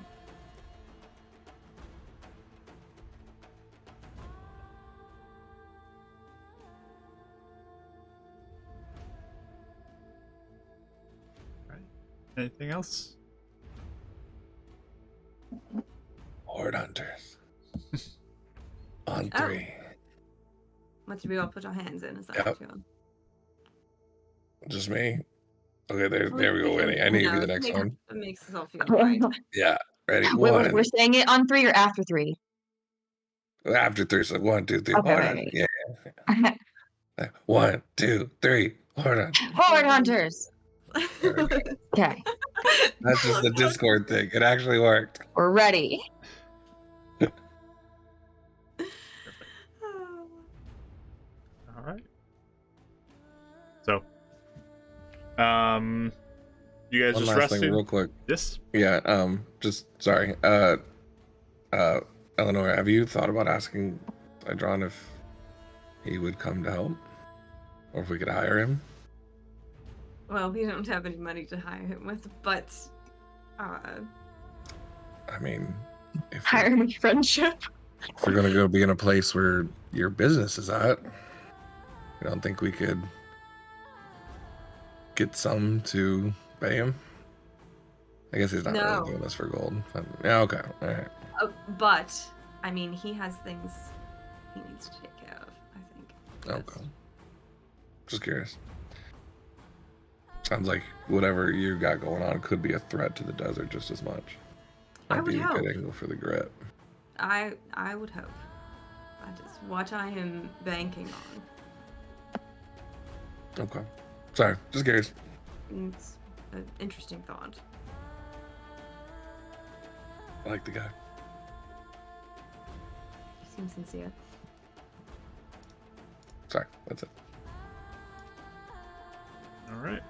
Anything else? Horde hunters. On Oh. 3. What did we all put our hands in? Is that Yep. what you're on? Just me. Okay, there we go, Winnie. I need to be the next one. It makes us all feel right. Yeah. Ready? Wait, One. we're saying it on 3 or after 3? After 3, so 1, 2, 3. Okay, Horde right, hunters. Yeah. 1, 2, 3. Horde hunters. Horde hunters. Okay, That's just the Discord thing. It actually worked. we're ready. All right. So, you guys One just last thing, resting? real quick. Yes. Yeah. Just sorry. Eleanor, have you thought about asking Hydron if he would come to help, or if we could hire him? Well, we don't have any money to hire him with, but I mean, if Hire me friendship. we're gonna go be in a place where your business is at, I don't think we could get some to pay him. I guess he's not No. really doing this for gold. But, yeah, okay, all right. but I mean, he has things he needs to take care of, I think. Okay. Just curious. Sounds like whatever you got going on could be a threat to the desert just as much. I Might would be a hope. good angle for the grit. I would hope. That is what I am banking on. Okay. Sorry, just curious. It's an interesting thought. I like the guy. You seem sincere. Sorry, that's it. All right.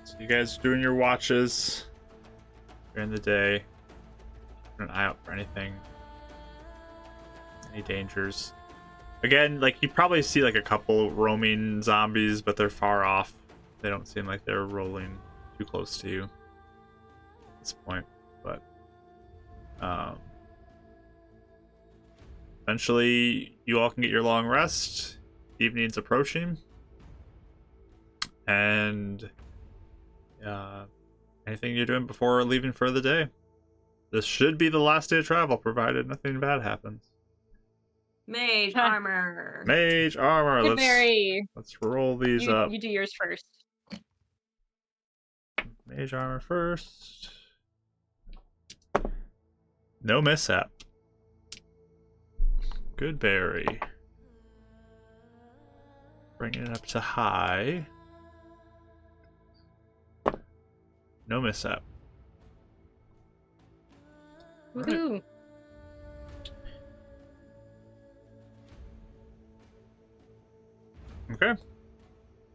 So you guys doing your watches during the day. Keep an eye out for anything. Any dangers. Again, like you probably see like a couple roaming zombies, but they're far off. They don't seem like they're rolling too close to you at this point, but eventually you all can get your long rest. Evening's approaching, and anything you're doing before leaving for the day? This should be the last day of travel, provided nothing bad happens. Mage armor. Mage armor. Good Mary. Let's roll these up. You do yours first. Mage armor first. No mishap. Good berry. Bringing it up to high. No mishap. Woohoo. Right. Okay.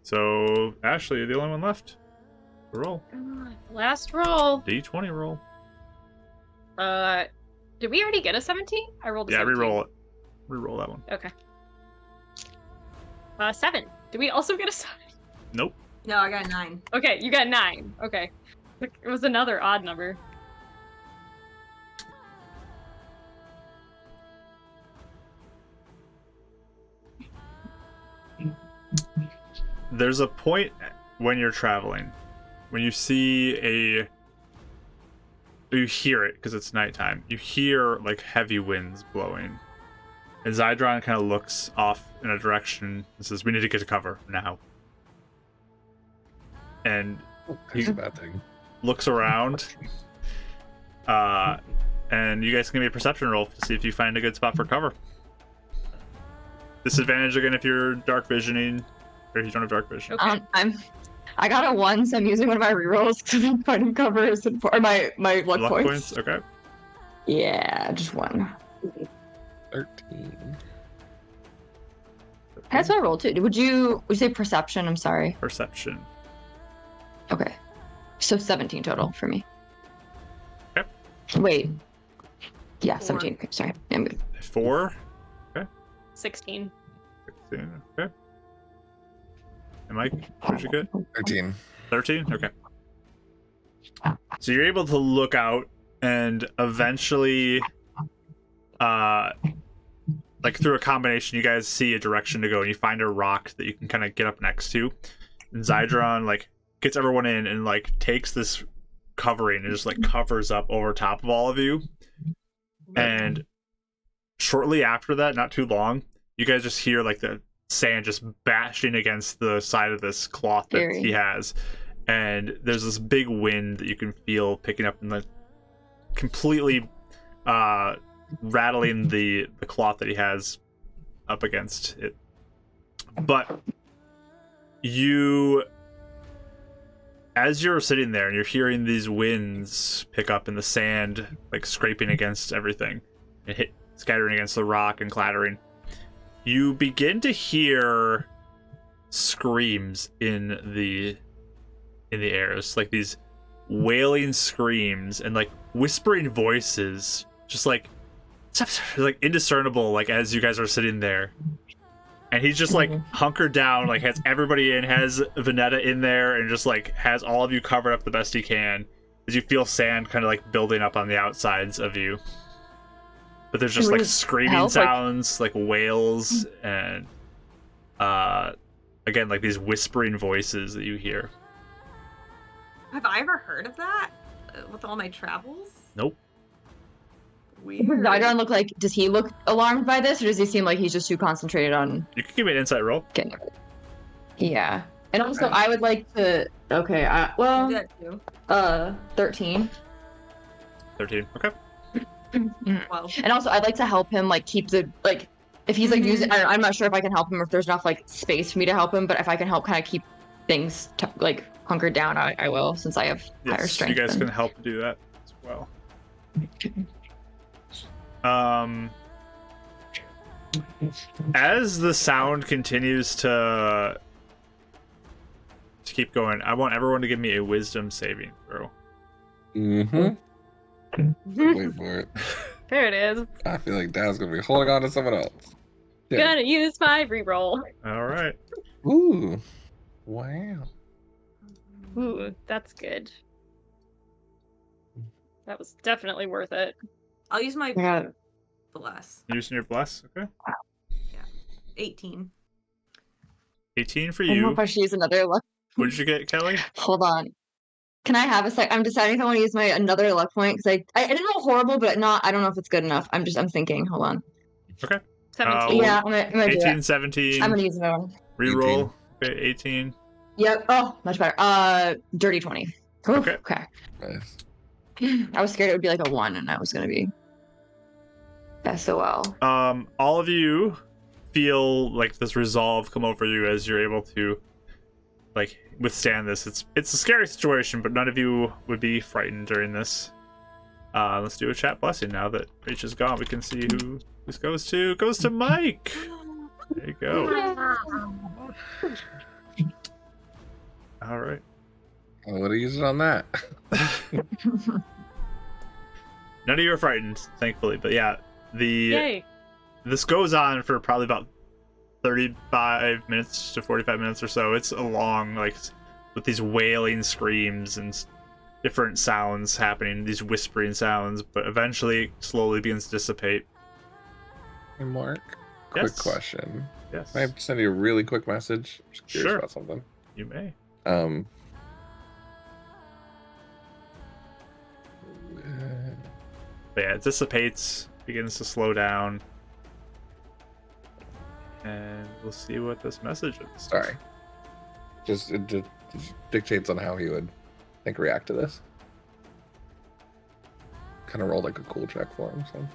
So, Ashley, you're the only one left. Roll. Last roll. D20 roll. Did we already get a 17? I rolled a 17. Re-roll it. Re-roll that one. Okay. 7. Did we also get a 7? Nope. No, I got a 9. Okay, you got 9. Okay. It was another odd number. There's a point when you're traveling when you see you hear it because it's nighttime. You hear like heavy winds blowing, and Zydron kind of looks off in a direction and says, "We need to get to cover now." And That's a bad thing. looks around, and you guys can give me a perception roll to see if you find a good spot for cover. Disadvantage again if you're dark visioning, or if you don't have dark vision. Okay. I got a 1, so I'm using one of my rerolls because I'm finding covers or my luck points. Okay. Yeah, just 1. 13. That's what I rolled too. Would you say perception? I'm sorry. Perception. Okay. So 17 total for me. Okay. Wait. Yeah, 4. 17. Okay, sorry. Yeah, I'm good. 4. 16. 16. Okay. And Mike, what did you get? 13. 13? Okay. So you're able to look out and eventually, like through a combination, you guys see a direction to go and you find a rock that you can kind of get up next to. And Zydron, like, gets everyone in and, like, takes this covering and just, like, covers up over top of all of you. And shortly after that, not too long, you guys just hear, like, the sand just bashing against the side of this cloth that Scary. he has, and there's this big wind that you can feel picking up and completely rattling the cloth that he has up against it. But as you're sitting there and you're hearing these winds pick up in the sand, like scraping against everything and scattering against the rock and clattering, you begin to hear screams in the air. It's like these wailing screams and like whispering voices, just like indiscernible, like as you guys are sitting there. And he's just like hunkered down, like has everybody in, has Venetta in there, and just like has all of you covered up the best he can, as you feel sand kind of like building up on the outsides of you. But there's just like screaming sounds, like wails, and again, like these whispering voices that you hear. Have I ever heard of that with all my travels? Nope. Weird. Does Zydron look like, does he look alarmed by this, or does he seem like he's just too concentrated on You can give me an insight roll. getting it? Yeah. And also, I would like to, okay, well, Do that too. 13. 13. Okay. Well, And also, I'd like to help him, like, keep the, like, if he's, like, using, I'm not sure if I can help him, or if there's enough, like, space for me to help him, but if I can help kind of keep things, like, hunkered down, I will, since I have higher Yes, strength. you guys than- can help do that as well. As the sound continues to keep going, I want everyone to give me a wisdom saving throw. Mm-hmm. Wait for it. There it is. I feel like Dad's gonna be holding on to someone else. Yeah. Gonna use my reroll. All right. Ooh. Wow. Ooh, that's good. That was definitely worth it. I'll use my Yeah. bless. You're using your bless, okay? 18. 18 for I don't know you. if I should use another luck. What did you get, Kelly? Hold on. Can I have a sec? I'm deciding if I want to use my another luck point because I didn't know horrible, but not. I don't know if it's good enough. I'm thinking. Hold on. Okay. 17. Well, Yeah, I'm gonna do 18, it. 17. I'm gonna use another one. Reroll. Okay, 18. Yep. Oh, much better. Dirty 20. Ooh, Okay. okay. Nice. I was scared it would be like a 1 and I was gonna be SOL. All of you feel like this resolve come over you as you're able to like withstand this. It's a scary situation, but none of you would be frightened during this. Let's do a chat blessing now that Rach is gone. We can see who this goes to. It goes to Mike. There you go. All right. I would have used it on that. None of you are frightened, thankfully. But yeah, Yay. this goes on for probably about 35 minutes to 45 minutes or so. It's a long, like, with these wailing screams and different sounds happening, these whispering sounds, but eventually it slowly begins to dissipate. Hey, Mark, quick Yes. question. Yes. Can I send you a really quick message? I'm just curious Sure. about something. You may. But yeah, it dissipates, begins to slow down. And we'll see what this message is. Sorry. It just dictates on how he would, I think, react to this. Kind of rolled like a cool check for him, so.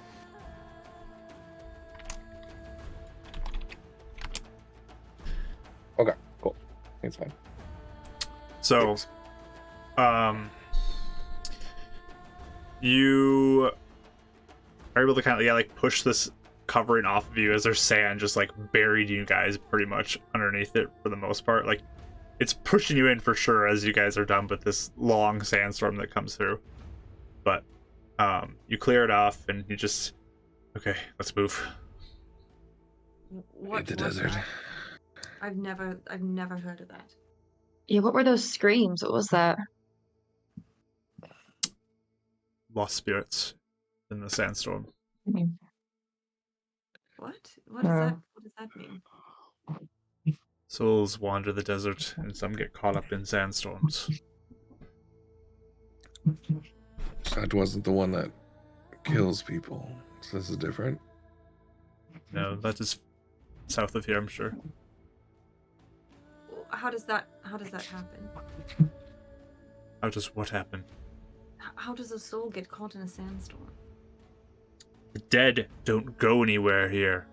Okay, cool. It's fine. So, you are able to kind of like push this covering off of you as there's sand just like buried you guys pretty much underneath it for the most part. Like it's pushing you in for sure as you guys are done with this long sandstorm that comes through. But you clear it off and you just okay, let's move. What the was desert. that? I've never heard of that. Yeah, what were those screams? What was that? Lost spirits in the sandstorm. What? What does that? What does that mean? Souls wander the desert and some get caught up in sandstorms. That wasn't the one that kills people. So this is different. No, that is south of here, I'm sure. How does that happen? How does what happen? How does a soul get caught in a sandstorm? The dead don't go anywhere here.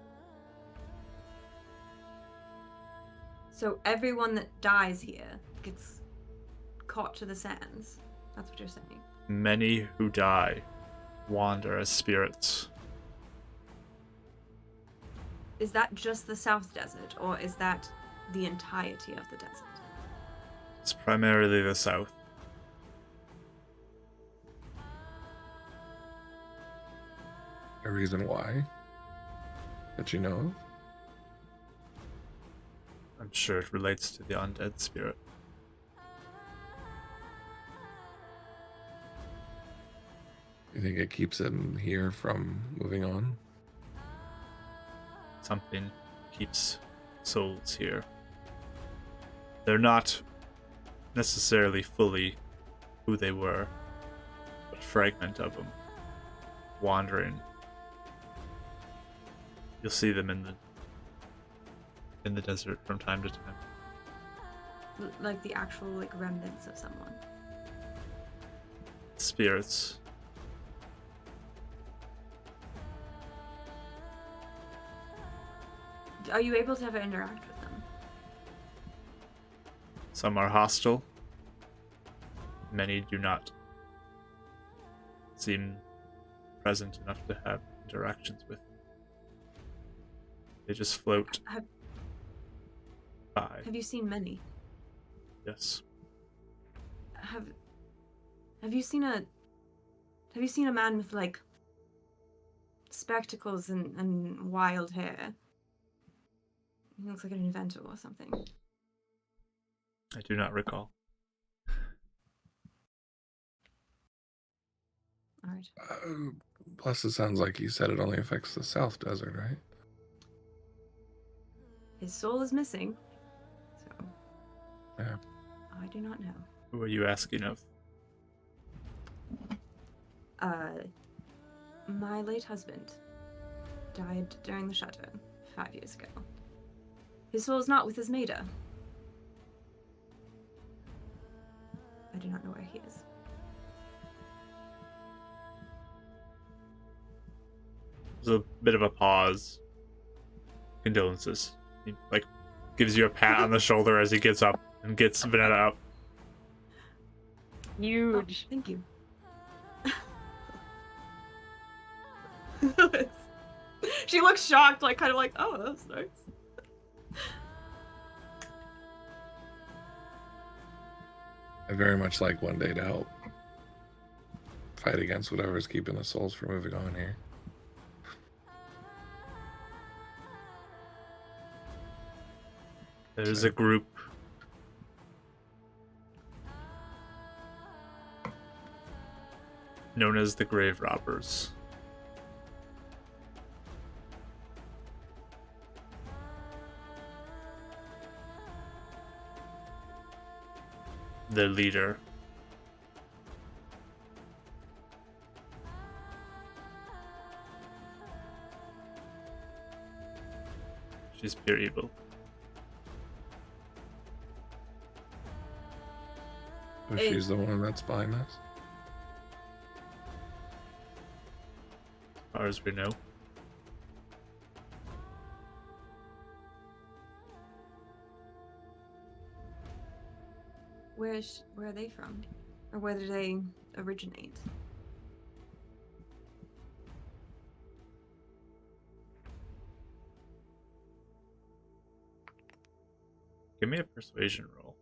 So everyone that dies here gets caught to the sands. That's what you're saying. Many who die wander as spirits. Is that just the South Desert, or is that the entirety of the desert? It's primarily the south. A reason why? That you know of? I'm sure it relates to the undead spirit. You think it keeps him here from moving on? Something keeps souls here. They're not necessarily fully who they were, but a fragment of them wandering. You'll see them in the desert from time to time. Like the actual remnants of someone. Spirits. Are you able to ever interact with them? Some are hostile. Many do not seem present enough to have interactions with. They just float by. Have you seen many? Yes. Have you seen a man with spectacles and wild hair? He looks like an inventor or something. I do not recall. right? Plus, it sounds like you said it only affects the South Desert, right? His soul is missing. So, Yeah. I do not know. Who are you asking of? My late husband died during the shutdown 5 years ago. His soul is not with his mater. I do not know where he is. There's a bit of a pause. Condolences. He gives you a pat on the shoulder as he gets up and gets Vanetta up. Huge. Oh, thank you. She looks shocked, kind of like, oh, that's nice. I'd very much like one day to help fight against whatever is keeping the souls from moving on here. There's a group known as the Grave Robbers. Their leader, she's pure evil. So she's the one that's behind this? As far as we know. Where are they from? Or where do they originate? Give me a persuasion roll.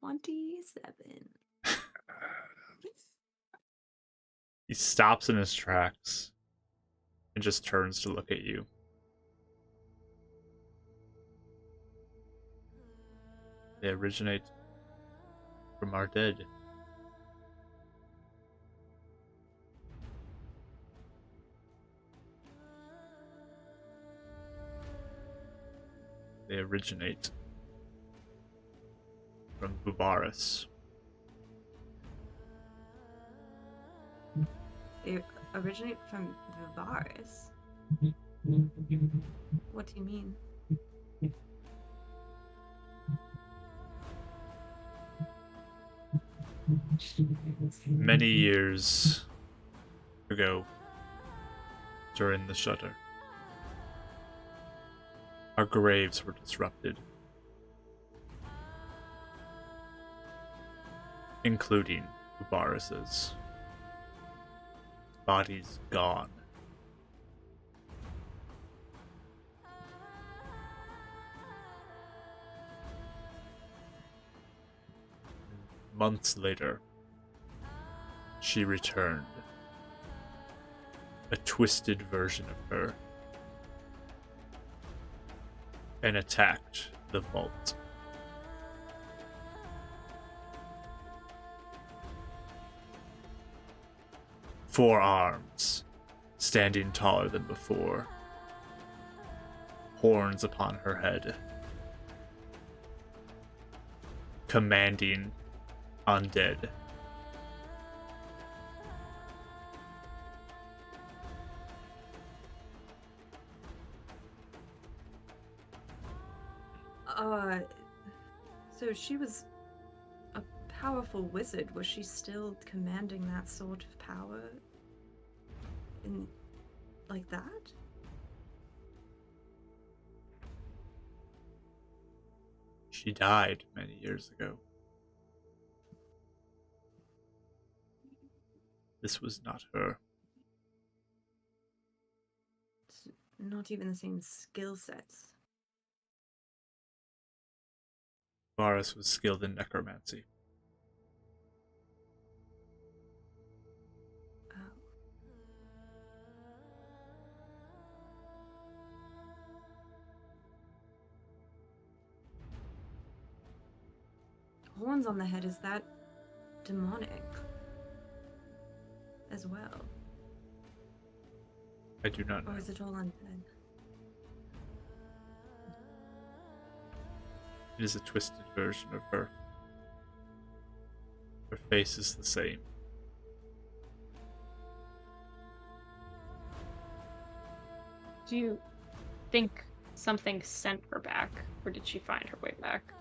$27. He stops in his tracks and just turns to look at you. They originate from our dead. They originate from Bubaris. They originate from Vivaris. What do you mean? Many years ago, during the Shudder, our graves were disrupted, including Bubaris's. Bodies gone. Months later, she returned. A twisted version of her. And attacked the vault. Four arms, standing taller than before. Horns upon her head. Commanding undead. So she was a powerful wizard. Was she still commanding that sort of power? Like that? She died many years ago. This was not her. It's not even the same skill sets. Varus was skilled in necromancy. Oh. horns on the head, is that demonic as well? I do not know. Or is it all undead? It is a twisted version of her. Her face is the same. Do you think something sent her back, or did she find her way back?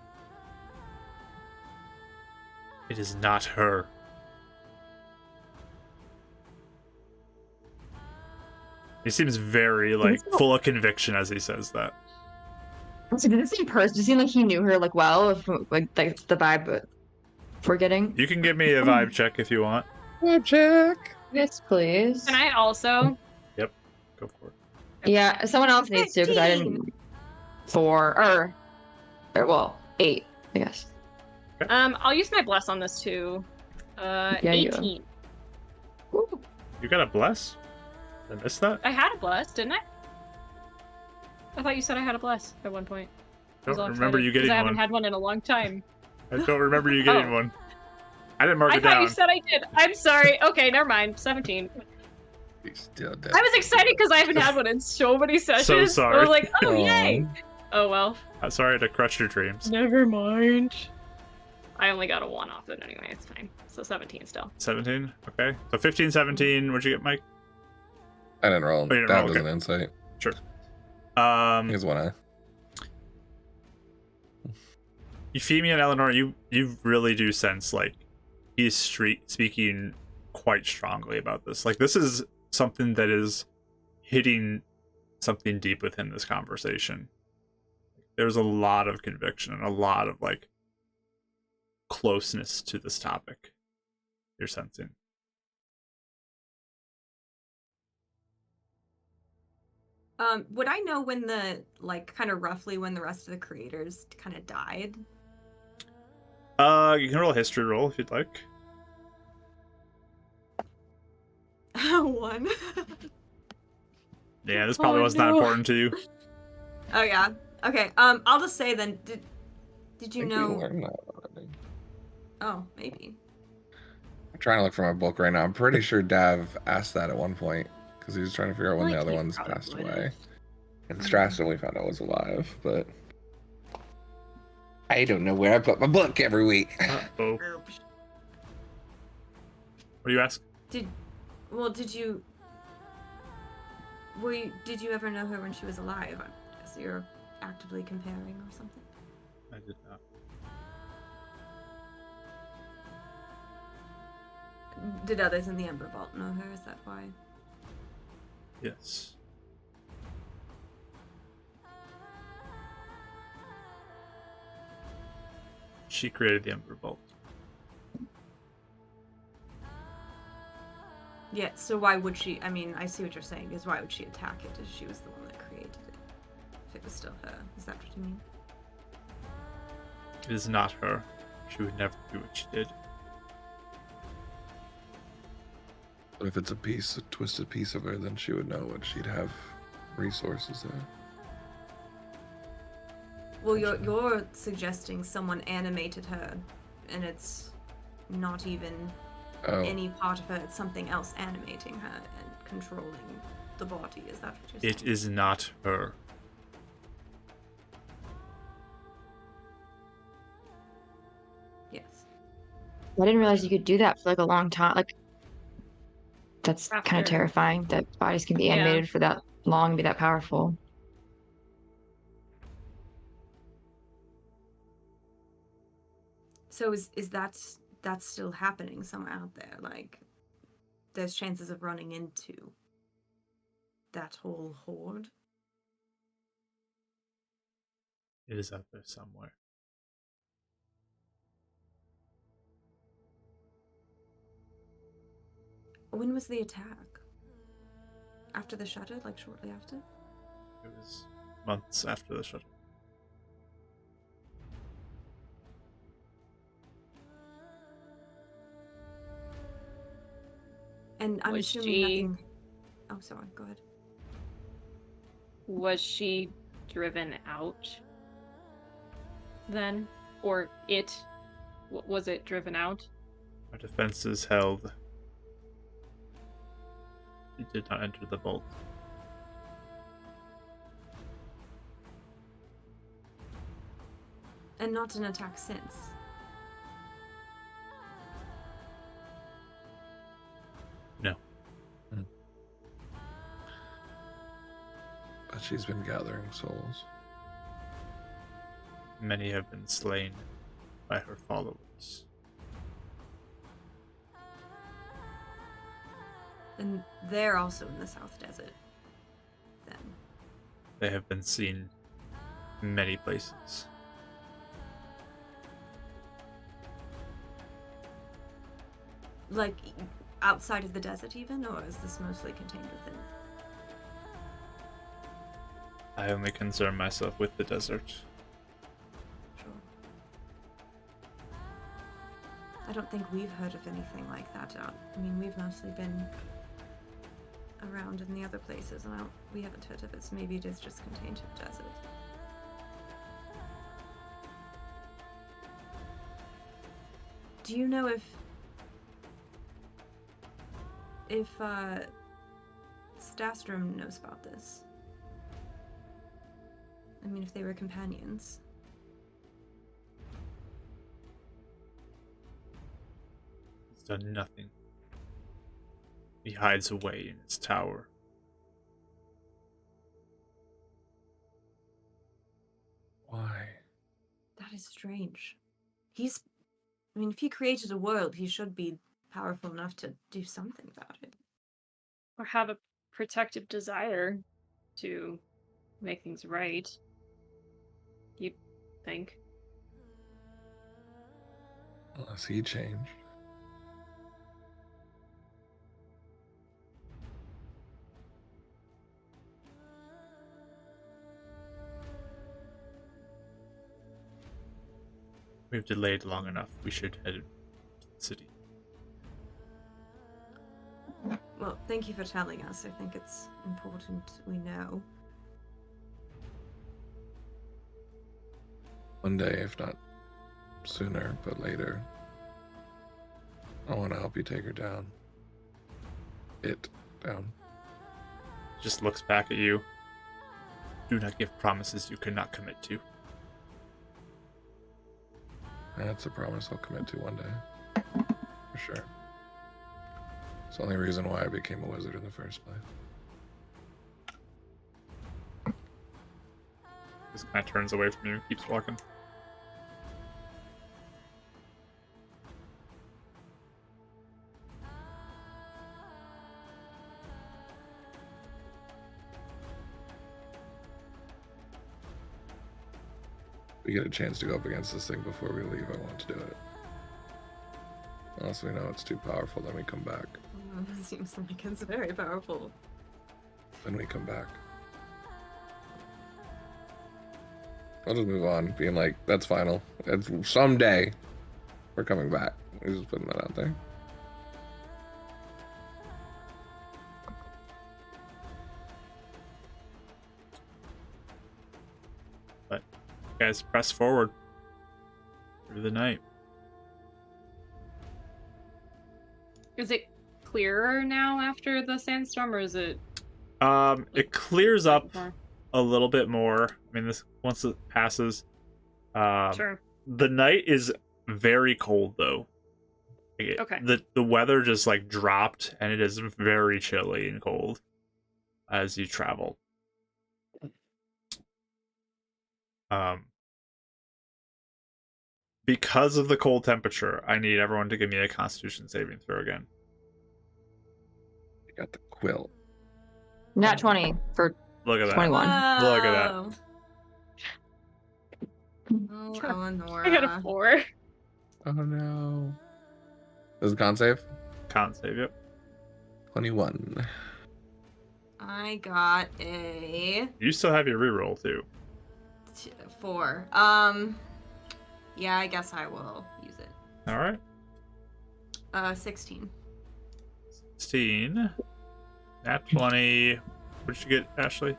It is not her. He seems very, like, full of conviction as he says that. So did this seem person? Does it seem like he knew her like well? If, like the vibe we're getting. You can give me a vibe check if you want. Vibe check. Yes, please. Can I also? Yep, go for it. Yeah, someone else needs to because I didn't. 4 or well, 8, I guess. I'll use my bless on this too. Yeah, 18. You got a bless? I missed that? I had a bless, didn't I? I thought you said I had a bless at one point. I don't remember you getting I one. haven't had one in a long time. I don't remember you getting one. I didn't mark it down. I thought you said I did. I'm sorry. Okay, never mind. 17. He's still dead. I was excited because I haven't had one in so many sessions. So sorry. I was like, oh, yay. Oh, well. I'm sorry to crush your dreams. Never mind. I only got a 1 off it anyway. It's fine. So 17 still. 17? Okay. So 15, 17. What'd you get, Mike? I didn't roll. Oh, you didn't That roll, was okay. an insight. Sure. Here's one eye. Euphemia and Eleanor, you really do sense, like, he's speaking quite strongly about this. Like, this is something that is hitting something deep within this conversation. There's a lot of conviction and a lot of, like, closeness to this topic you're sensing. Would I know when the, like, kind of roughly when the rest of the creators kind of died? You can roll a history roll if you'd like. 1. Yeah, this probably wasn't that important to you. Oh yeah. Okay. I'll just say then. Did you I think we know? learned that already. Oh, maybe. I'm trying to look for my book right now. I'm pretty sure Dav asked that at one point because he was trying to figure out when Like, the other he ones probably passed would've. away. And Straston we found out was alive, but I don't know where I put my book every week. Uh-oh. What do you ask? Did you ever know her when she was alive? I guess you're actively comparing or something. I did not. Did others in the Ember Vault know her? Is that why? Yes. She created the Ember Vault. Yeah, so why would she? I mean, I see what you're saying, is why would she attack it if she was the one that created it? If it was still her. Is that what you mean? It is not her. She would never do what she did. But if it's a twisted piece of her, then she would know what she'd have resources there. Well, you're suggesting someone animated her, and it's not even any part of her. It's something else animating her and controlling the body. Is that what you're saying? It is not her. Yes. I didn't realize you could do that for like a long time. Like, that's kind After- of terrifying that bodies can be Yeah. animated for that long and be that powerful. So is that's still happening somewhere out there? Like, there's chances of running into that whole horde? It is out there somewhere. When was the attack? After the shutter? Like, shortly after? It was months after the shuttle. And I'm Was assuming she- nothing... Oh, sorry. Go ahead. Was she driven out then? Or it Was it driven out? Our defenses held. He did not enter the vault. And not an attack since. No. But she's been gathering souls. Many have been slain by her followers. And they're also in the South Desert. Then. They have been seen in many places. Like, outside of the desert even? Or is this mostly contained within? I only concern myself with the desert. Sure. I don't think we've heard of anything like that out. I mean, we've mostly been around in the other places, and we haven't heard of it, so maybe it is just contained to the desert. Do you know if Stastrom knows about this? I mean, if they were companions. He's done nothing. He hides away in his tower. Why? That is strange. I mean, if he created a world, he should be powerful enough to do something about it. Or have a protective desire to make things right. You think? Unless he changed. We've delayed long enough. We should head to the city. Well, thank you for telling us. I think it's important we know. One day, if not sooner, but later. I want to help you take her down. It down. Just looks back at you. Do not give promises you cannot commit to. That's a promise I'll commit to one day. For sure. It's the only reason why I became a wizard in the first place. Just kind of turns away from you, keeps walking. We get a chance to go up against this thing before we leave, I want to do it. Unless we know it's too powerful, then we come back. It seems like it's very powerful. Then we come back. I'll just move on, being like, that's final. Someday, we're coming back. We're just putting that out there. But you guys press forward through the night. Is it clearer now after the sandstorm, or is it? It clears up more? a little bit more. I mean, this once it passes. Sure. The night is very cold, though. Okay. The weather just like dropped, and it is very chilly and cold as you travel. Because of the cold temperature, I need everyone to give me a Constitution saving throw again. You got the quill. Nat 20 for Look at that. 21. Look at that. Oh, Eleanor. I got a 4. Oh no. Does the con save? Con save, yep. 21. I got a You still have your reroll too. 4. Yeah, I guess I will use it. All right. 16. 16. Nat 20. What did you get, Ashley?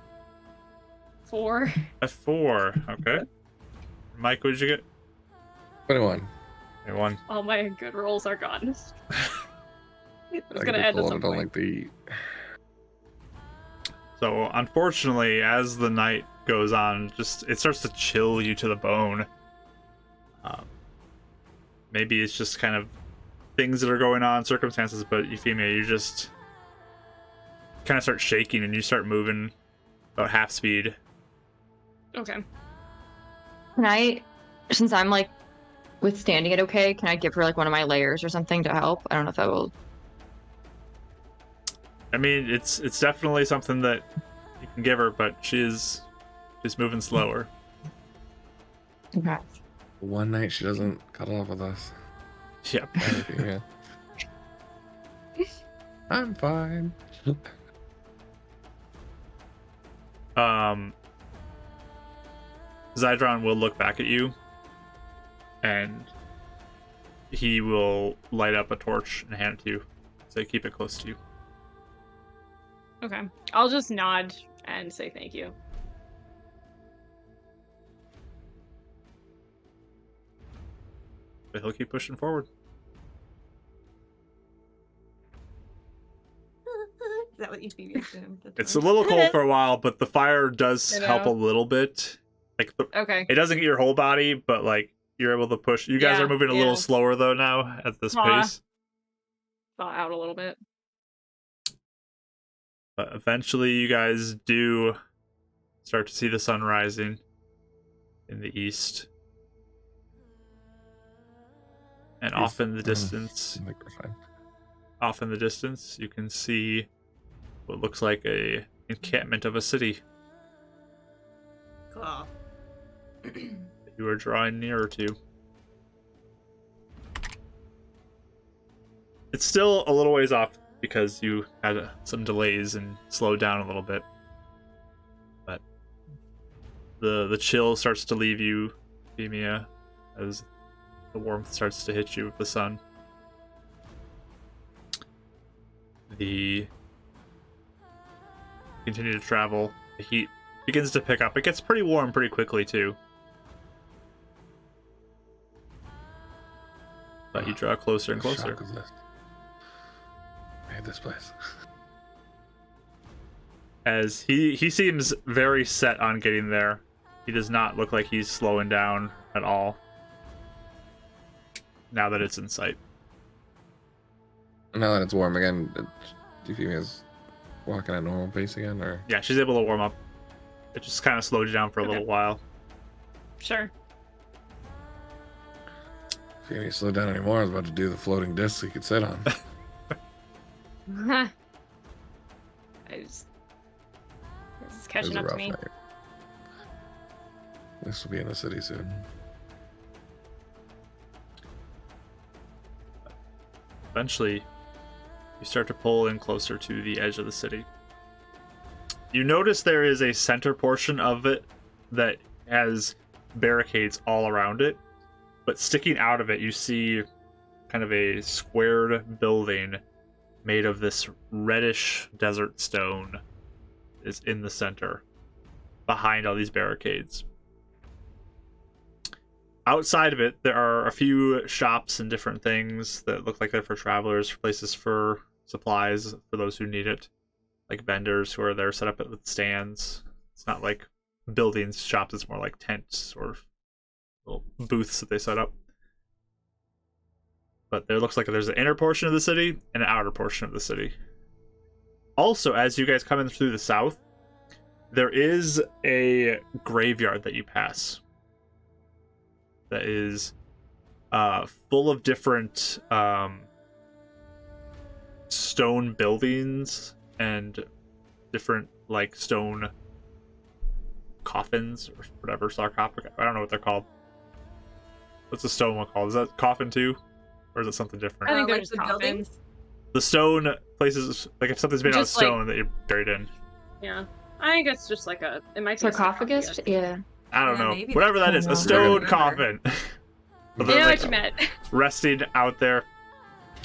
4. A 4. Okay. Mike, what did you get? 21. Everyone. All my good rolls are gone. It's I gonna get end at cold, some I don't point. like to eat. So unfortunately, as the night goes on, it starts to chill you to the bone. Maybe it's just kind of things that are going on, circumstances, but Euphemia, you just kind of start shaking and you start moving about half speed. Okay. Can I, since I'm like withstanding it okay, can I give her like one of my layers or something to help? I don't know if that will. I mean, it's definitely something that you can give her, but she's moving slower. Okay. One night she doesn't cuddle up with us. Yep. Yeah. I'm fine. Zydron will look back at you, and he will light up a torch and hand it to you. So keep it close to you. Okay. I'll just nod and say thank you. But he'll keep pushing forward. Is that what Euphemia's doing? It's a little cold for a while, but the fire does You help a know? little bit. Like Okay. it doesn't get your whole body, but like you're able to push. You guys Yeah, are moving a yeah. little slower though now at this Aw. pace. Thaw out a little bit. But eventually, you guys do start to see the sun rising in the east, and off in the distance. I think we're fine. Off in the distance, you can see what looks like a encampment of a city Cool. that you are drawing nearer to. It's still a little ways off because you had some delays and slowed down a little bit. But the chill starts to leave you, Euphemia, as the warmth starts to hit you with the sun. You continue to travel. The heat begins to pick up. It gets pretty warm pretty quickly too. But you draw closer and What closer. shock is this? I hate this place. As he seems very set on getting there. He does not look like he's slowing down at all. Now that it's in sight. Now that it's warm again, Euphemia's walking at normal pace again, or Yeah, she's able to warm up. It just kind of slowed you down for a Okay. little while. Sure. Euphemia slowed down anymore. I was about to do the floating disc he could sit on. I just... This is It was catching a up to rough me. night. This will be in the city soon. Eventually, you start to pull in closer to the edge of the city. You notice there is a center portion of it that has barricades all around it, but sticking out of it, you see kind of a squared building made of this reddish desert stone is in the center behind all these barricades. Outside of it, there are a few shops and different things that look like they're for travelers, places for supplies for those who need it, like vendors who are there set up with stands. It's not like buildings, shops, it's more like tents or little booths that they set up. But there looks like there's an inner portion of the city and an outer portion of the city. Also, as you guys come in through the south, there is a graveyard that you pass that is full of different stone buildings and different like stone coffins or whatever, sarcophagi. I don't know what they're called. What's the stone one called? Is that coffin too? Or is it something different? I think they're Like just the coffins. buildings? The stone places, like if something's made out of Just, like- stone that you're buried in. Yeah. I think it's just like a... It might be a Sarcophagus? Yeah. I don't Yeah, know. maybe Whatever that is. A that's- stone I coffin. But You they're know like what you meant. resting out there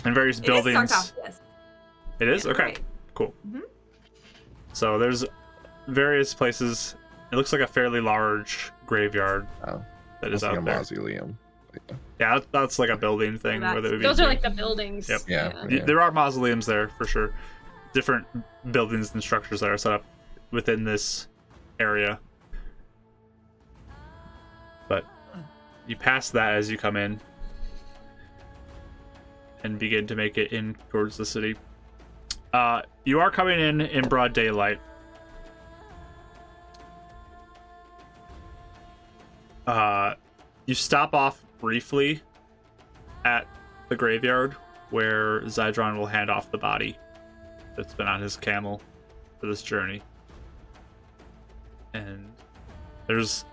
in various buildings. It is sarcophagus. It is? Yeah, Okay. right. Cool. Mhm. So there's various places. It looks like a fairly large graveyard Oh, that is it's like out a there. mausoleum. Yeah, that's like a building thing. Where they would be Those are like the buildings. Yep. Yeah. There are mausoleums there for sure. Different buildings and structures that are set up within this area. But you pass that as you come in and begin to make it in towards the city. You are coming in broad daylight. You stop off briefly at the graveyard where Zydron will hand off the body that's been on his camel for this journey. And there's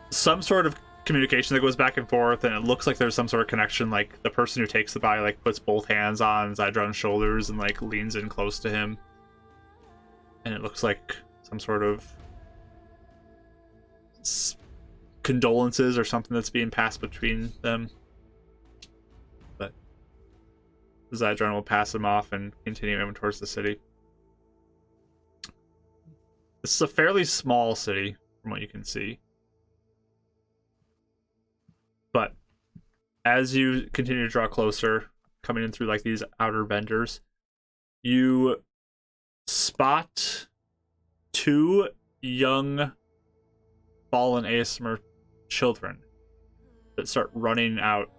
some sort of communication that goes back and forth, and it looks like there's some sort of connection. Like the person who takes the body like puts both hands on Zydron's shoulders and like leans in close to him, and it looks like some sort of condolences or something that's being passed between them. But Zydron will pass him off and continue moving towards the city. This is a fairly small city from what you can see. But as you continue to draw closer, coming in through like these outer vendors, you spot two young fallen ASMR children that start running out,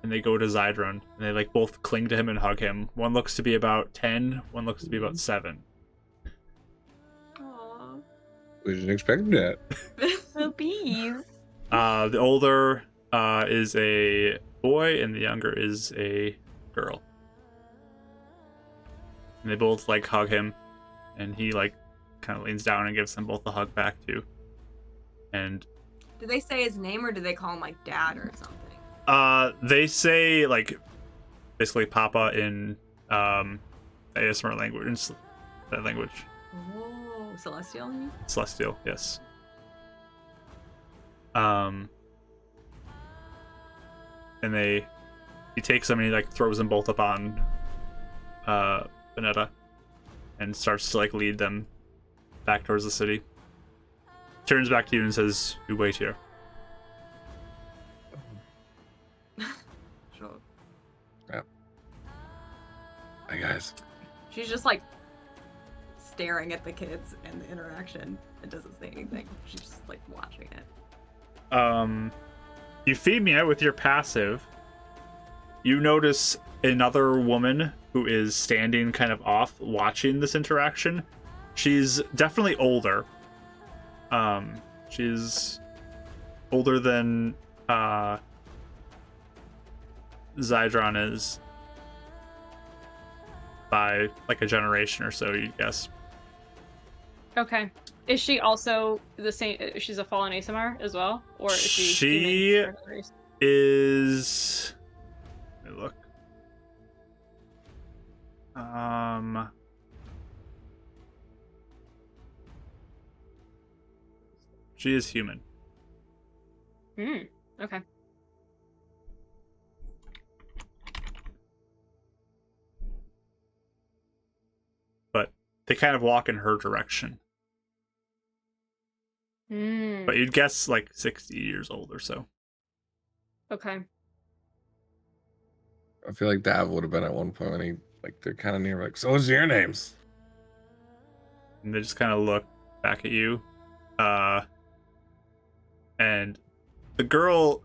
and they go to Zydron, and they like both cling to him and hug him. One looks to be about 10, one looks to be about 7. Aww. We didn't expect that. Oh, bees. The older is a boy, and the younger is a girl. And they both like hug him, and he like kind of leans down and gives them both a hug back too. And do they say his name, or do they call him like dad or something? They say like basically Papa in ASMR language. That language. Oh, Celestial, you mean? Celestial, yes. And he takes them and he like throws them both up on Vanetta and starts to like lead them back towards the city. Turns back to you and says, "You wait here." Sure. Hey guys. She's just like staring at the kids and the interaction. It doesn't say anything. She's just like watching it. You feed me out with your passive. You notice another woman who is standing kind of off watching this interaction. She's definitely older. She's older than Zydron is by like a generation or so, you'd guess. Okay. Is she also the same? She's a fallen ASMR as well, or is she? She human? is. Let me look. She is human. Okay. But they kind of walk in her direction. But you'd guess like 60 years old or so. Okay. I feel like Dav would have been at one point when he like they're kind of near like, so what's your names? And they just kind of look back at you. And the girl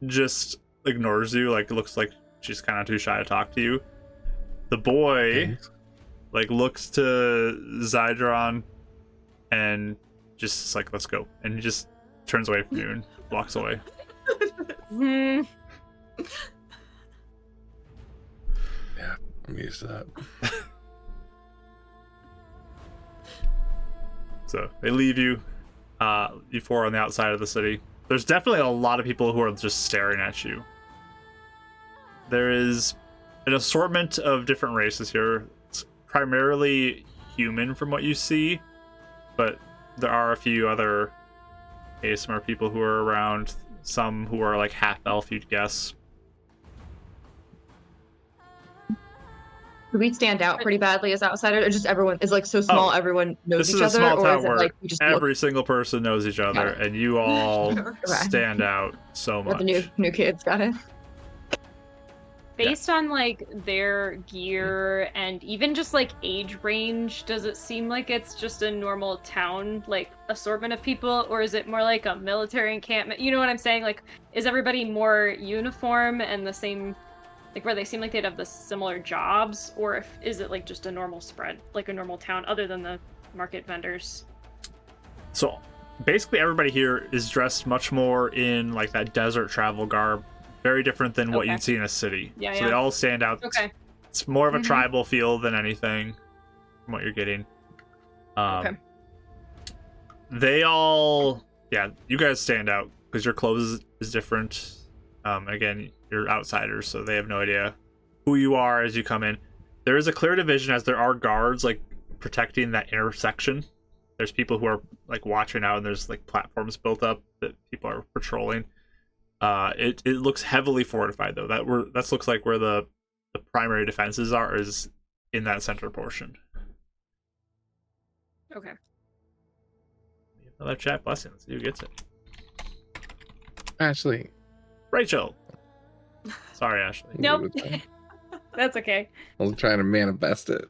just ignores you, like looks like she's kind of too shy to talk to you. The boy like looks to Zydron and just like, let's go. And he just turns away from you and walks away. Yeah, I'm used to that. So they leave you, you four on the outside of the city. There's definitely a lot of people who are just staring at you. There is an assortment of different races here. It's primarily human from what you see, but there are a few other ASMR people who are around, some who are like half elf, you'd guess. Do we stand out pretty badly as outsiders, or just everyone is like so small, everyone knows This each is a other, small or town is it where like we just every single person knows each other, it. and you all Sure. stand out so with much. the new kids? Got it. Based on like their gear and even just like age range, does it seem like it's just a normal town like assortment of people, or is it more like a military encampment? You know what I'm saying? Like, is everybody more uniform and the same, like where they seem like they'd have the similar jobs, or is it like just a normal spread, like a normal town, other than the market vendors? So basically everybody here is dressed much more in like that desert travel garb, very different than what Okay. you'd see in a city. Yeah, so yeah. they all stand out. Okay. It's more of a Mhm. tribal feel than anything from what you're getting. Okay. They all, yeah, you guys stand out because your clothes is different. Again, you're outsiders, so they have no idea who you are as you come in. There is a clear division as there are guards like protecting that intersection. There's people who are like watching out, and there's like platforms built up that people are patrolling. It looks heavily fortified though. That looks like where the primary defenses are is in that center portion. Okay. Another chat blessing. Let's see who gets it. Ashley. Rachel. Sorry, Ashley. Nope. That's okay. I was trying to manifest it.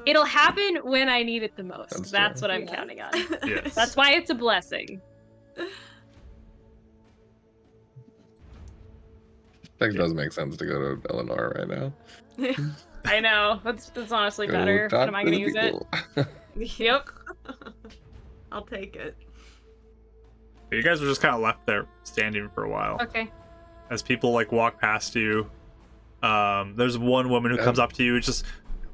It'll happen when I need it the most. That's true. what I'm counting on. Yes. That's why it's a blessing. I think it does make sense to go to Illinois right now. I know. That's honestly Go better. talk When am I to going the to use it? people. Yep. I'll take it. You guys were just kind of left there standing for a while. Okay. As people like walk past you. There's one woman who comes up to you and just,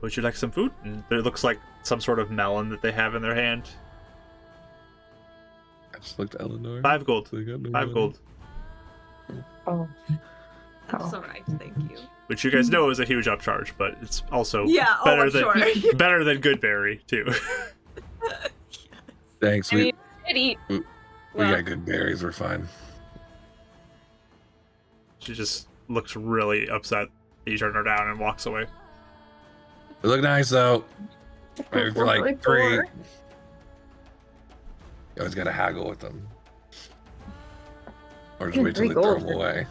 would you like some food? And there looks like some sort of melon that they have in their hand. I just looked at Illinois. 5 gold. So they got no 5 money. gold. Oh. That's all right. Thank you. Which you guys know is a huge upcharge, but it's also Yeah. better I'm than sure. better than Goodberry too. Thanks. I mean, I'd eat. We well. got good berries. We're fine. She just looks really upset that you turn her down and walks away. They look nice though. Maybe for Really like 3. poor. You always gotta haggle with them. Or just Yeah, wait till 3 they throw gold them for- away.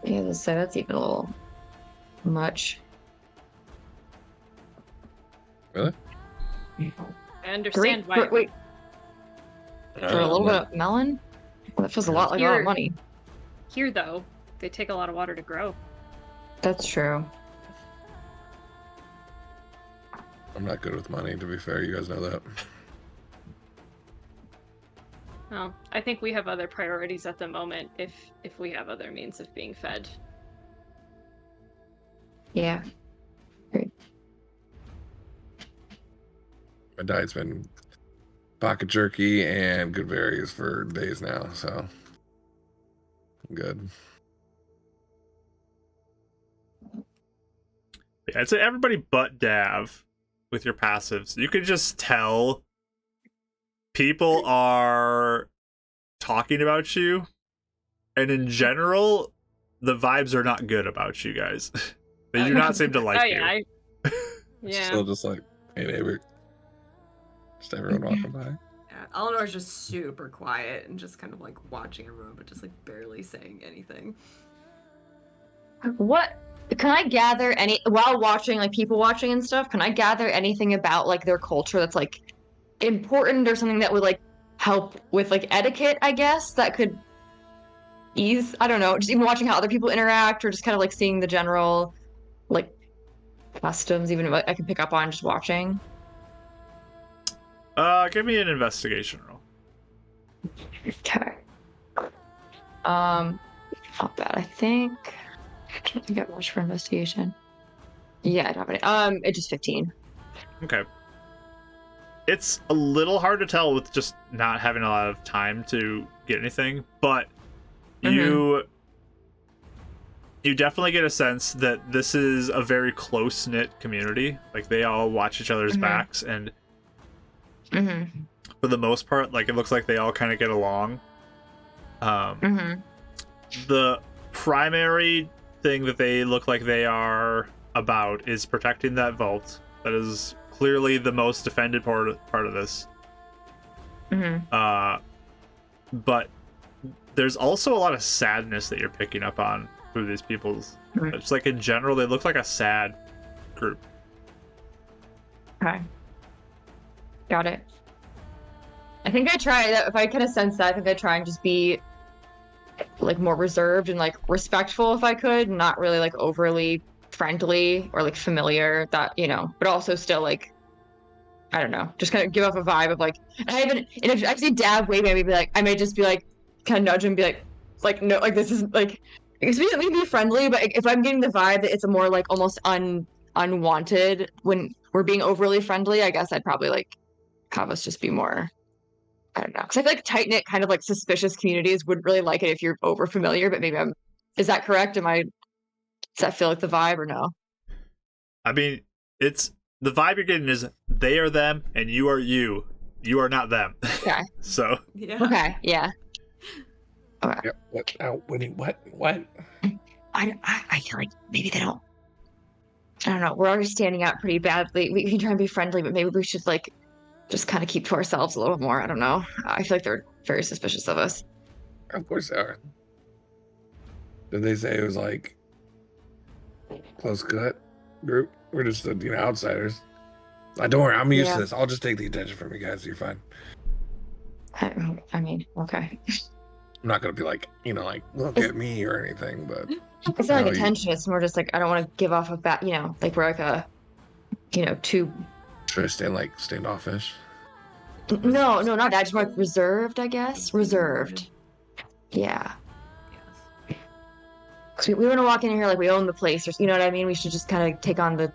Yeah, so that's even a little much. Really? I understand why. Wait, for a little bit of melon? Well, that feels a lot like a lot of money. Here, though, they take a lot of water to grow. That's true. I'm not good with money, to be fair. You guys know that. Oh, I think we have other priorities at the moment. If we have other means of being fed. Yeah. My diet's been pocket jerky and good berries for days now, so I'm good. Yeah, I'd say everybody but Dav with your passives. You can just tell people are talking about you, and in general, the vibes are not good about you guys. They do not seem to like Oh you. yeah. Yeah. Still just like, hey neighbor. Just everyone walking by. Yeah, Eleanor's just super quiet and just kind of like watching everyone, but just like barely saying anything. What can I gather any while watching like people watching and stuff? Can I gather anything about like their culture that's like important or something that would like help with like etiquette, I guess, that could ease, I don't know, just even watching how other people interact or just kind of like seeing the general like customs, even if I can pick up on just watching. Give me an investigation roll. Okay. Not bad, I think. I can't think I got much for investigation. Yeah, I don't have any. It's just 15. Okay. It's a little hard to tell with just not having a lot of time to get anything, but you definitely get a sense that this is a very close-knit community. Like, they all watch each other's backs, and for the most part, like, it looks like they all kind of get along. The primary thing that they look like they are about is protecting that vault. That is clearly the most defended part of this. But there's also a lot of sadness that you're picking up on through these people's. It's like in general, they look like a sad group. Okay. Got it. I think I try that. If I kind of sense that, I think I try and just be like more reserved and like respectful if I could, not really like overly friendly or like familiar, that, you know, but also still like, I don't know, just kind of give off a vibe of like, and if I see Dab waving, I may just be like, kind of nudge him and be like, no, like this is like, because we can be friendly, but if I'm getting the vibe that it's a more like almost unwanted when we're being overly friendly, I guess I'd probably like have us just be more, I don't know, because I feel like tight knit, kind of like suspicious communities wouldn't really like it if you're over familiar. But maybe is that correct? Does that feel like the vibe or no? I mean, it's the vibe you're getting is they are them and you are you. You are not them. Okay. So. Yeah. Okay. Yeah. Okay. Yep. What? Winnie? What? What? I feel like maybe they don't. I don't know. We're already standing out pretty badly. We can try and be friendly, but maybe we should like just kind of keep to ourselves a little more. I don't know. I feel like they're very suspicious of us. Of course they are. Did they say it was like close cut group? We're just outsiders. Don't worry, I'm used to this. I'll just take the attention from you guys. You're fine. I mean, okay. I'm not gonna be like, like, look at me or anything, but it's not like attention. It's more just like I don't want to give off a bad, like we're like a, too. Should I stay like standoffish? No, not that. Just more like reserved, I guess. Reserved. Yeah. Because we want to walk in here like we own the place, or you know what I mean. We should just kind of take on the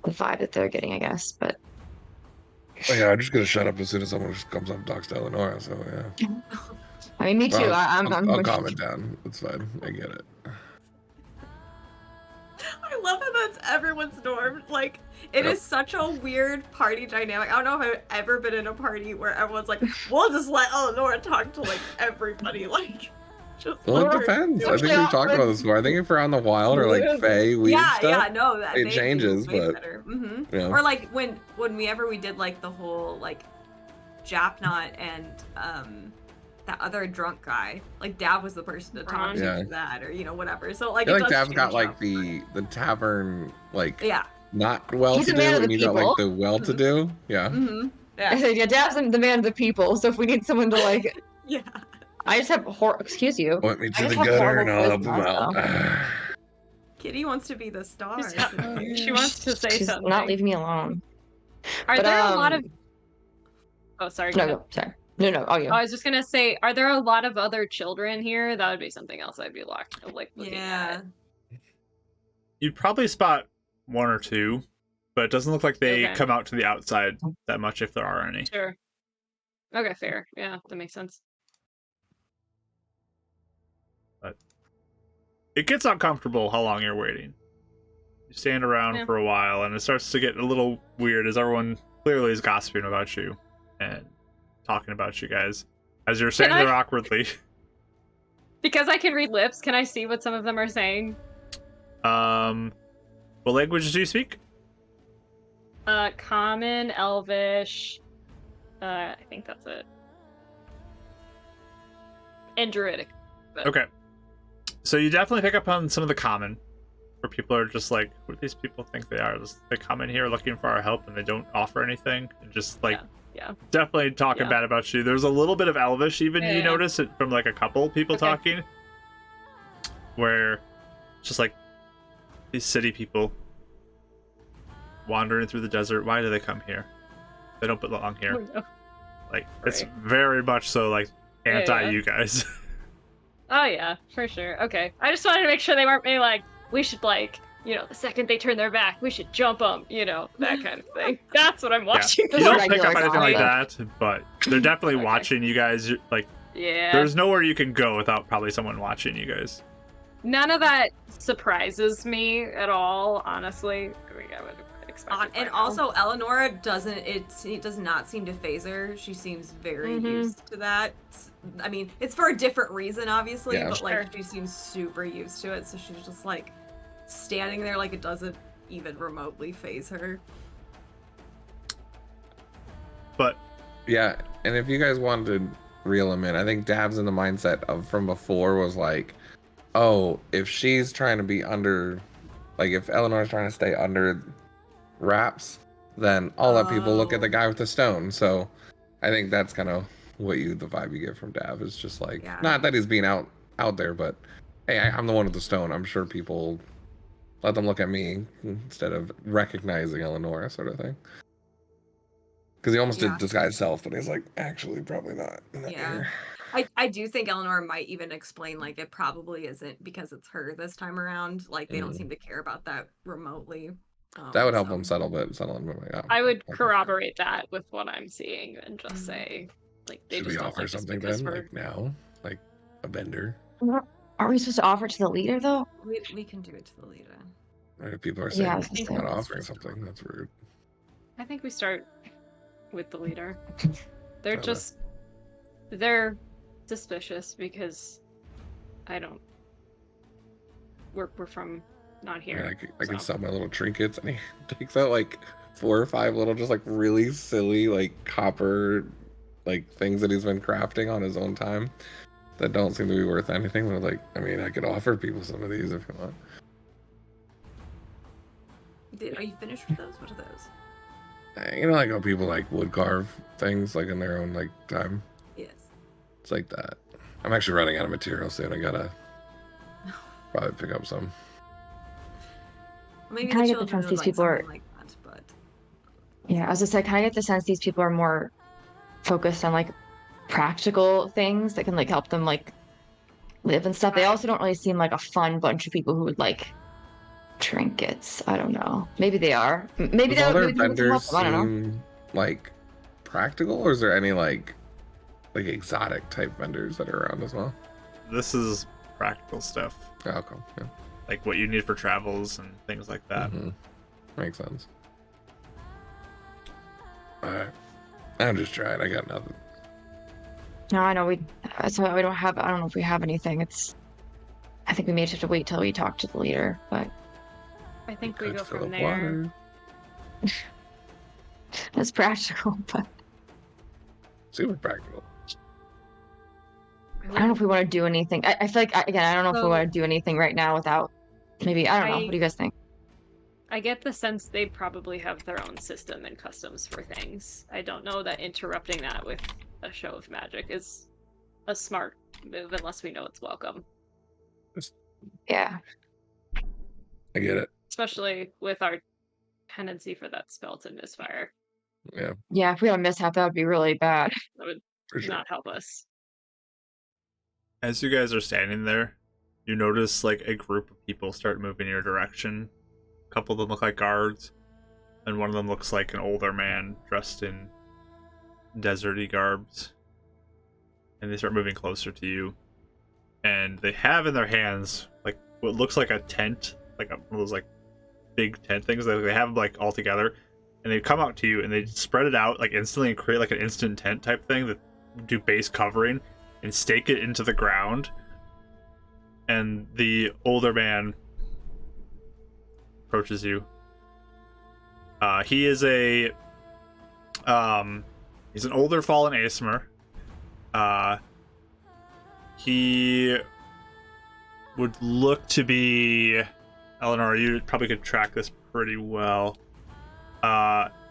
vibe that they're getting, I guess. But oh yeah, I'm just gonna shut up as soon as someone just comes up and talks to Eleonora. So yeah. I mean, me too. Well, I'll calm it down. It's fine. I get it. I love how that's everyone's norm. Like, it is such a weird party dynamic. I don't know if I've ever been in a party where everyone's like, we'll just let Eleonora talk to, like, everybody. Like, just. Well, it depends. I think we've talked about this before. I think if we're on the wild or, like, Fae, weird stuff, it changes, but. Yeah. Or, like, when we did, like, the whole, like, Japnot and, that other drunk guy, like Dab was the person to talk to for that, or whatever. So like, I feel like Dab's got like the tavern, like not well-to-do, and you got like the well-to-do. Yeah. Mm-hmm. Yeah. I said, Dab's the man of the people. So if we need someone to like, I just have excuse you. Point me to the gutter and I'll help them out. Kitty wants to be the star. She wants to say She's something. not leaving me alone. Are there a lot of? Oh, sorry. No, sorry. No. Oh, yeah. I was just gonna say, are there a lot of other children here? That would be something else I'd be looking at. You'd probably spot one or two, but it doesn't look like they come out to the outside that much if there are any. Sure. Okay, fair. Yeah, that makes sense. But it gets uncomfortable how long you're waiting. You stand around for a while, and it starts to get a little weird as everyone clearly is gossiping about you and talking about you guys as you're standing there awkwardly. Because I can read lips, can I see what some of them are saying? What languages do you speak? Common, Elvish, I think that's it. And Druidic. But... Okay. So you definitely pick up on some of the common, where people are just like, who do these people think they are? They come in here looking for our help and they don't offer anything. And just like, definitely talking bad about you. There's a little bit of Elvish, even you notice it from like a couple people talking, where just like these city people wandering through the desert. Why do they come here? They don't belong here. Oh, no. Like it's very much so like anti you guys. Oh yeah, for sure. Okay, I just wanted to make sure they weren't being like, we should like, the second they turn their back, we should jump them, that kind of thing. That's what I'm watching. You don't pick up anything like that, but they're definitely watching you guys. Like, there's nowhere you can go without probably someone watching you guys. None of that surprises me at all, honestly. I would expect and also, Eleonora does not seem to phase her. She seems very used to that. I mean, it's for a different reason, obviously, but like she seems super used to it, so she's just like, standing there like it doesn't even remotely phase her. But Yeah, and if you guys wanted to reel him in, I think Dab's in the mindset of from before was like, oh, if she's trying to be under, like if Eleanor's trying to stay under wraps, then I'll let people look at the guy with the stone. So I think that's kind of the vibe you get from Dab is just like, Yeah. not that he's being out there, but hey, I'm the one with the stone. I'm sure people let them look at me instead of recognizing Eleanor, sort of thing. Because he almost did disguise self, but he's like, actually, probably not. Yeah. I do think Eleanor might even explain like it probably isn't because it's her this time around. Like they don't seem to care about that remotely. That would help him settle him. Yeah. I would corroborate that with what I'm seeing and just say, like, they Should just we don't offer like us something because then, we're... like now, like a bender? Are we supposed to offer it to the leader though? We can do it to the leader. Or if people are saying Yeah, I we're was gonna not say. offering something, that's rude. I think we start with the leader. They're Okay. just... They're suspicious because we're from not here. I can sell my little trinkets, and he takes out like 4 or 5 little, just like really silly, like copper, like things that he's been crafting on his own time that don't seem to be worth anything. But like, I mean, I could offer people some of these if you want. Are you finished with those? What are those? You know, like how people like wood carve things like in their own like time. Yes. It's like that. I'm actually running out of material soon. I gotta probably pick up some. Maybe Kinda the get the children sense would these like people are- something like that, but Yeah, as I said, kind of get the sense these people are more focused on like practical things that can like help them like live and stuff. They also don't really seem like a fun bunch of people who would like trinkets. I don't know. Maybe they are. Maybe Does all their maybe people can help vendors them. I don't know. seem like practical, or is there any like exotic type vendors that are around as well? this is practical stuff, Oh, okay. Yeah. like what you need for travels and things like that. Mhm. Makes sense. Alright. I'm just trying. I got nothing. No, I know that's why we don't have. I don't know if we have anything. I think we may have to wait till we talk to the leader, but I think we Could go fill from up there. water. that's practical. But Super practical. I don't know if we want to do anything. I feel like again, I don't know if we So- want to do anything right now without maybe. I don't know. What do you guys think? I get the sense they probably have their own system and customs for things. I don't know that interrupting that with a show of magic is a smart move unless we know it's welcome. Yeah. I get it. Especially with our tendency for that spell to misfire. Yeah, Yeah, if we had a mishap, that would be really bad. That would for sure. not help us. As you guys are standing there, you notice like a group of people start moving in your direction. A couple of them look like guards, and one of them looks like an older man dressed in deserty garbs. And they start moving closer to you. And they have in their hands like what looks like a tent, like one of those like big tent things. They have them like all together, and they come out to you and they spread it out like instantly and create like an instant tent type thing that do base covering and stake it into the ground. And the older man approaches you. He is he's an older fallen Aesmer. He would look to be, Eleanor, you probably could track this pretty well.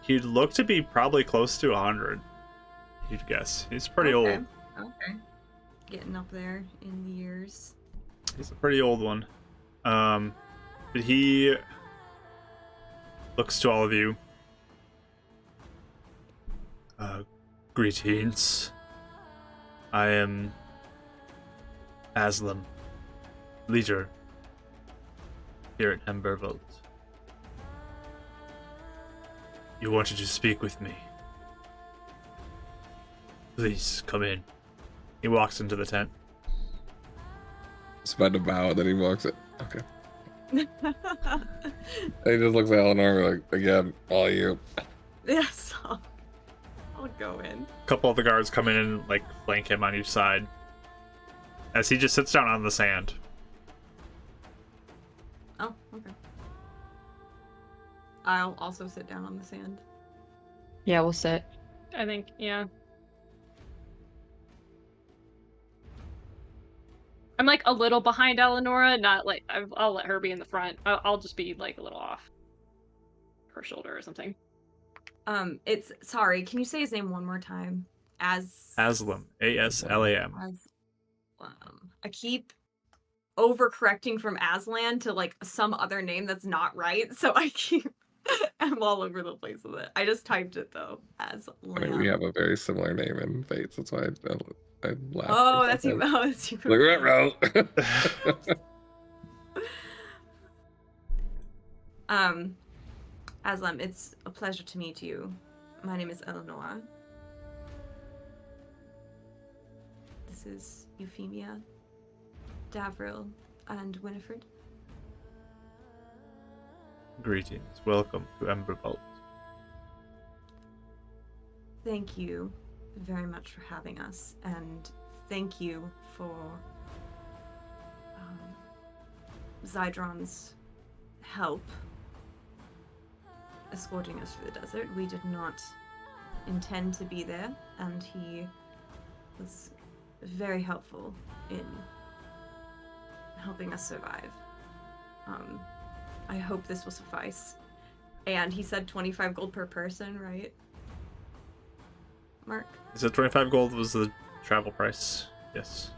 He'd look to be probably close to 100. You'd guess. He's pretty old. Okay. Getting up there in the years. He's a pretty old one. But he looks to all of you. Greetings. I am Aslam, leader here at Ember Vault. You wanted to speak with me. Please come in. He walks into the tent. Spend a bow, then he walks it. Okay. And he just looks at Eleanor like, again, all you. Yes. I'll go in. A couple of the guards come in and like flank him on each side as he just sits down on the sand. Oh, okay. I'll also sit down on the sand. Yeah, we'll sit. I think, yeah. I'm like a little behind Eleonora, not like I'll let her be in the front. I'll just be like a little off her shoulder or something. It's sorry. Can you say his name one more time? Aslam. A-S-L-A-M. I keep overcorrecting from Aslan to like some other name that's not right, so I'm all over the place with it. I just typed it though. Aslan. I mean, we have a very similar name in Fates. That's why I laughed. Oh, that's you. Oh, that's you. Look at that row. Aslam, it's a pleasure to meet you. My name is Eleanor. This is Euphemia, Davril, and Winifred. Greetings. Welcome to Ember Vault. Thank you very much for having us, and thank you for Zydron's help escorting us through the desert. We did not intend to be there, and he was very helpful in helping us survive. I hope this will suffice. And he said 25 gold per person, right? Mark? He said 25 gold was the travel price. Yes.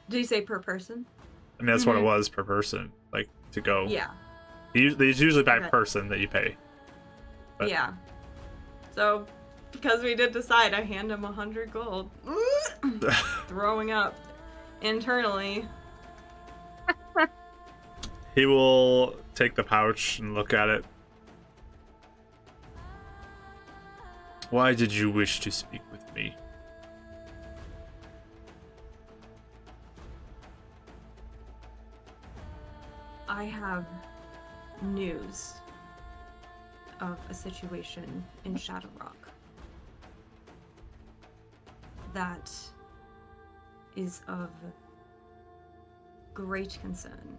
Did he say per person? I mean, that's what it was per person, like, to go. Yeah. It's usually by Okay. person that you pay. But... Yeah. So, because we did decide, I hand him 100 gold. Throwing up internally. He will take the pouch and look at it. Why did you wish to speak with me? I have news of a situation in Shadow Rock that is of great concern.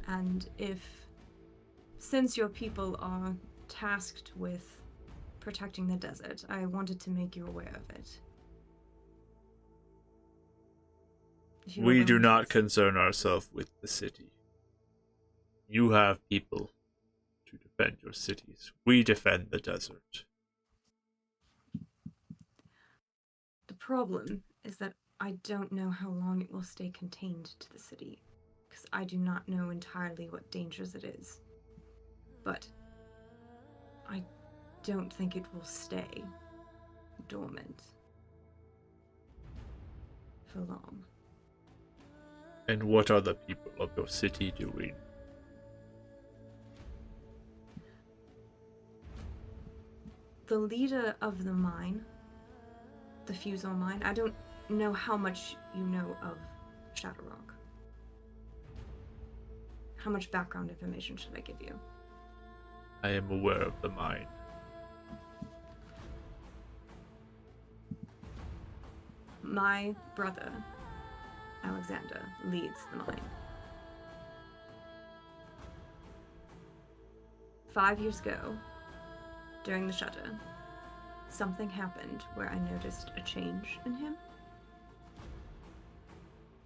And since your people are tasked with protecting the desert, I wanted to make you aware of it. If you were We do willing to- not concern ourselves with the city. You have people to defend your cities. We defend the desert. The problem is that I don't know how long it will stay contained to the city, because I do not know entirely what dangers it is. But I don't think it will stay dormant for long. And what are the people of your city doing? The leader of the mine, the Fusel mine, I don't know how much you know of Shadow Rock. How much background information should I give you? I am aware of the mine. My brother, Alexander, leads the mine. 5 years ago, during the shutdown, something happened where I noticed a change in him.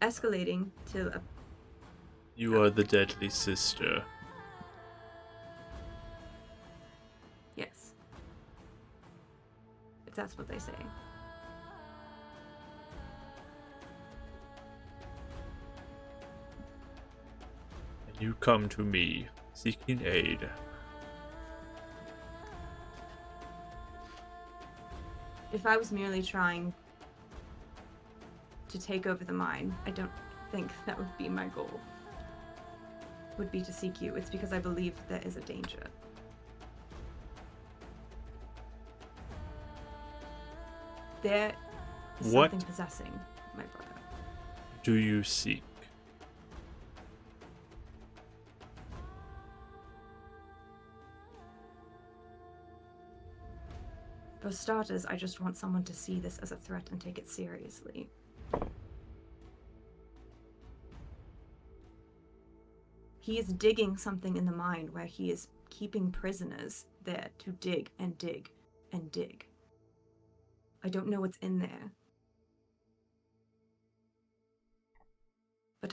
Escalating to a... You are the deadly sister. Yes. If that's what they say. And you come to me, seeking aid. If I was merely trying to take over the mine, I don't think that would be my goal. Would be to seek you. It's because I believe there is a danger. There is What? something possessing my brother. Do you seek? For starters, I just want someone to see this as a threat and take it seriously. He is digging something in the mine where he is keeping prisoners there to dig and dig and dig. I don't know what's in there. But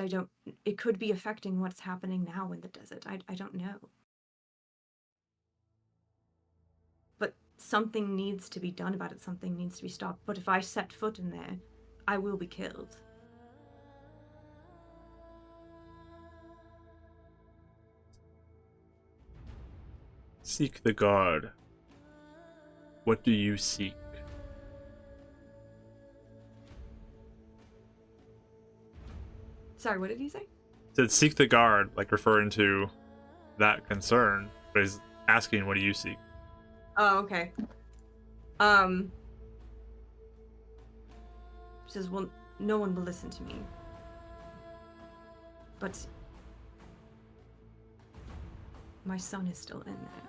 it could be affecting what's happening now in the desert. I don't know. But something needs to be done about it. Something needs to be stopped. But if I set foot in there, I will be killed. Seek the god. What do you seek? Sorry, what did he say? Said seek the guard, like referring to that concern, but he's asking, what do you seek? Oh, okay. She says, well, no one will listen to me. But my son is still in there.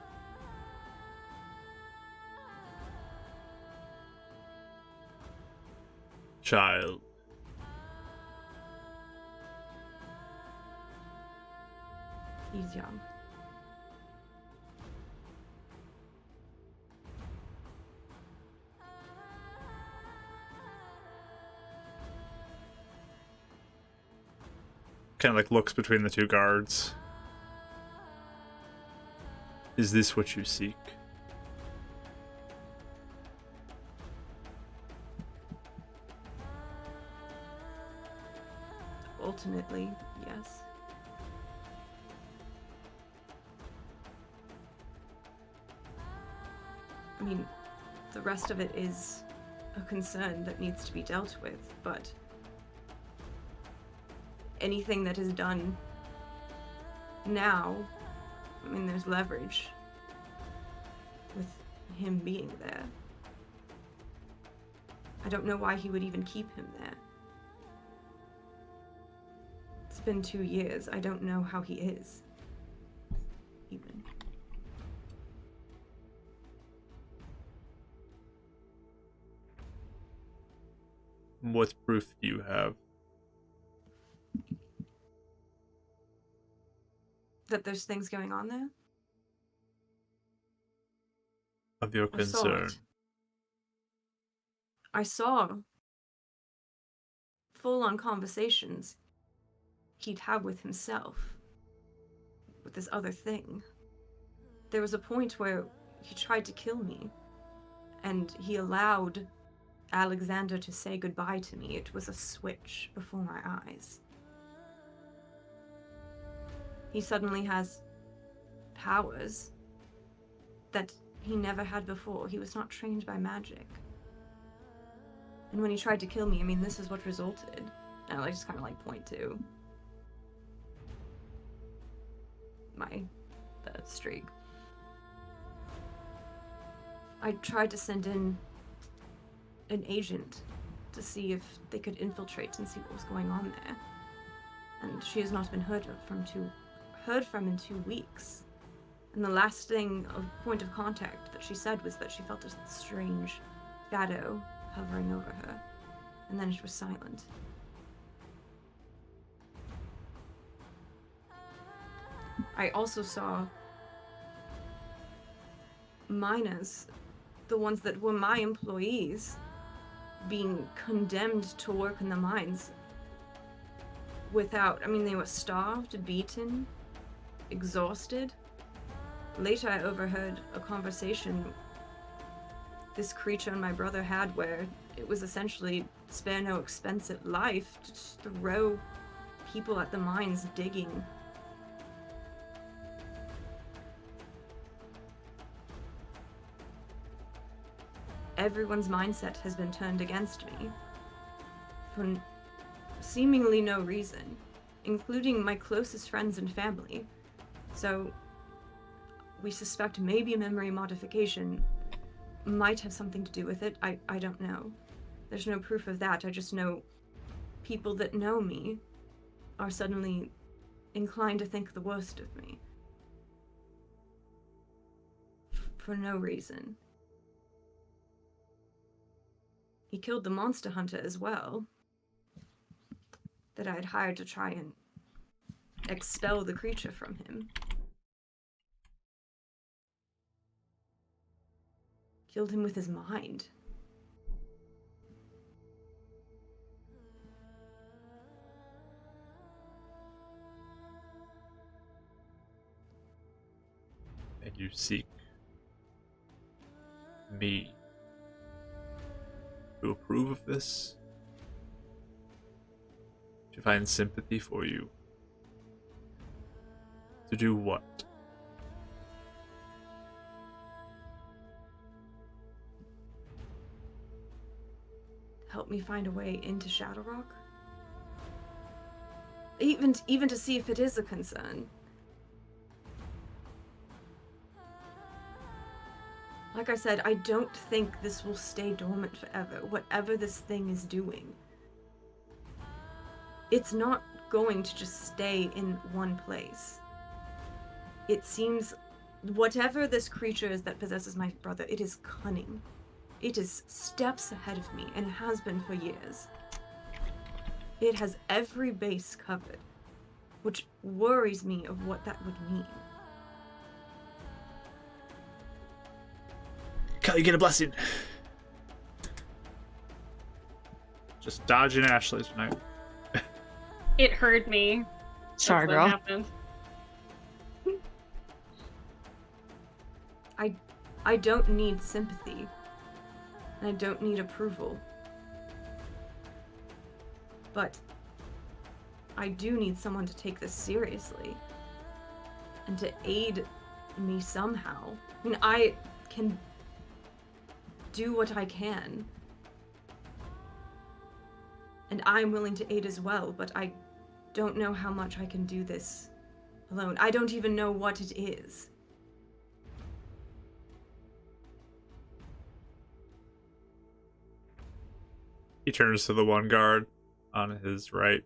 Child. He's young. Kind of like looks between the two guards. Is this what you seek? Ultimately, yes. I mean, the rest of it is a concern that needs to be dealt with, but anything that is done now, I mean, there's leverage with him being there. I don't know why he would even keep him there. It's been 2 years. I don't know how he is. Even. What proof do you have? That there's things going on there? Of your I saw concern? it. I saw full-on conversations he'd have with himself, with this other thing. There was a point where he tried to kill me, and he allowed Alexander to say goodbye to me. It was a switch before my eyes. He suddenly has powers that he never had before. He was not trained by magic. And when he tried to kill me, I mean, this is what resulted. And I just kind of like point to the streak. I tried to send in an agent to see if they could infiltrate and see what was going on there. And she has not been heard from in 2 weeks. And the last point of contact that she said was that she felt a strange shadow hovering over her. And then it was silent. I also saw miners, the ones that were my employees, being condemned to work in the mines without, I mean, they were starved, beaten, exhausted. Later, I overheard a conversation this creature and my brother had where it was essentially spare no expense at life to just throw people at the mines digging. Everyone's mindset has been turned against me for seemingly no reason, including my closest friends and family. So we suspect maybe a memory modification might have something to do with it. I don't know. There's no proof of that. I just know people that know me are suddenly inclined to think the worst of me. For no reason. He killed the monster hunter as well, that I had hired to try and expel the creature from him. killed him with his mind. And you seek me to approve of this? To find sympathy for you? To do what? Help me find a way into Shadowrock? Even to see if it is a concern. Like I said, I don't think this will stay dormant forever, whatever this thing is doing. It's not going to just stay in one place. It seems whatever this creature is that possesses my brother, it is cunning. It is steps ahead of me, and has been for years. It has every base covered, which worries me of what that would mean. Cal, you get a blessing. Just dodging Ashley tonight. It heard me. Sorry, That's girl. what happened. I don't need sympathy. I don't need approval. But I do need someone to take this seriously. And to aid me somehow. I mean, I can do what I can. And I'm willing to aid as well, but I don't know how much I can do this alone. I don't even know what it is. He turns to the one guard on his right.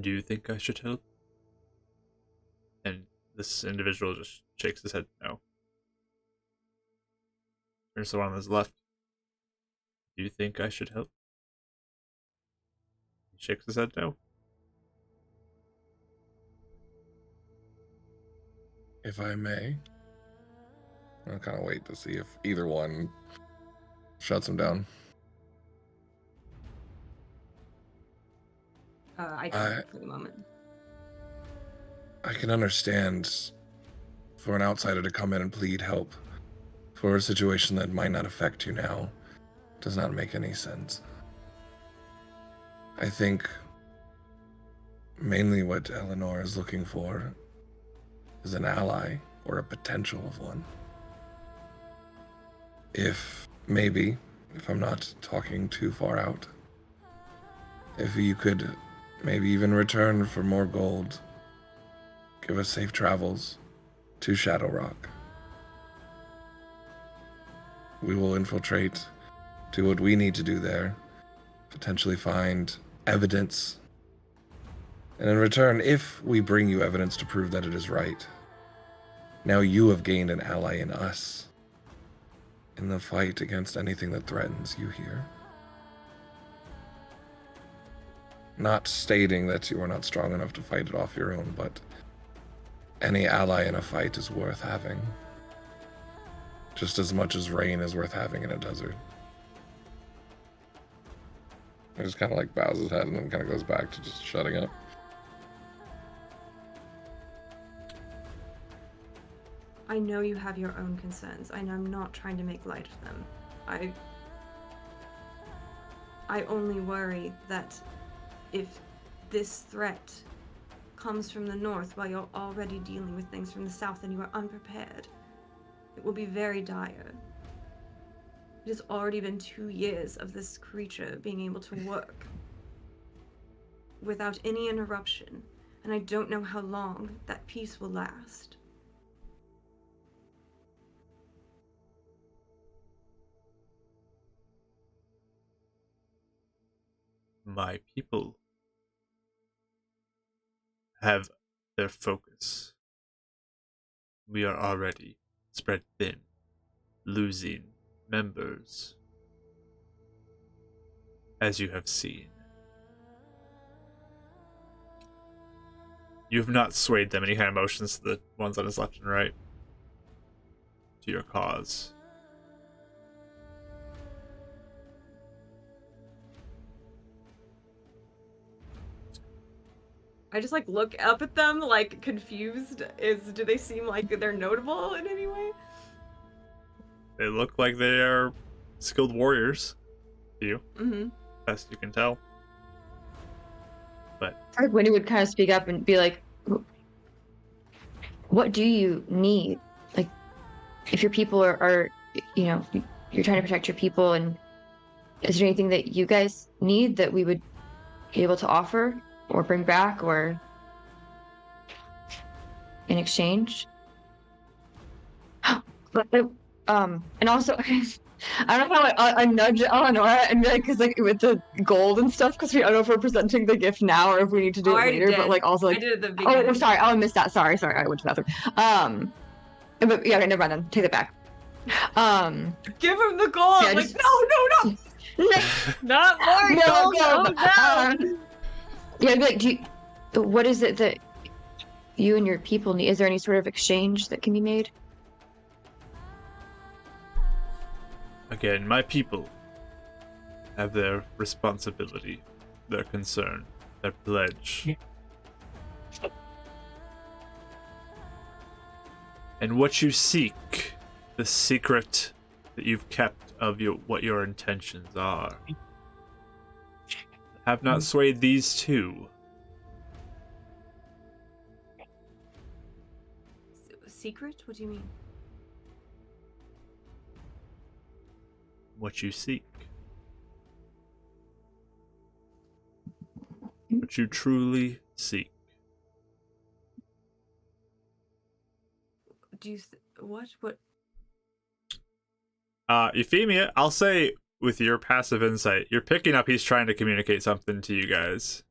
Do you think I should help? And this individual just shakes his head no. Turns to the one on his left. Do you think I should help? He shakes his head no. If I may, I'll kind of wait to see if either one shuts him down. I don't for the moment. I can understand for an outsider to come in and plead help for a situation that might not affect you now. Does not make any sense. I think mainly what Eleanor is looking for is an ally or a potential of one. If I'm not talking too far out, if you could maybe even return for more gold, give us safe travels to Shadowrock. We will infiltrate, do what we need to do there, potentially find evidence. And in return, if we bring you evidence to prove that it is right, now you have gained an ally in us in the fight against anything that threatens you here. Not stating that you are not strong enough to fight it off your own, but any ally in a fight is worth having. Just as much as rain is worth having in a desert. He just kind of like bows his head and then kind of goes back to just shutting up. I know you have your own concerns, and I'm not trying to make light of them. I only worry that if this threat comes from the north while you're already dealing with things from the south and you are unprepared, it will be very dire. It has already been 2 years of this creature being able to work without any interruption, and I don't know how long that peace will last. My people have their focus. We are already spread thin, losing members, as you have seen. You have not swayed them any kind of emotions to the ones on his left and right to your cause. I just like look up at them like confused. Do they seem like they're notable in any way? They look like they are skilled warriors. To you, Mm-hmm. best you can tell. I heard Winnie would kind of speak up and be like, "What do you need? Like, if your people are you know, you're trying to protect your people, and is there anything that you guys need that we would be able to offer or bring back or in exchange?" But and also, I don't know how I nudge Eleanor and be like, because like with the gold and stuff, because we I don't know if we're presenting the gift now or if we need to do Oh, it I already later. But did. like also I like, did it at the oh, beginning. I'm sorry, I missed that. Sorry, I went to the bathroom. But yeah, okay, never mind then. Take it back. Give him the gold. Yeah, like, just- no. Not more No, gold. no, Oh no. yeah, I'd be like, what is it that you and your people need? Is there any sort of exchange that can be made? Again, my people have their responsibility, their concern, their pledge. And what you seek, the secret that you've kept of what your intentions are, have not swayed these two. Secret? What do you mean? What you seek. What you truly seek. Do you what? Euphemia, I'll say with your passive insight, you're picking up he's trying to communicate something to you guys.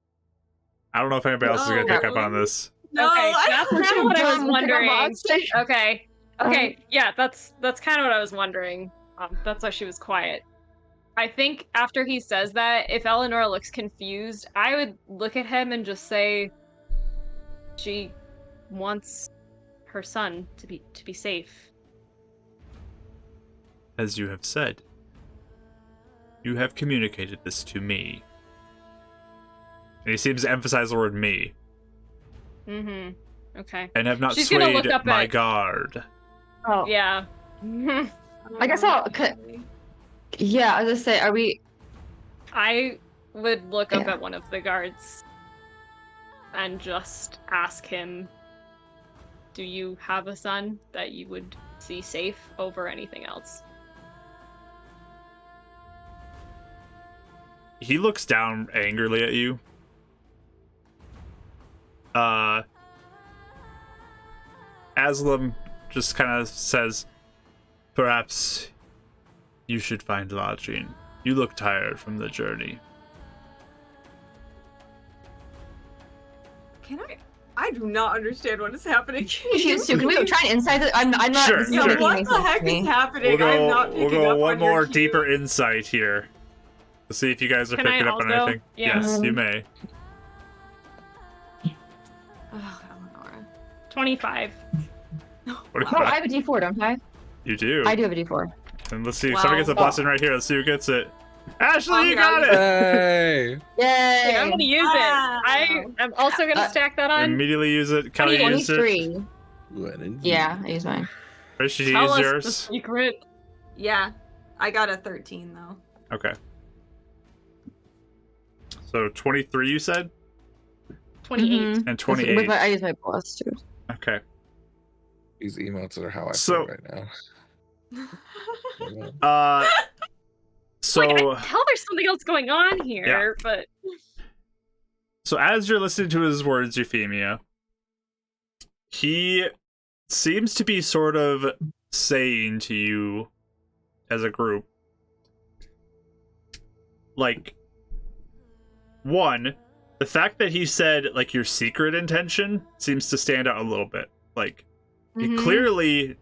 I don't know if anybody else is going to pick up on this. No, Okay, that's kind of what I was Pick up wondering. box. Okay. Okay, yeah, that's kind of what I was wondering. That's why she was quiet. I think after he says that, if Eleanor looks confused, I would look at him and just say, she wants her son to be safe. As you have said, you have communicated this to me. And he seems to emphasize the word me. Mm-hmm. Okay. And have not She's gonna look swayed up my at- guard. Oh, Yeah. I guess I'll. Yeah, I was gonna say, are we? I would look up Yeah. at one of the guards and just ask him, do you have a son that you would see safe over anything else? He looks down angrily at you. Aslam just kind of says, perhaps you should find lodging. You look tired from the journey. Can I do not understand what is happening. Confused too. Can we try and insight it? I'm not. Sure, This is Yeah, not sure. making what any the sense heck to me. is happening? We'll I'm not go, picking we'll up go one on your more cue. deeper insight here. To see if you guys are Can I picking up on also? anything. Yeah. Yes, you may. Ugh, Eleanor. 25. What Oh, I have a D4, don't I? You do. I do have a D4. And let's see if Wow. somebody gets a blessing right here. Let's see who gets it. Ashley, Oh, you yeah, got you it! Hey. Okay, Yay! I'm gonna use it. I am also gonna stack that on. Immediately use it. Kelly used it. 23. Lennon. Yeah, I use mine. Rich, did you Tell use us the yours? secret. Yeah, I got a 13 though. Okay. So 23 you said? 28. Mhm. And 28. With I use my plus too. Okay. These emotes are how I So- feel right now. So Like, I can tell there's something else going on here, but So as you're listening to his words, Euphemia, he seems to be sort of saying to you as a group, like, one, the fact that he said, like, your secret intention seems to stand out a little bit. Like, he Mhm. clearly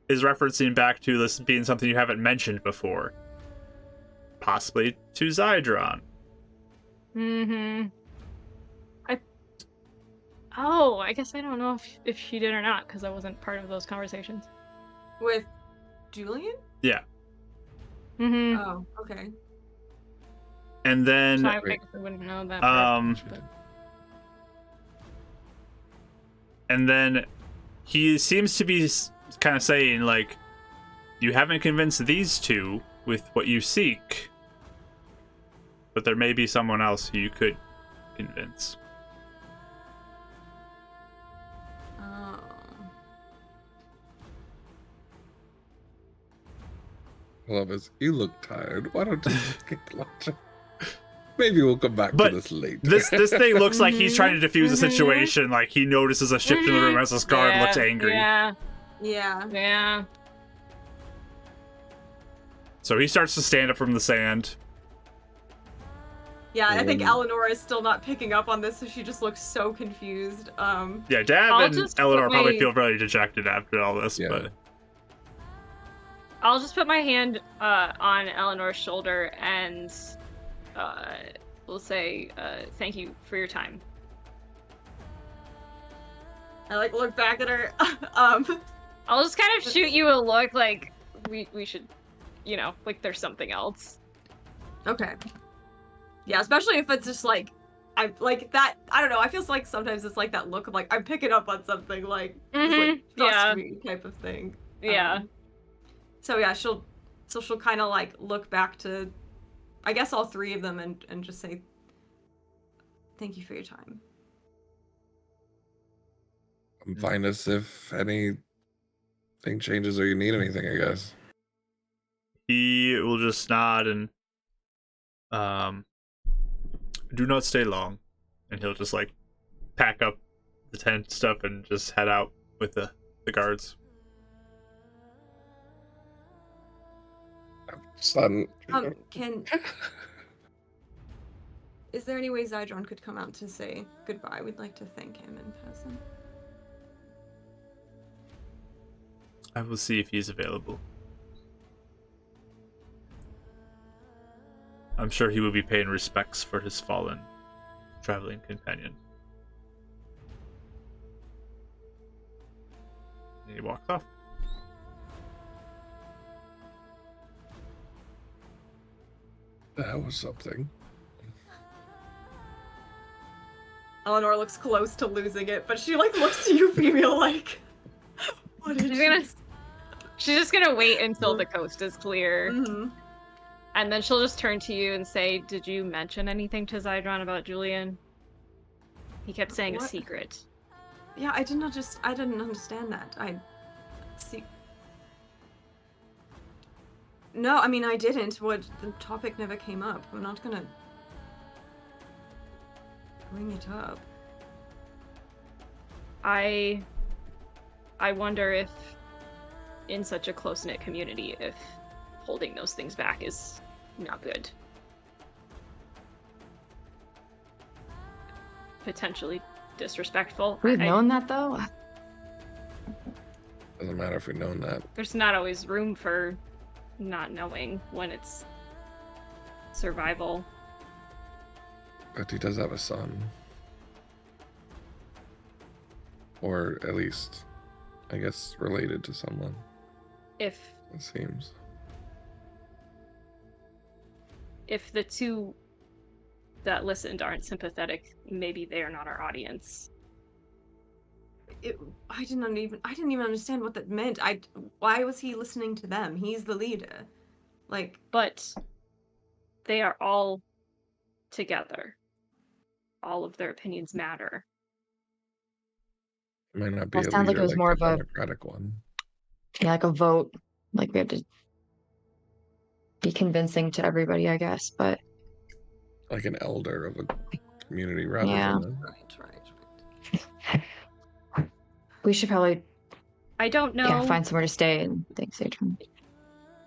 is referencing back to this being something you haven't mentioned before. Possibly to Zydron. I guess I don't know if she did or not because I wasn't part of those conversations. With Julian? Yeah. Oh, okay. And then So I guess I wouldn't know that part. But... And then he seems to be kind of saying, like, you haven't convinced these two with what you seek, but there may be someone else who you could convince. Oh. I love this. You look tired. Why don't you get lunch? Maybe we'll come back But to this later. This thing looks like he's trying to defuse the situation. Like, he notices a shift in the room as this guard looks angry. Yeah. Yeah. So he starts to stand up from the sand. Yeah, I think Eleanor is still not picking up on this, so she just looks so confused. Yeah, Dab I'll and just Eleanor put probably my- feel very dejected after all this, Yeah. but I'll just put my hand on Eleanor's shoulder and we'll say thank you for your time. I like look back at her. I'll just kind of shoot you a look like we should, like there's something else. Okay. Yeah, especially if it's just like I like that. I don't know. I feel like sometimes it's like that look of like I'm picking up on something, like, just, like trust yeah. me type of thing. Yeah. So yeah, she'll kind of like look back to, I guess, all three of them and just say, thank you for your time. Find us if anything changes or you need anything, I guess. he will just nod and do not stay long, and he'll just like pack up the tent stuff and just head out with the guards. Son. Is there any way Zydron could come out to say goodbye? We'd like to thank him in person. I will see if he's available. I'm sure he will be paying respects for his fallen traveling companion. And he walks off. That was something. Eleanor looks close to losing it, but she like looks to you, female, like, what did She's just gonna wait until the coast is clear. Mm-hmm. And then she'll just turn to you and say, did you mention anything to Zydron about Julian? He kept saying a What? secret. Yeah, I didn't understand that. See. No, I mean, I didn't. The topic never came up. I'm not gonna bring it up. I wonder if, in such a close-knit community, if holding those things back is not good. Potentially disrespectful. We've known that though. Doesn't matter if we've known that. There's not always room for not knowing when it's survival. But he does have a son. Or at least, I guess, related to someone, If it seems. the two that listened aren't sympathetic, maybe they are not our audience. I didn't even understand what that meant. Why was he listening to them? He's the leader. Like, But they are all together. All of their opinions matter. It might not be Well, a sounds like leader it was more the of a- democratic one. Yeah, like a vote. Like we have to be convincing to everybody, I guess. But Like an elder of a community rather Yeah. than right. we should probably I don't know. find somewhere to stay and thanks, Adrian.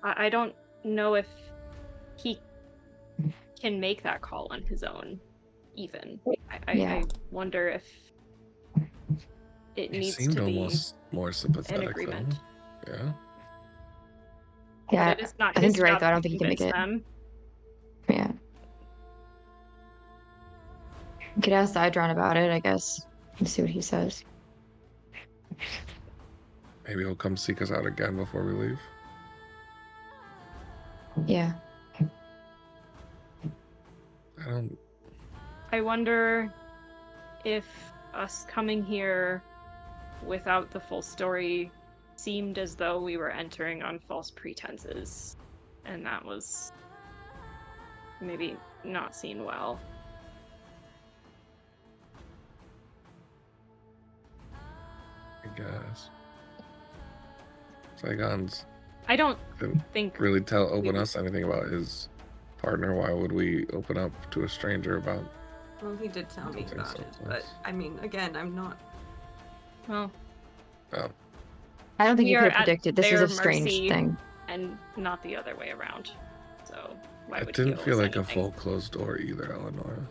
I don't know if he can make that call on his own, even. I wonder if it He needs seemed to be almost more an sympathetic agreement. though. Yeah. Yeah, But it is not I his think you're right, job though. I don't to think he can make convince it. them. Yeah. We could ask Zydron about it, I guess, and see what he says. Maybe he'll come seek us out again before we leave. Yeah. I wonder if us coming here without the full story, seemed as though we were entering on false pretenses, and that was maybe not seen well. I guess. Saigon's I don't didn't think really open would- us anything about his partner. Why would we open up to a stranger about? Well, he did tell me Something about so it, but close. I mean, again, I'm not. well, Oh, I don't think we you are could have at predicted. This is their a strange mercy. thing. and not the other way around. So why it would didn't he owe feel us like a anything? full closed door either, Eleanor.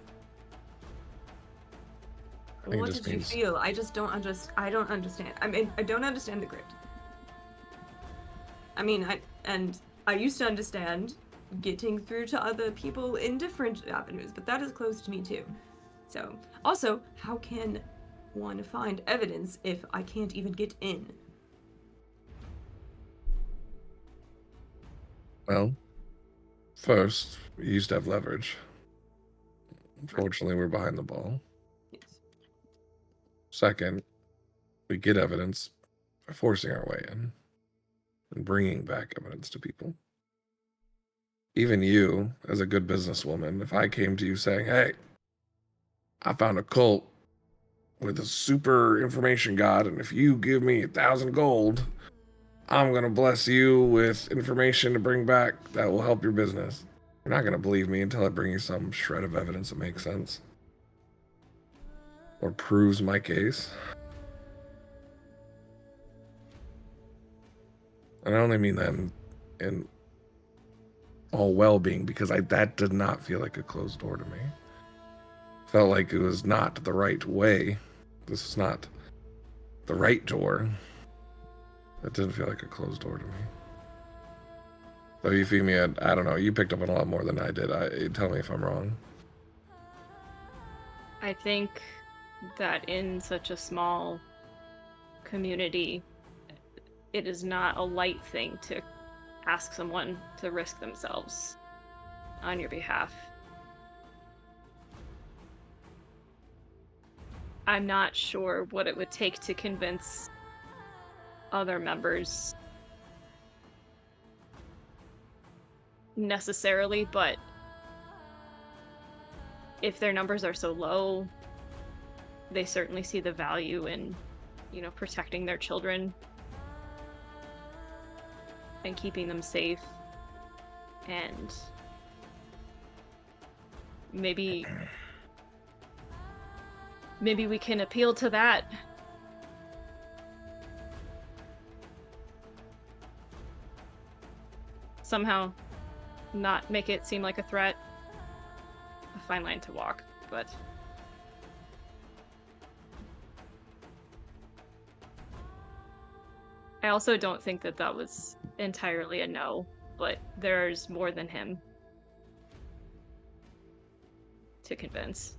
I think it What just did you means feel? I just don't understand. I don't understand. I mean, I don't understand the grid. I mean, I used to understand getting through to other people in different avenues, but that is closed to me too. So, also, how can one find evidence if I can't even get in? Well, first, we used to have leverage. Unfortunately, we're behind the ball. Yes. Second, we get evidence by forcing our way in and bringing back evidence to people. Even you, as a good businesswoman, if I came to you saying, hey, I found a cult with a super information god, and if you give me 1,000 gold, I'm going to bless you with information to bring back that will help your business. You're not going to believe me until I bring you some shred of evidence that makes sense or proves my case. And I only mean that in all well-being, because that did not feel like a closed door to me. Felt like it was not the right way. This was not the right door. It didn't feel like a closed door to me. So Euphemia, I don't know, you picked up on a lot more than I did. Tell me if I'm wrong. I think that in such a small community, it is not a light thing to ask someone to risk themselves on your behalf. I'm not sure what it would take to convince other members necessarily, but if their numbers are so low, they certainly see the value in, protecting their children and keeping them safe, and maybe we can appeal to that. Somehow not make it seem like a threat. A fine line to walk, but I also don't think that was entirely a no, but there's more than him to convince.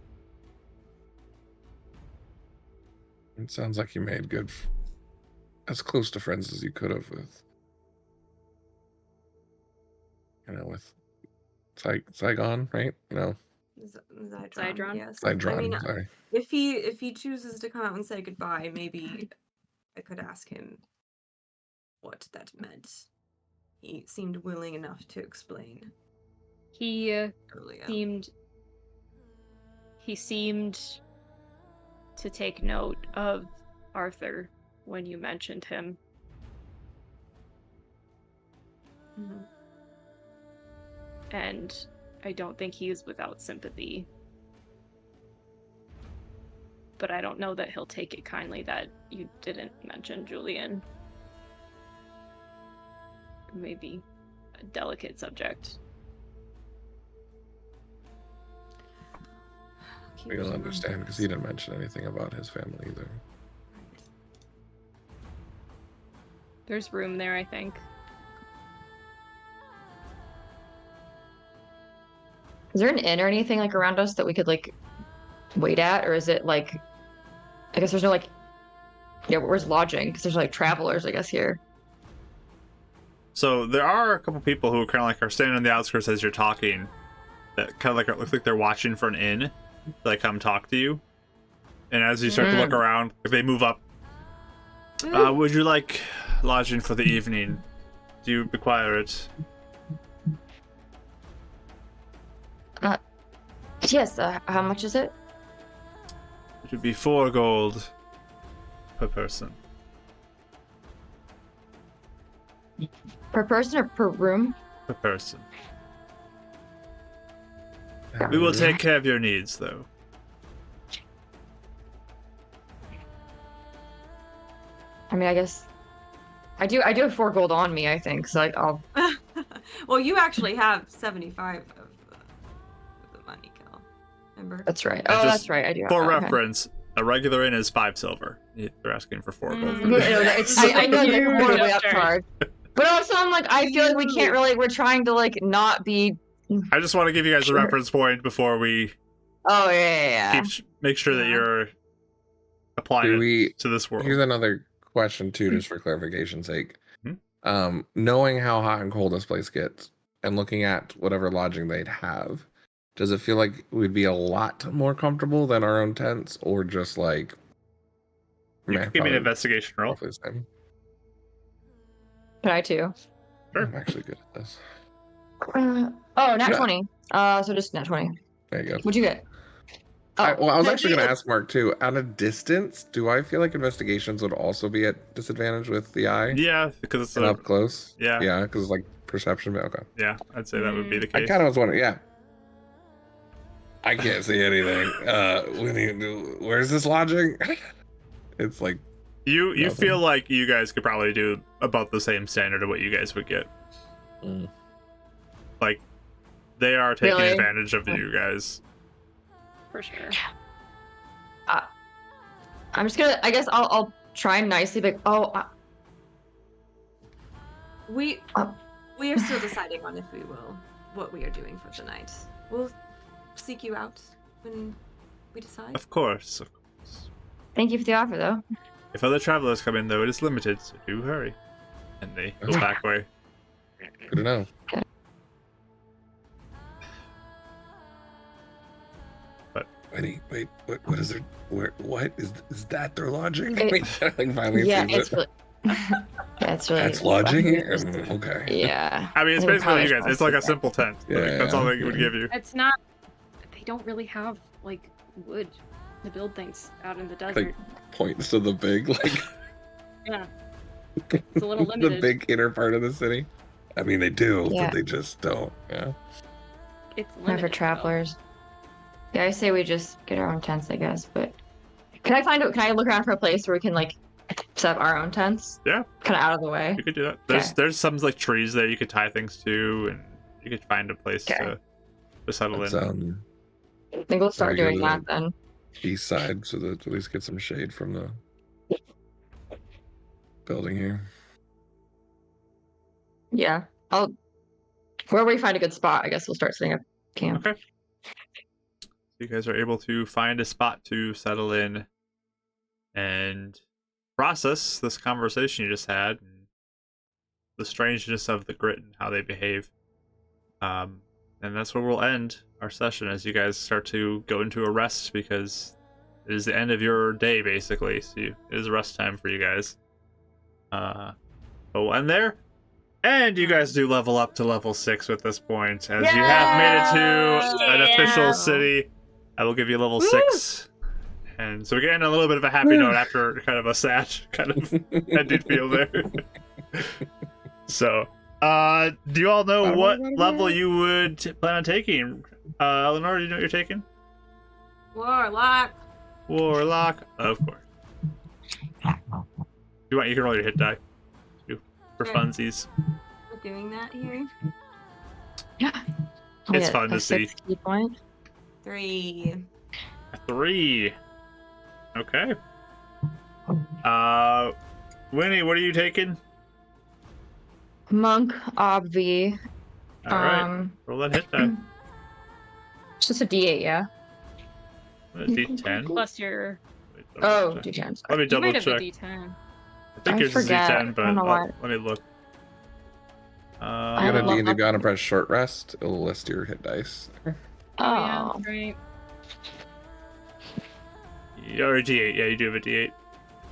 It sounds like you made good, as close to friends as you could have with, with Saigon, right? No, Zydron, yes. Zydron, I mean, sorry. if he chooses to come out and say goodbye, maybe I could ask him what that meant. He seemed willing enough to explain. He earlier. seemed to take note of Arthur when you mentioned him. Mm-hmm. And I don't think he is without sympathy. But I don't know that he'll take it kindly that you didn't mention Julian. Maybe a delicate subject. You'll understand, because he didn't mention anything about his family either. There's room there, I think. Is there an inn or anything like around us that we could like wait at, or is it like? I guess there's no like. Yeah, where's lodging? Because there's like travelers, I guess here. So there are a couple people who kind of like are standing on the outskirts as you're talking, that kind of like look like they're watching for an inn to like come talk to you. And as you start to look around, they move up Would you like lodging for the evening? Do you require it? Yes. How much is it? It would be 4 gold per person. Per person or per room? Per person. We will take care of your needs, though. I mean, I guess I do have 4 gold on me, I think. So I'll. Well, you actually have 75 of the money, Kel. Remember? That's right. And Oh, just that's right. I do. For okay. reference, a regular inn is 5 silver. They're asking for 4 gold. For No, this. I know Huge they're horribly upcharge. upcharged. But also, I'm like, I feel like we can't really. We're trying to like not be. I just want to give you guys a reference point before we Oh yeah. make sure that Yeah. you're applying Do we- it to this world. Here's another question too, just for clarification's sake. Hmm? Knowing how hot and cold this place gets, and looking at whatever lodging they'd have, does it feel like we'd be a lot more comfortable than our own tents, or just like? You can give me an investigation roll. Roughly the same. Can I too? Sure. I'm actually good at this. Oh, nat Yeah. 20. So just nat 20. There you go. What'd you get? I was nat actually going 20. to ask Mark too. At a distance, do I feel like investigations would also be at disadvantage with the eye? Yeah, because it's And up close. Yeah. Yeah, because it's like perception. But okay. yeah, I'd say that would be the I case. kind of was wondering. Yeah. I can't see anything. Where's this lodging? It's like You nothing. feel like you guys could probably do about the same standard of what you guys would get. Mm. Like, they are taking Really? advantage of you guys. For sure. I'm just gonna. I guess I'll try nicely, but We Oh. we are still deciding on what we are doing for tonight. We'll seek you out when we decide. Of course, of course. thank you for the offer, though. If other travelers come in, though, it is limited, so do hurry. And they go back away. Good to know. Wait, what is their what is that their lodging? It- Wait, I think finally Yeah, sees it's it. really. Yeah, it's really. That's lodging here? Okay. Yeah. I mean, it's I would basically you probably guys. It's like a just- simple tent. Like, Yeah, that's all they yeah. would give you. It's not. They don't really have like wood to build things out in the desert. Points to the big Yeah, it's a little the limited. big inner part of the city. I mean, they do, Yeah. but they just don't. Yeah. It's Not limited. for though. travelers. Yeah, I say we just get our own tents, I guess. But can I look around for a place where we can like set up our own tents? Yeah. Kind of out of the way. You could do that. Okay. There's some like trees there you could tie things to, and you could find a place Okay. to settle Let's, in. I think we'll start There we doing go. that then. East side, so that at least get some shade from the building here. Yeah. Where we find a good spot, I guess we'll start setting up camp. Okay. You guys are able to find a spot to settle in and process this conversation you just had, and the strangeness of the grit and how they behave. And that's where we'll end our session as you guys start to go into a rest, because it is the end of your day basically. So it is rest time for you guys. But we'll end there. And you guys do level up to level 6 at this point, as you have made it to an official Yeah. city. I will give you level Woo! 6. And so we can end on a little bit of a happy note after kind of a sad kind of ending feel there. So, do you all know what level you would plan on taking? Eleanor, do you know what you're taking? Warlock. Warlock, of course. You can roll your hit die too, for Sure. funsies. We're doing that here. Yeah. It's fun to see. 6 key point. 3. A 3. Okay. Winnie, what are you taking? Monk, obvi. All right, roll that hit die. It's just a D8, yeah. A D10. Plus your. Wait, double Oh, check. D10. Let me You double might have a check. D10. I think I yours is forget. D10, but I don't know why. let me look. You I got a love D&D that. Beyond and press short rest. It'll list your hit dice. Oh, yeah, Oh. that's right. Or a D8. Yeah, you do have a D8.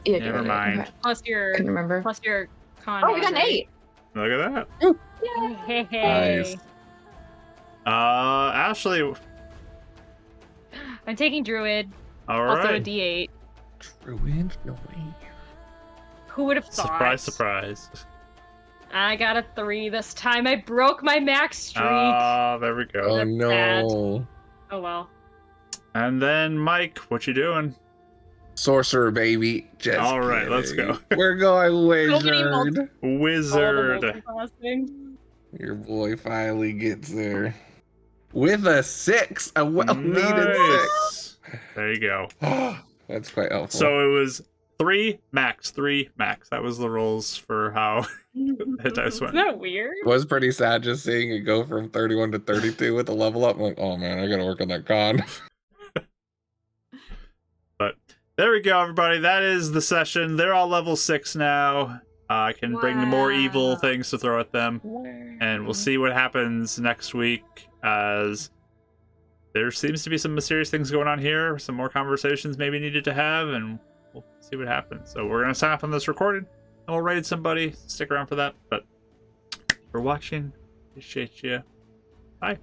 Yeah, Never mind. Okay. Plus your Couldn't remember. con. Oh, we got an mod, 8. Look at that. right? Hey, Nice. Ashley. I'm taking druid. All Also a right. D8. Druid? No way. Who would have thought? Surprise, surprise. I got a 3 this time. I broke my max streak. There we go. Oh That's no. Oh well. And then Mike, what you doing? Sorcerer, baby. Just All right, let's kidding. go. We're going So many wizard. Wizard. Multiclassing. Your boy finally gets there. With a 6. A well-needed 6. Nice. There you go. That's quite helpful. So it was 3 max. That was the rules for how the dice went. Isn't that weird? It was pretty sad just seeing it go from 31 to 32 with the level up. I'm like, oh man, I gotta work on that con. But there we go, everybody. That is the session. They're all level 6 now. I can bring more evil Wow. things to throw at them. And we'll see what happens next week, as there seems to be some mysterious things going on here. Some more conversations maybe needed to have, and we'll see what happens. So we're going to sign off on this recording, and we'll raid somebody. Stick around for that. But for watching, appreciate you. Bye.